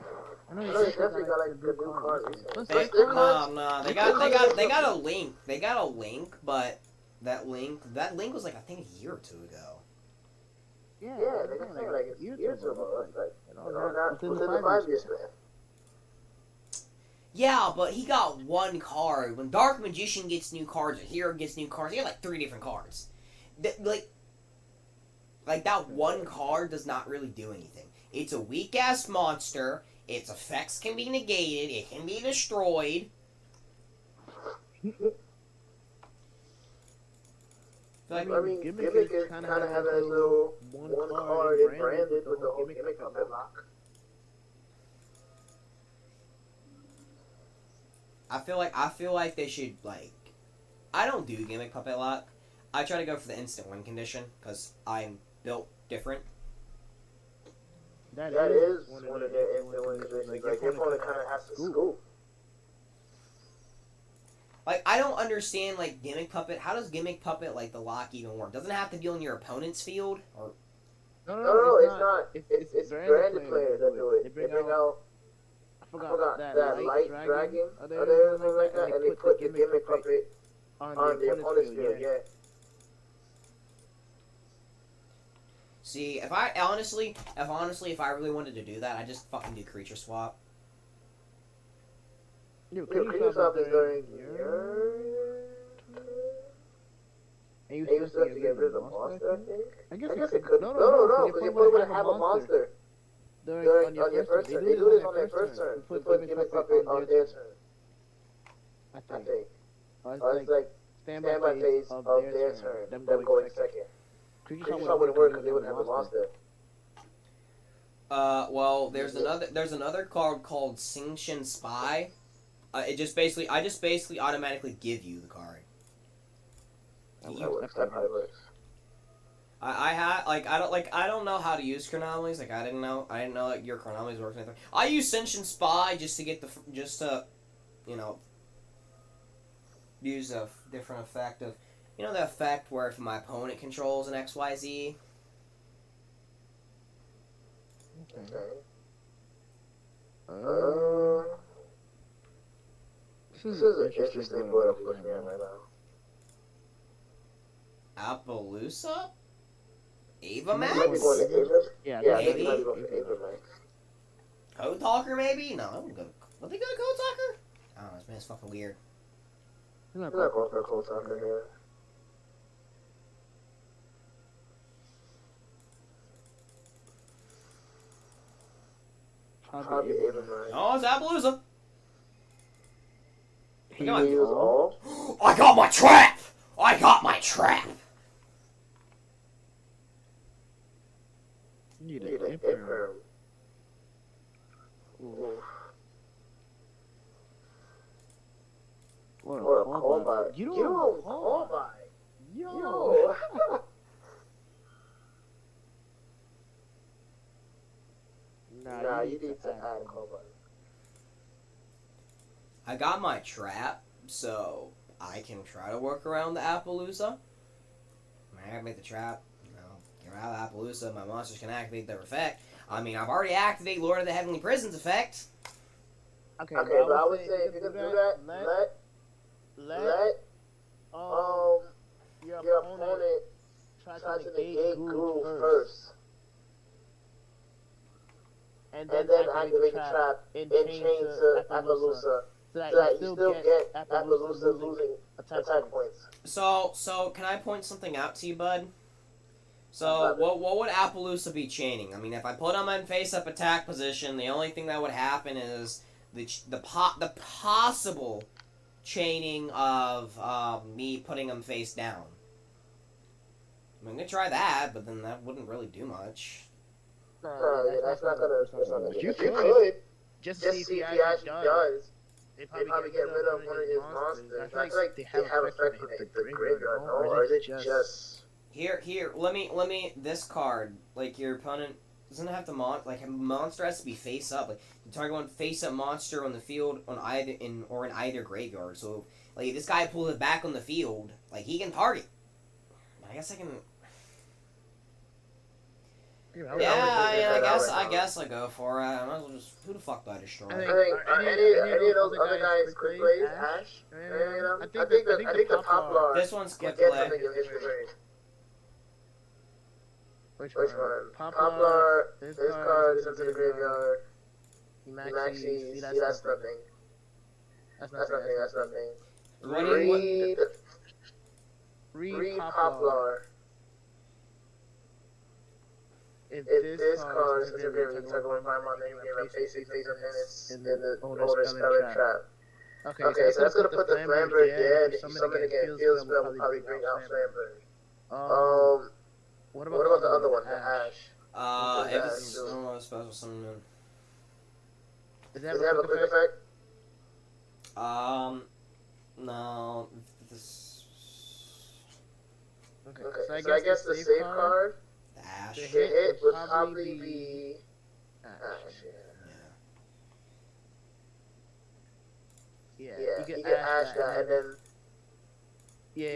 I know you definitely got like good new cards recently. No. They got a link. They got a link, but that link was like I think a year or 2 ago. Yeah, they got like a year or 2 ago. Like, not within the 5 years span. Yeah, but he got one card. When Dark Magician gets new cards, or Hero gets new cards, he had like 3 different cards. Like that one card does not really do anything. It's a weak ass monster. Its effects can be negated. It can be destroyed. I mean, Gimmick is kind of have a little one card and branded with the whole Gimmick puppet lock. I feel like they should, like, I don't do Gimmick Puppet Lock. I try to go for the instant win condition because I'm built different. That is one of their instant win conditions. Like, your opponent kind of has to scoop. Like, I don't understand, like, Gimmick Puppet. How does Gimmick Puppet, like, the lock even work? Doesn't it have to be on your opponent's field? Or No, it's not. It's branded players that do it. They bring out, I forgot that light dragon or something like that, and they put the Gimmick Puppet on the opponent's field, yeah. See, if I really wanted to do that, I'd just fucking do creature swap. Yo, creature swap is during your turn. And you still have to get rid of the monster, I think? I guess it could. No, because your opponent wouldn't have a monster on your first turn. They do this on their first turn. They put Gimmick Puppet on their turn. I think. It's like standby phase of their turn, them going second. Creature swap wouldn't work because they wouldn't have a monster. Well, there's another card called Sanction Spy. I just basically automatically give you the card. That probably works. I don't know how to use Chronomalies. Like I didn't know like your Chronomalies works or anything. I use Sanction Spy just to get use a different effect of, the effect where if my opponent controls an XYZ. Okay. This is an interesting board I'm looking at right now. Appaloosa? Might be Avamax? going to Ava? Yeah, Yeah, I think maybe. it might be going to Avamax. Code Talker maybe? No, I wouldn't go. Would they go to Code Talker? I don't know, this man's fucking weird. I'm not going for a Cold Talker here. Probably Avamax. Oh, it's Appaloosa. He use all? I got my trap! I got my trap! You need Need an an Imperm. Imperm. What a What a callback. callback. You You don't don't call callback. Yo. Yo. Nah, you need to add a callback. I got my trap, so I can try to work around the Appaloosa. I activate the trap, get out of Appaloosa, my monsters can activate their effect. I mean, I've already activated Lord of the Heavenly Prisons effect. Okay, Okay, but I would say if you're gonna do that, let your opponent try to negate Guru first. And then activate the trap and chain to Appaloosa. So that you still get Appaloosa losing attack points. So can I point something out to you, bud? So what would Appaloosa be chaining? I mean, if I put him in face-up attack position, the only thing that would happen is the possible chaining of me putting him face down. I'm gonna try that, but then that wouldn't really do much. That's not gonna You you could. could Just just see if he actually does. They They probably get rid of one of his monsters. I feel like they have effect from the graveyard, no? Or is it just... Here, let me this card, like your opponent doesn't have to a monster has to be face up. Like you target one face up monster on the field in either graveyard. So like if this guy pulls it back on the field, like he can target. I guess I can. I guess I go for it. I might as well just who the fuck do I destroy? I think any of those other guys quick plays, Ash, I think the Poplar This one's quick gets play. something in history. Which Which one? Poplar, this card is into the graveyard. Maxi, See, see, that's that's nothing. That's That's nothing. Read Read Poplar. Poplar. If If this card is into into the graveyard, you start going by my name, you have a face and it's in the older spelling trap. Okay, so that's gonna put the Flamberg dead. If you summon again, Field Spell will probably bring out Flamberg. What about the other one, the Ash? If it's special summon. Does Does it have a quick effect? No. This. Okay, Okay, so I guess the save card, The Ash. The the hit hit would would probably probably be be Ash. Ash. Yeah. Yeah. You can ask that, and then yeah.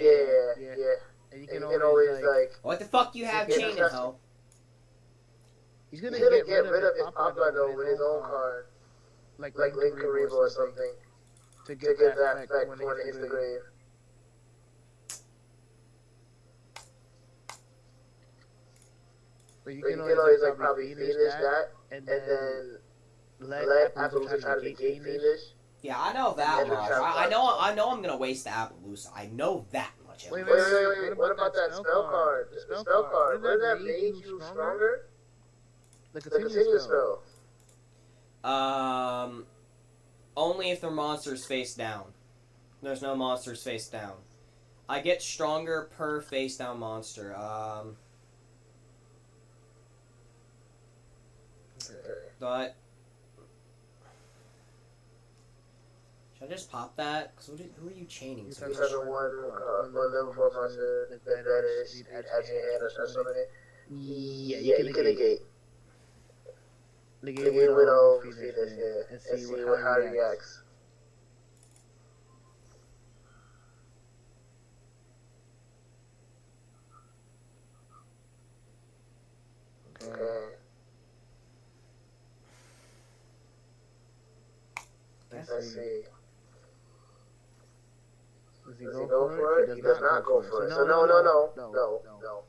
and you can always like. What the fuck you have Yeah, chaining, that's- ho? He's gonna get rid of his popular though with his own card, like like Link Karibo or something, to to get that effect when it hits the grave. But you But can you can always like probably finish finish that, that, and and then then let Appaloosa try to negate finish. finish. Yeah, I know that Andrew much. Trump I know I'm gonna waste the Appaloosa. I know that much. at Wait, least. Wait. What about that spell card? The spell card. Wouldn't that make you stronger? The The continuous continuous spell. spell. Only if their monsters face down. There's no monsters face down. I get stronger per face down monster. But should I just pop that? Cause who are you chaining to? Whichever one level 4 monster is better, you add to your hand or something. Yeah, Yeah, you can negate. Negate Negate Widow, Widow, Phoenix, Phoenix, yeah, yeah, and and see see how how he he reacts. reacts. Okay. Let's see. Does he Does go he go for it? He He does not go for it. So no.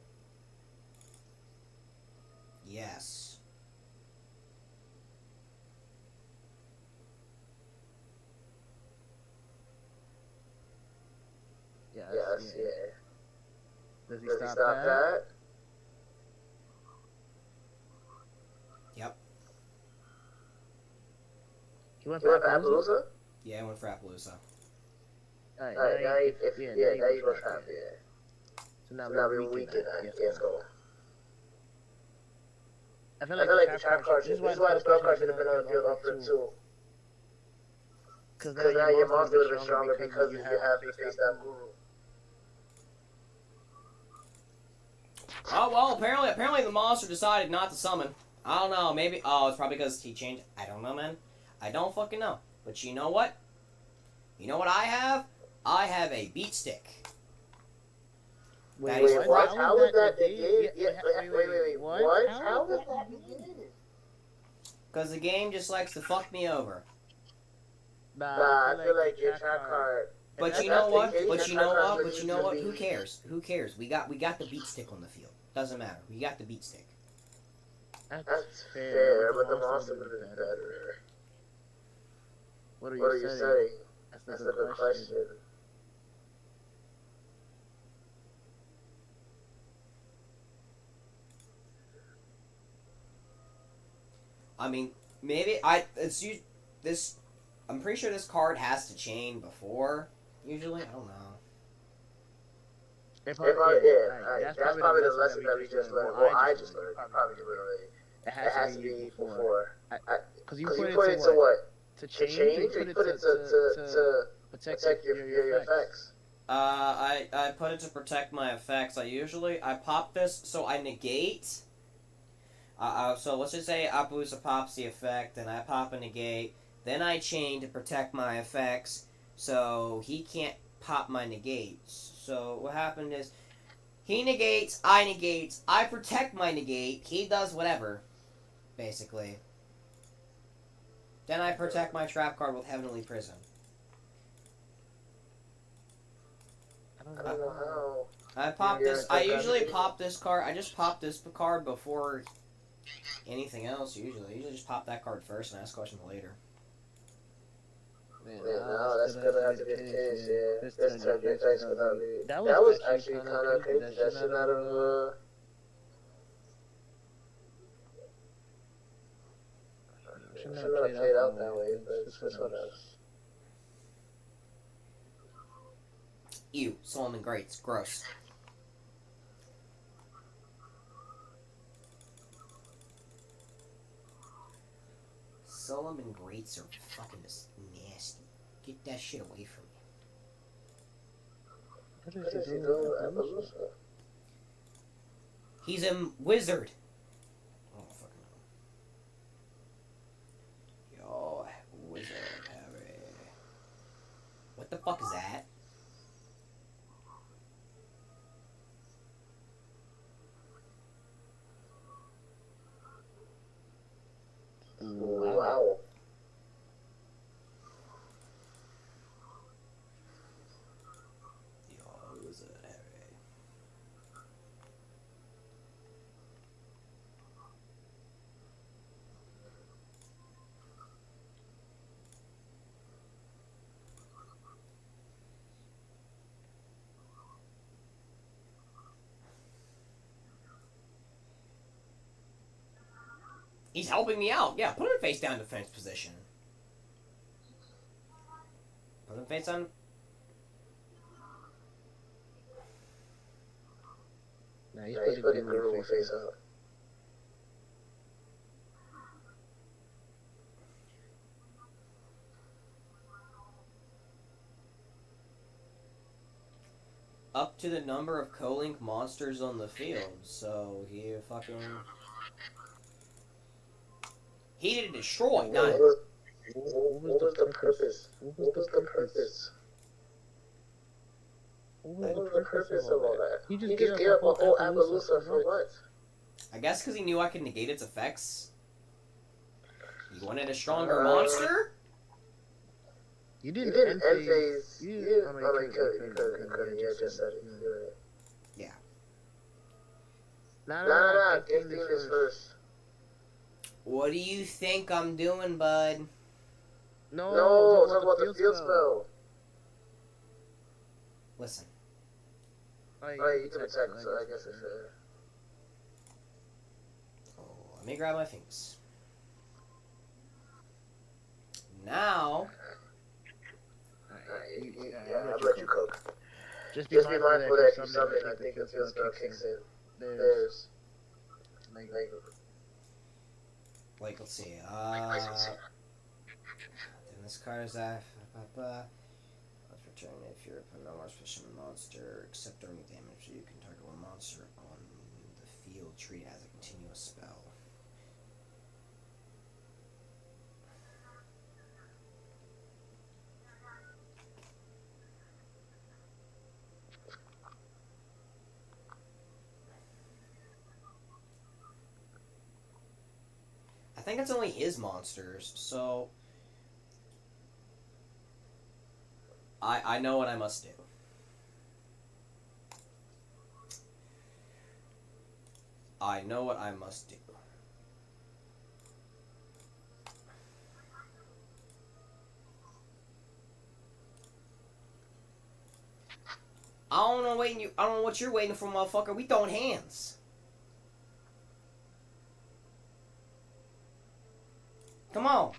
Yes. Yes, Yes, yeah. yeah. Does he Does he stop stop that? Yep. He went You went for for Appaloosa? Appaloosa? Yeah, I went for Appaloosa. Alright, Alright, now you, now you go trap, yeah. yeah. So now So now we we weaken weaken that. that. Yes, Yes, go. go. I feel I like, feel like the the trap card this should. is why the spell card should have been on the field off for for 2. two. Because Because now your monster would have been stronger stronger because you have a face down guru. guru. Oh well, apparently the monster decided not to summon. I don't know. Maybe. Oh, it's probably because he changed. I don't know, man. I don't fucking know. But you know what? You know what I have? I have a beat stick. That is Wait, what? How is that negated? Wait. What? How is that negated? Because the game just likes to fuck me over. Nah, I feel like your trap card. But If you that's know the what? case, But your you trap know card what? should But you know what? be- Who cares? Who cares? We got the beat stick on the field. Doesn't matter. We got the beat stick. That's fair, but the monster would have been better. What are What are you you saying? setting? That's That's the a good question. I mean, maybe this. I'm pretty sure this card has to chain before. Usually, I don't know. That's probably the lesson that we just learned. Well, I just learned. You probably knew it already. It It has to be before. Because you Because put you put it it to to what? what? To To change? change? Or You put it to protect your effects. I put it to protect my effects. I pop this so I negate. So let's just say Appaloosa pops the effect, and I pop a negate. Then I chain to protect my effects, so he can't pop my negates. So what happened is, he negates, I protect my negate, he does whatever, basically. Then I protect my trap card with Heavenly Prison. I don't I don't know how. I pop Yeah, this. I that's usually it. pop this card. I just pop this card before anything else. Usually, just pop that card first and ask questions later. Man, No, that's gonna have to be the case, yeah. This turn your effects without me. That That was was actually kind of crazy. That should not have. Should not have played out that way, but it's just what else. Ew, Solomon Greats, gross. Solomon Greats are fucking just nasty. Get that shit away from me. What What does does he he do? do? Appaloosa? Appaloosa? He's a wizard. I don't fucking know. Yo, wizard Harry. fuck is that? Wow. Yo, it was a area. He's helping me out. Yeah, put him face down defense position. Put him face on. Nah, he's Yeah, he's putting putting Guru face up. Up to the number of co-link monsters on the field. So he fucking... He did destroy. Not... What was the purpose? What was the purpose? What was the purpose of all that? He just gave up a whole Appaloosa for what? I guess because he knew I could negate its effects. You wanted a stronger monster? You You didn't didn't end end phase. phase. You couldn't. Yeah, just said it. Yeah. Nah, give me this first. What do you think I'm doing, bud? No, talk about the field spell. Listen. Alright, you can attack, so I guess it's fair. Oh, let me grab my things. Now... Yeah, I'll let you cook. Just Just be mindful that if you summon, I think the field spell kicks in. There's... Like, let's see. Then this card is that. Let's return if you're a no more fisherman monster, except during damage. You can target one monster on the field, treat it as a continuous spell. I think it's only his monsters, so I know what I must do. I know what I must do. I don't know what you're waiting for, motherfucker. We throwing hands. Come on.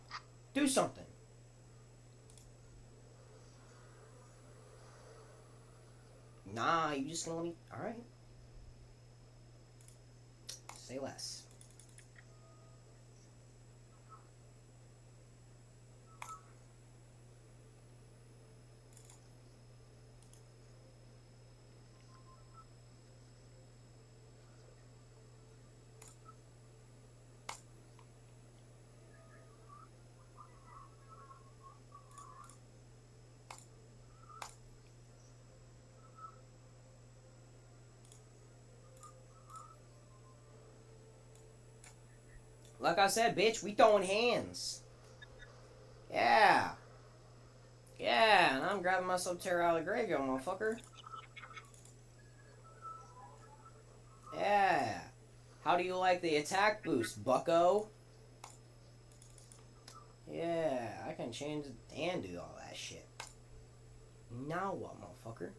Do something. Nah, you just gonna let me... Alright. Say less. Like I said, bitch, we throwing hands. Yeah. Yeah, and I'm grabbing myself Terror out of the graveyard, motherfucker. Yeah. How do you like the attack boost, bucko? Yeah, I can change and do all that shit. Now what, motherfucker?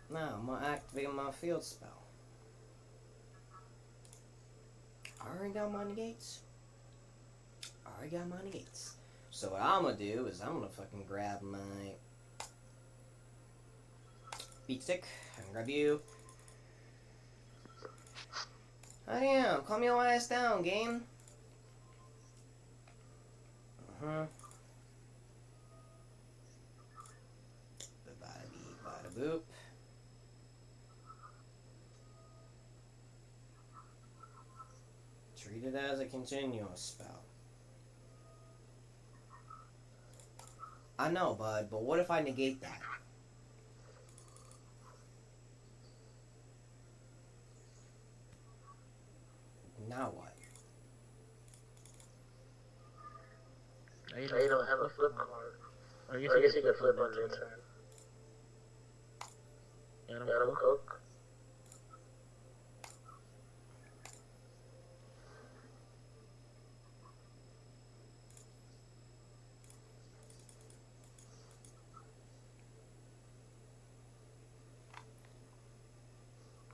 Now I'm gonna activate my field spell. I already got my negates. So what I'm gonna do is I'm gonna fucking grab my beat stick and grab you. I am. Calm your ass down, game. Bada beep, bada boop. Treat it as a continuous spell. I know, bud, but what if I negate that? Now what? Now you Now you don't have a flip card. card. Or I Or I guess guess you can flip on your turn. Adam Adam Cook. Cook.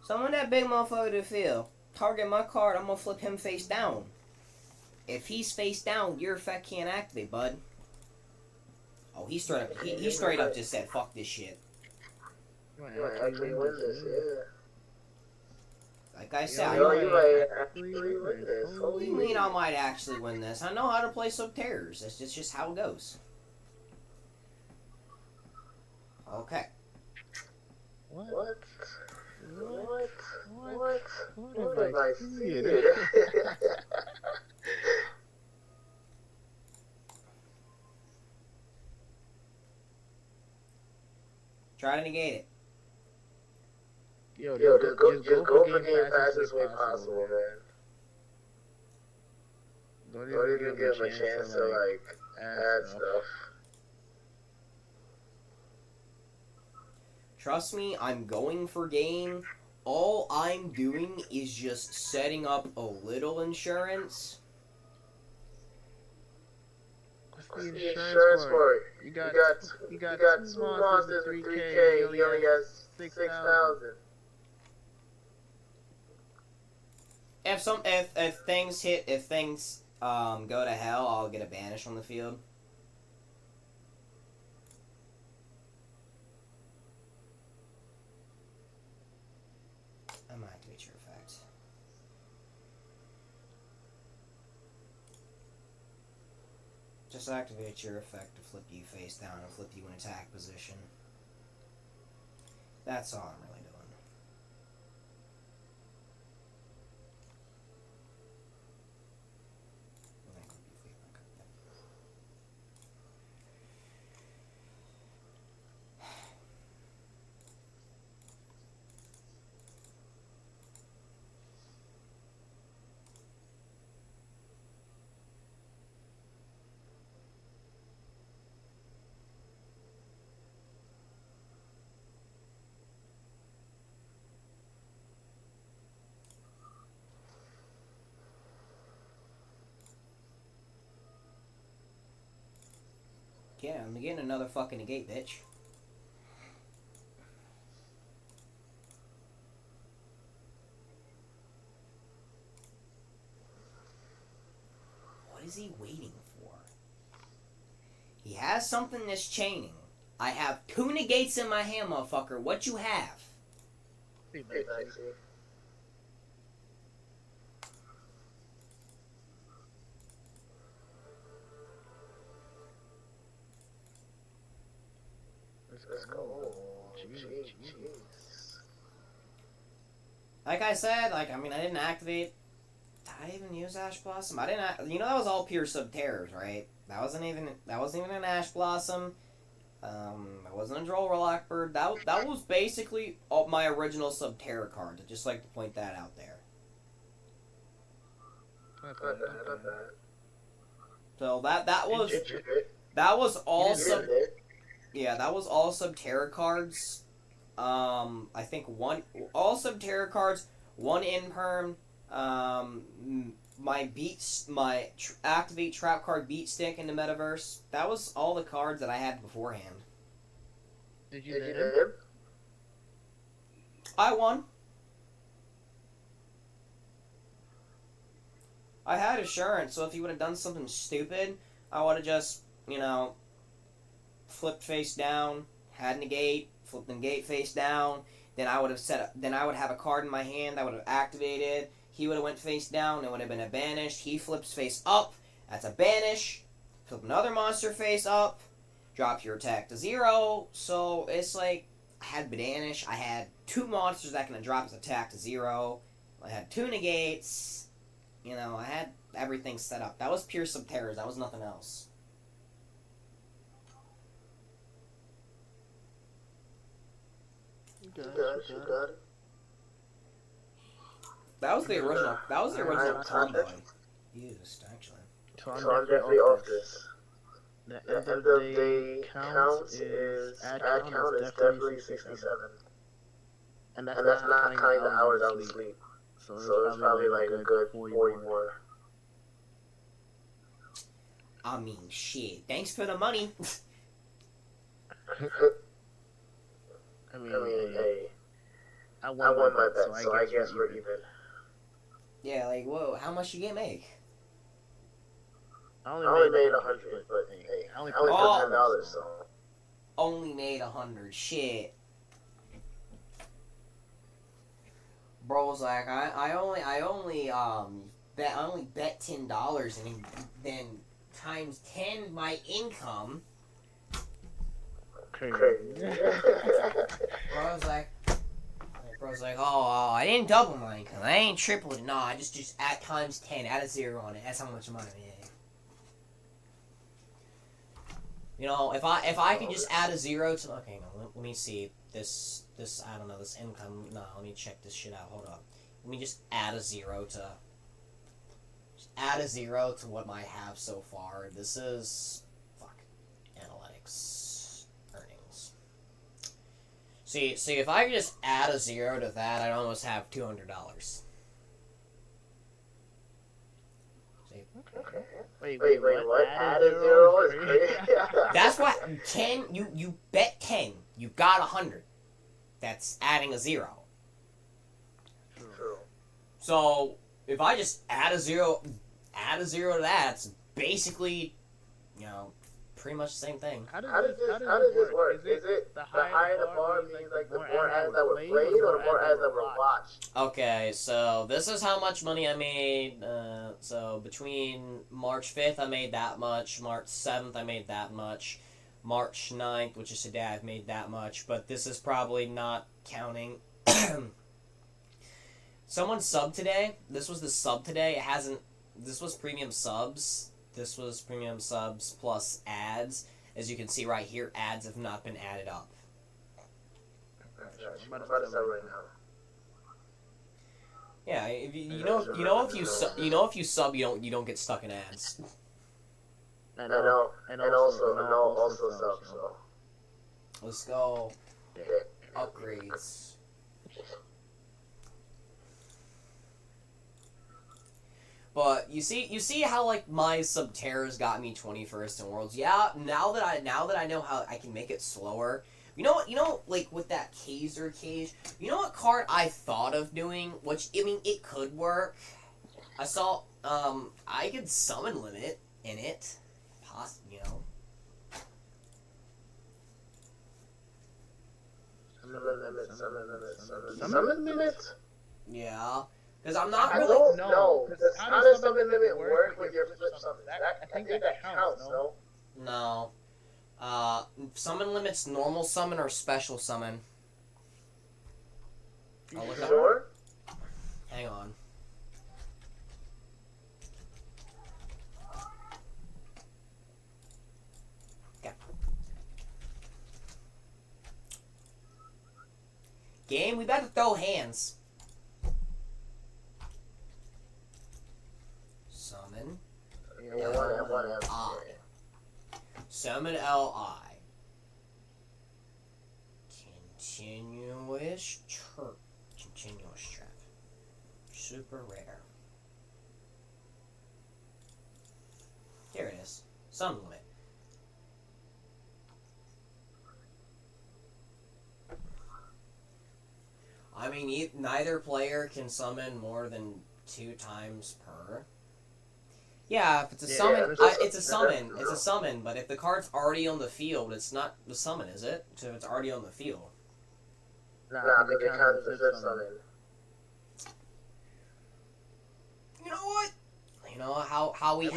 Summon that big motherfucker to the field. Target my card, I'm gonna flip him face down. If he's face down, your effect can't activate, bud. Oh, he straight up, he straight up just said, fuck this shit. You might You might actually win this, yeah. Like I said, Yo, I you might actually win this. what do you mean I might actually win this? I know how to play Subterrors. That's just how it goes. Okay. What? What? What? What? What What have have I I seen? seen? Try to negate it. Yo, Yo, just just go go for game fastest way possible, man. Don't Don't even even give him a chance to, like, add stuff. Trust me, I'm going for game. All I'm doing is just setting up a little insurance. What's What's the the insurance for it? for? You got You got two monsters with 3K, he only has 6,000. If things go to hell, I'll get a banish on the field. I'm gonna activate your effect. Just activate your effect to flip you face down and flip you in attack position. That's all I'm really doing. Yeah, I'm getting another fucking negate, bitch. What is he waiting for? He has something that's chaining. I have 2 negates in my hand, motherfucker. What you have? Hey, Maxie. Let's go. Jeez. Like I said, I didn't activate. Did I even use Ash Blossom? I didn't. You know, that was all pure Subterrors, right? That wasn't even an Ash Blossom. It wasn't a Droll Rockbird. That was basically all my original Subterror cards. I'd just like to point that out there. Not bad, not bad. So that was all sub. Yeah, that was all Subterror cards. I think all Subterror cards, 1 Imperm, my activate trap card Beat Stick in the Metaverse. That was all the cards that I had beforehand. Did you Did hit you him? hit him? I won. I had assurance, so if he would have done something stupid, I would have just, flipped face down, had negate, flipped negate face down. Then I would have a card in my hand that would have activated. He would have went face down. It would have been a banish. He flips face up. That's a banish. Flip another monster face up. Drop your attack to 0. So it's like I had banish. I had 2 monsters that can drop his attack to 0. I had 2 negates. I had everything set up. That was pure Subterrors. That was nothing else. She good. That was the original. That was the I original am combo. topic. Used actually. So I'm definitely off this. The end of the day count is definitely 67. And that's not counting the hours I was asleep. So it's probably like a good 40 more. I mean, shit. Thanks for the money. I mean, hey, I won my bet, so I guess we're even. Yeah, like, whoa, how much you get make? I only made 100, but hey, I only put $10, so. Only made 100. Shit. Bro's like, I only bet $10 and then times 10 my income. Crazy. Bro's like, oh, I didn't double my income. I ain't tripled it. No, I just add times 10, add a 0 on it. That's how much money I made. You know, if I could just add a 0 to, okay, no, let me see this I don't know, this income. No, let me check this shit out. Hold up. Let me just add a 0 to what I have so far. This is analytics earnings. See, if I could just add a 0 to that, I'd almost have $200. See? Wait, what? Add a 0 is crazy. That's why 10. You bet 10. You got 100. That's adding a 0. True. So if I just add a 0 to that, it's basically, you know, pretty much the same thing. How does this work? Is it the higher the bar means like the more ads that were played or the more ads that were watched? Okay, so this is how much money I made. So between March 5th, I made that much. March 7th, I made that much. March 9th, which is today, I've made that much. But this is probably not counting. Someone subbed today. This was the sub today. It hasn't. This was premium subs. This was premium subs plus ads. As you can see right here, ads have not been added up. I'm about to sub right now. Yeah, if if you sub, you don't get stuck in ads. And also sub. So. Let's go. Upgrades. But you see how like my Subterra's got me 21st in Worlds. Yeah, now that I know how I can make it slower. You know like with that Kaiser cage. You know what card I thought of doing, which I mean it could work. I saw I could summon limit in it. You know. Summon limit? Yeah. Because I'm not I really. don't know. Because how does summon limit work with your flip summons? I think that counts, no? No. Summon limit's normal summon or special summon. I'll look Sure? Hang on. Okay. Game, we better throw hands. Summon. Yeah, whatever. Summon Li. Continuous trap. Super rare. Here it is. Summon limit. I mean, neither player can summon more than 2 times per. Yeah, if it's a summon, it's a summon. It's a summon, but if the card's already on the field, it's not the summon, is it? So if it's already on the field. Nah, because it counts as a flip summon. You know what? You know how we You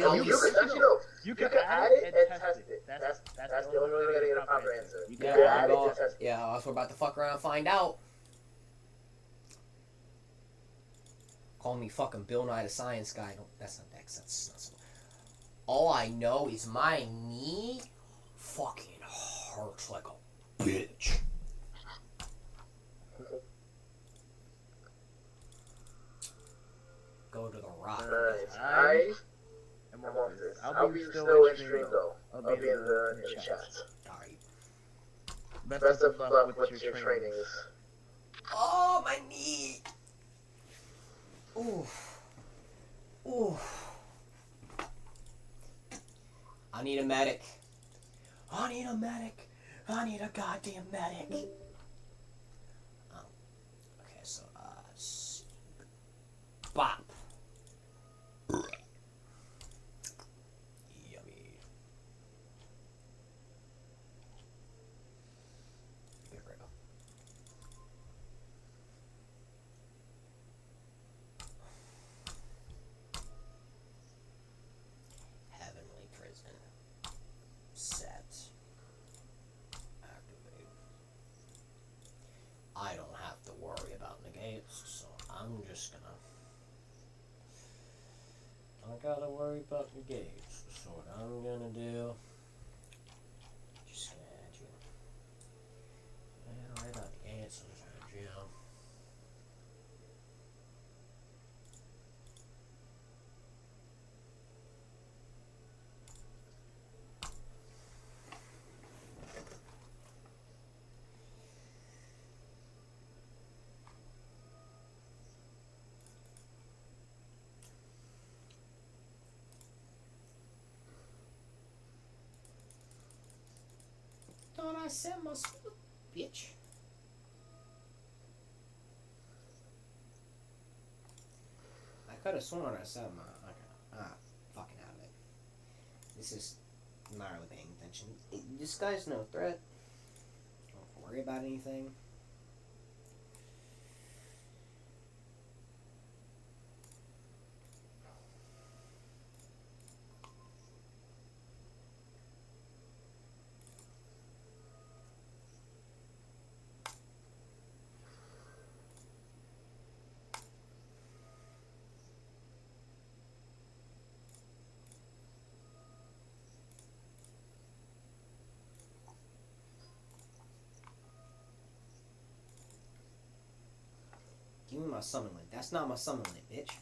can add it and test it. That's the only way you're gonna get a proper answer. You can add it and test it. Yeah, that's what we're about to fuck around and find out. Call me fucking Bill Nye the Science Guy. No, that's not Dex. That's not so. All I know is my knee fucking hurts like a bitch. chat. Alright. Best of luck with your trainings. Oh, my knee! Ooh. Ooh. I need a medic. I need a medic. I need a goddamn medic. Oh. Okay, so, bop. Yummy. Get rid of. Heavenly Prison. Set. Activate. I don't have to worry about negates, so I'm just gonna. I gotta worry about negates. So what I'm gonna do. Just gonna add you. I don't worry about negates, I'm just gonna add you. Thought I said my bitch. I could have sworn I said my. Okay. Fucking out of it. This is not really paying attention. This guy's no threat. Don't worry about anything. Give me my summon link. That's not my summon link, bitch.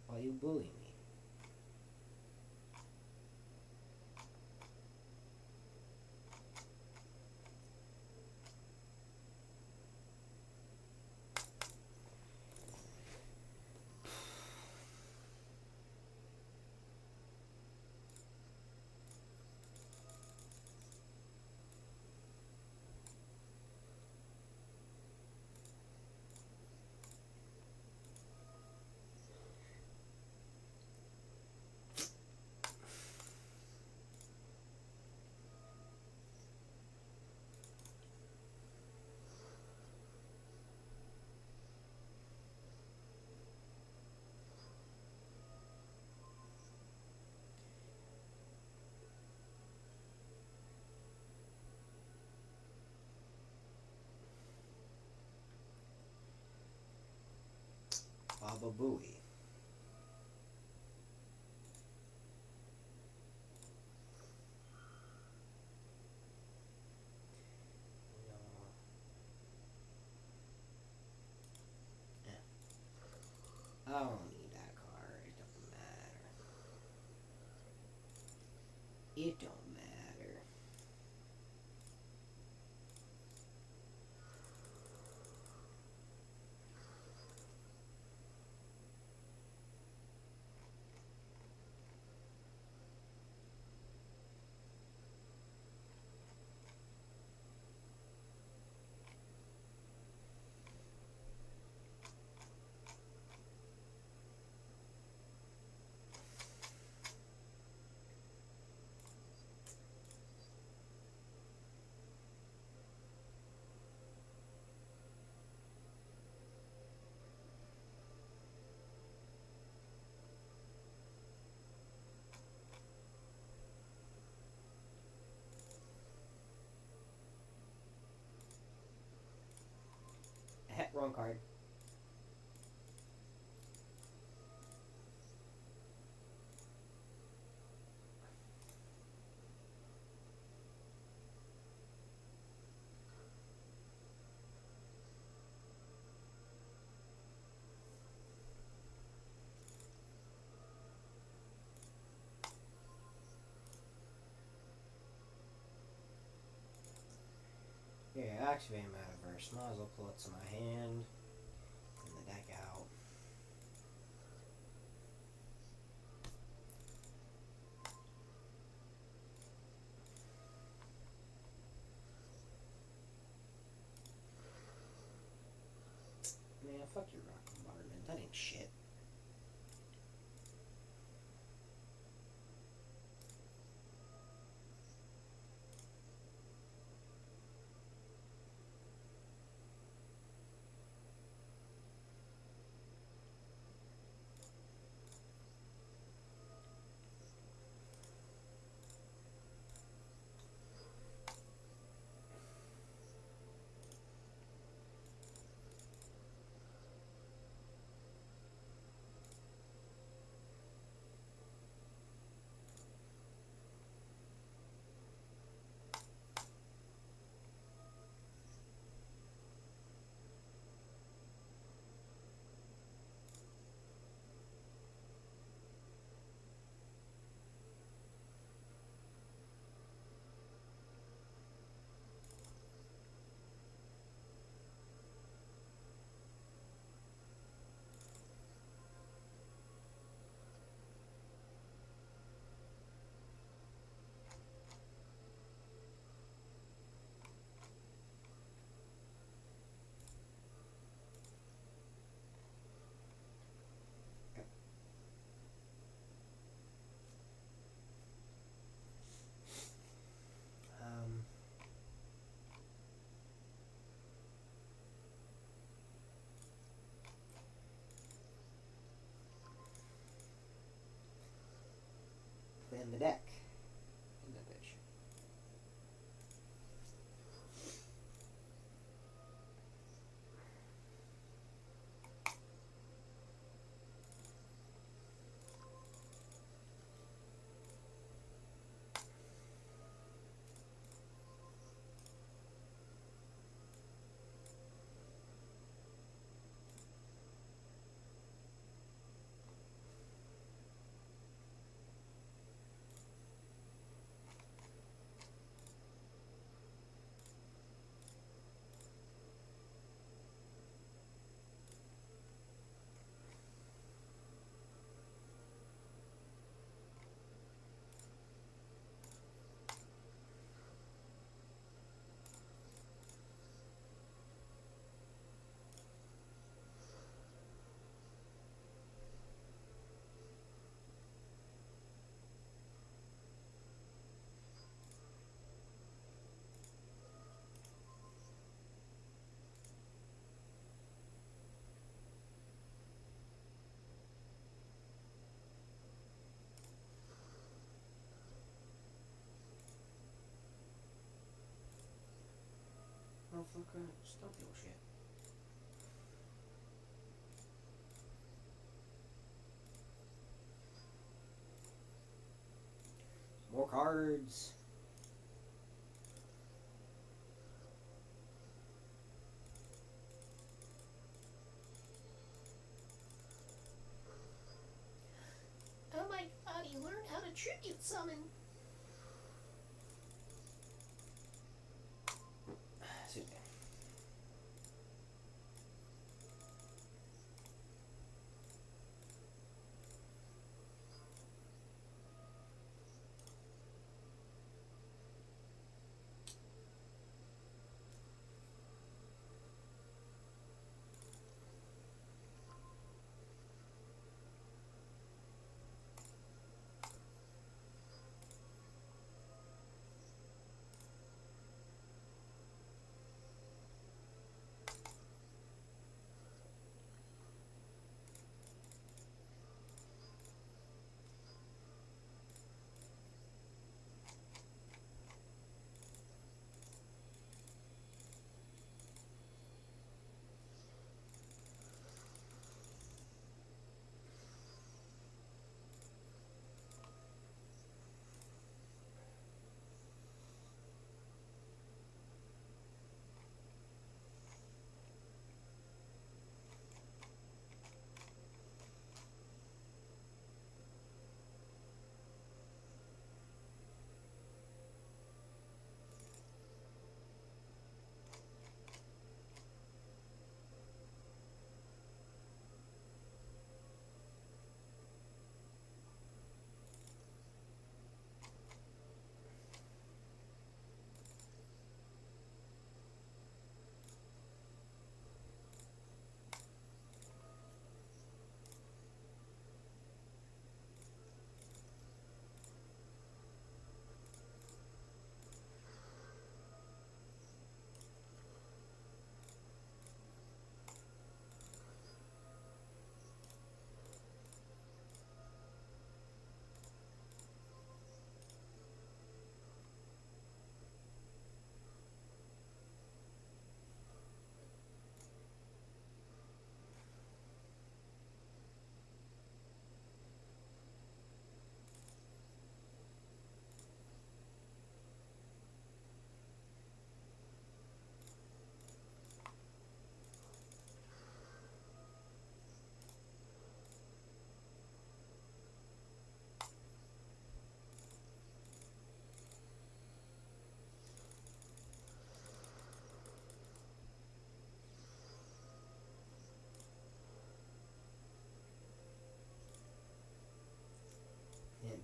Why you bullying me? Baba Booey. I don't need that card. It don't matter. It don't matter. Wrong card. activate Metaverse. Might as well pull it to my hand and the deck out. Man, fuck your rock bombardment. That ain't shit. In the deck. In the bitch. Motherfucker, stop your shit. More cards. Oh my god, he learned how to tribute summon. Excuse me.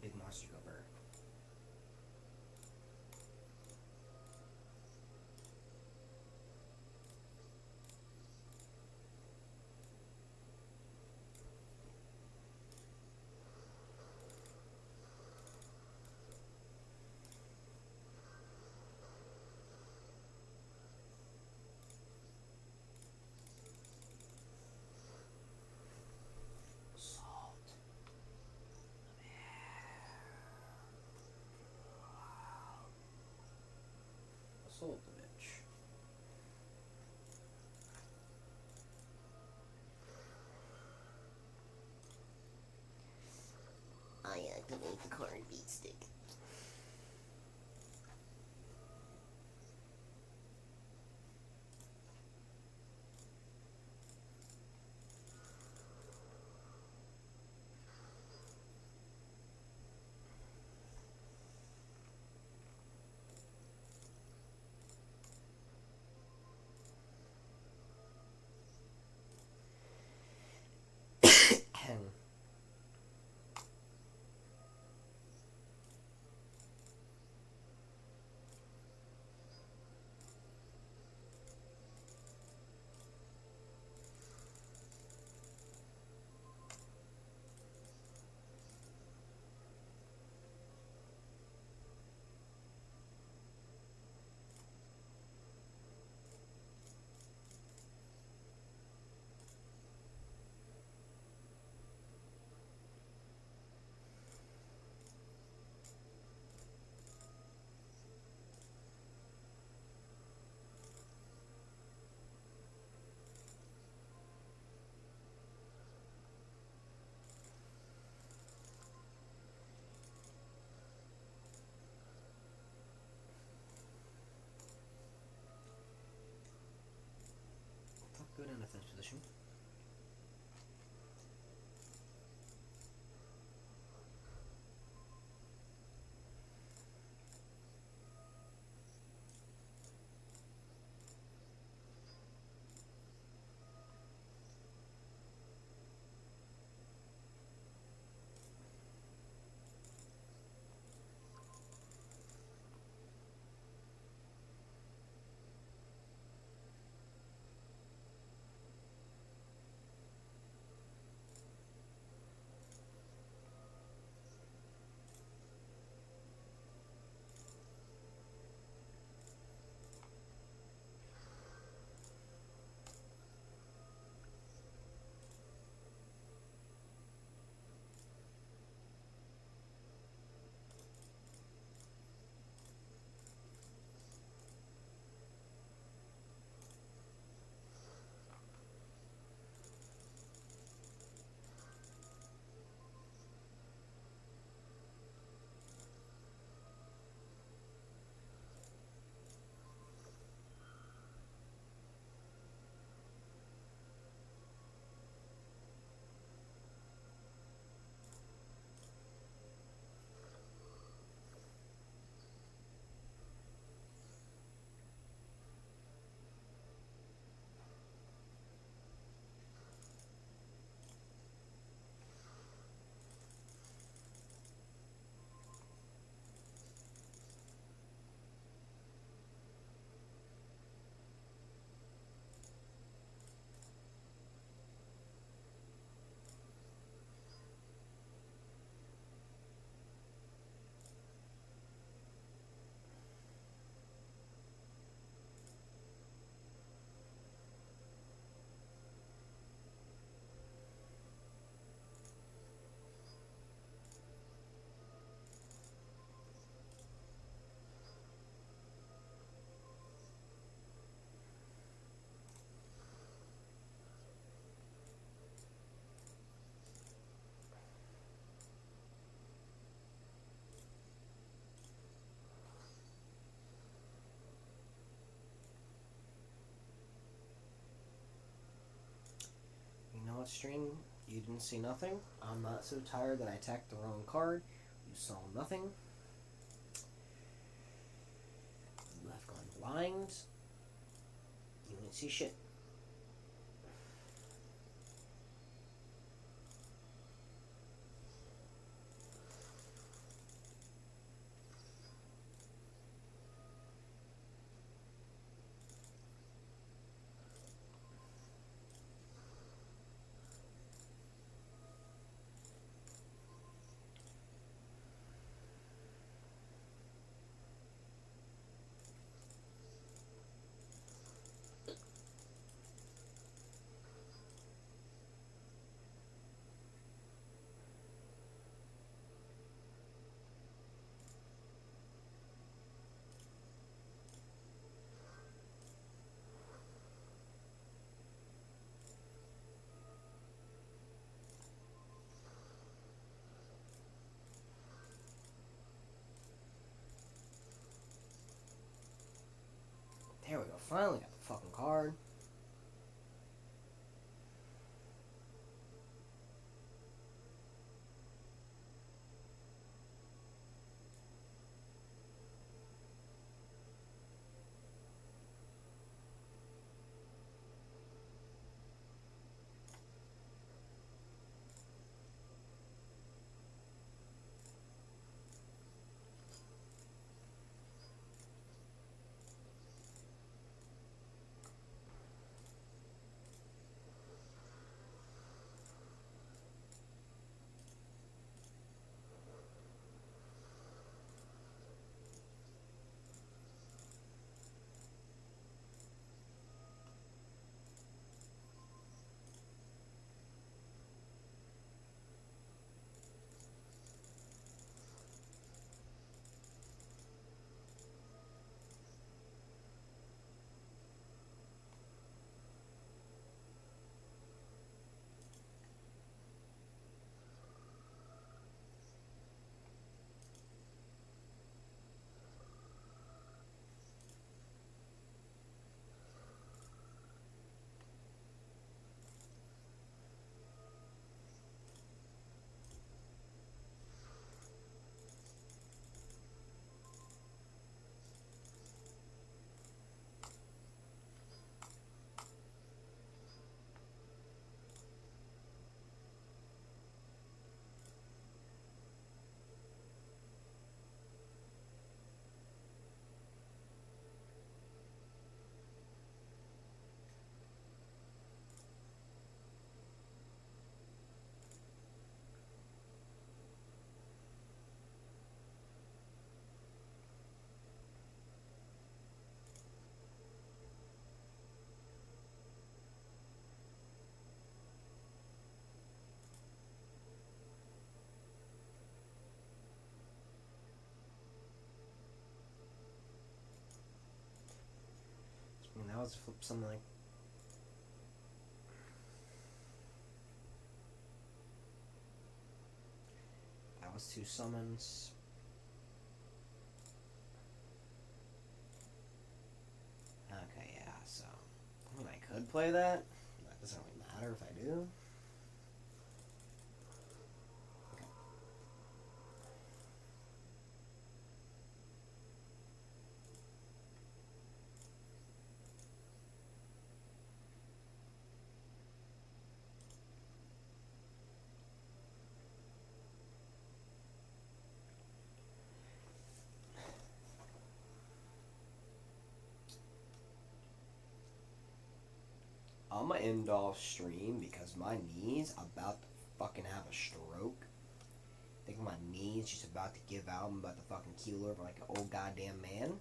big monster go burr. Salt. Assault the bitch. I activate the card beat stick. Good in defense position. String, you didn't see nothing. I'm not so tired that I attacked the wrong card. You saw nothing. You have gone blind. You didn't see shit. Finally got the fucking card. I mean, that was something like. That was 2 summons. Okay, yeah, so. I mean, I could play that. That doesn't really matter if I do. I'm gonna end off stream because my knee's about to fucking have a stroke. I think my knee's just about to give out. I'm about to fucking keel over like an old goddamn man.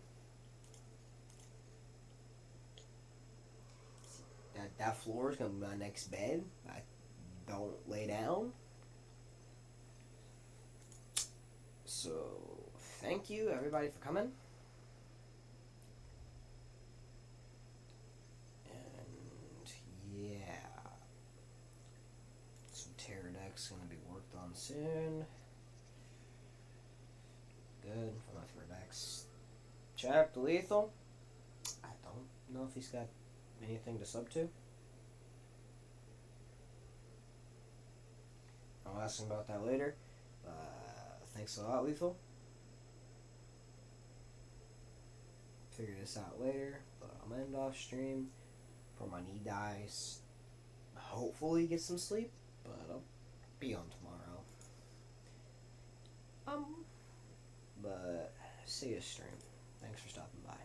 That floor is gonna be my next bed. I don't lay down. So, thank you everybody for coming. Yeah. Some Terror deck's gonna be worked on soon. Good for my favorite decks. Chapter Lethal. I don't know if he's got anything to sub to. I'll ask him about that later. Thanks a lot, Lethal. Figure this out later. But I'm gonna end off stream before my knee dies. Hopefully get some sleep, but I'll be on tomorrow. But see you stream. Thanks for stopping by.